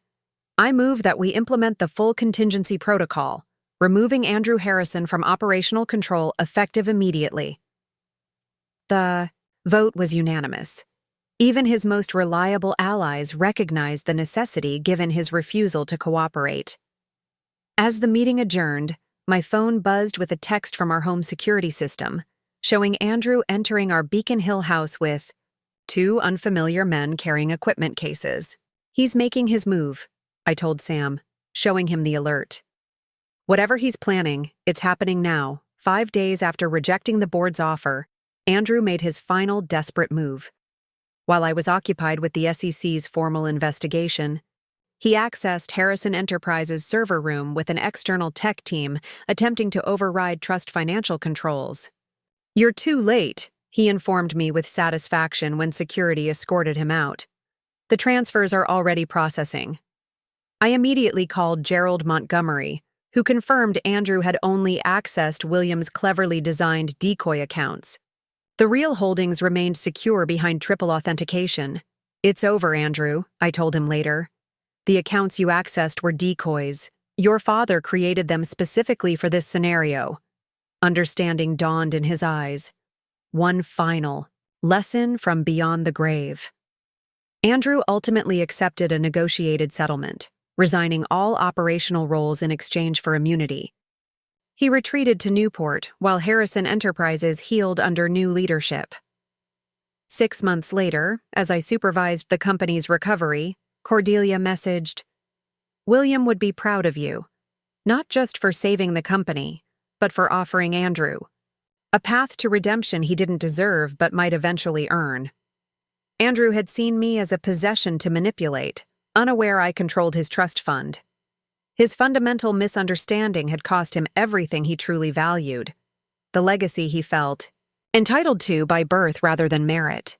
I move that we implement the full contingency protocol, removing Andrew Harrison from operational control effective immediately. The vote was unanimous. Even his most reliable allies recognized the necessity given his refusal to cooperate. As the meeting adjourned, my phone buzzed with a text from our home security system, showing Andrew entering our Beacon Hill house with 2 unfamiliar men carrying equipment cases. He's making his move, I told Sam, showing him the alert. Whatever he's planning, it's happening now. 5 days after rejecting the board's offer, Andrew made his final desperate move. While I was occupied with the SEC's formal investigation, he accessed Harrison Enterprises' server room with an external tech team attempting to override trust financial controls. You're too late, he informed me with satisfaction when security escorted him out. The transfers are already processing. I immediately called Gerald Montgomery, who confirmed Andrew had only accessed Williams' cleverly designed decoy accounts. The real holdings remained secure behind triple authentication. It's over, Andrew, I told him later. The accounts you accessed were decoys. Your father created them specifically for this scenario. Understanding dawned in his eyes. One final lesson from beyond the grave. Andrew ultimately accepted a negotiated settlement, resigning all operational roles in exchange for immunity. He retreated to Newport while Harrison Enterprises healed under new leadership. 6 months later, as I supervised the company's recovery, Cordelia messaged, William would be proud of you, not just for saving the company, but for offering Andrew a path to redemption he didn't deserve but might eventually earn. Andrew had seen me as a possession to manipulate, unaware I controlled his trust fund. His fundamental misunderstanding had cost him everything he truly valued, the legacy he felt entitled to by birth rather than merit.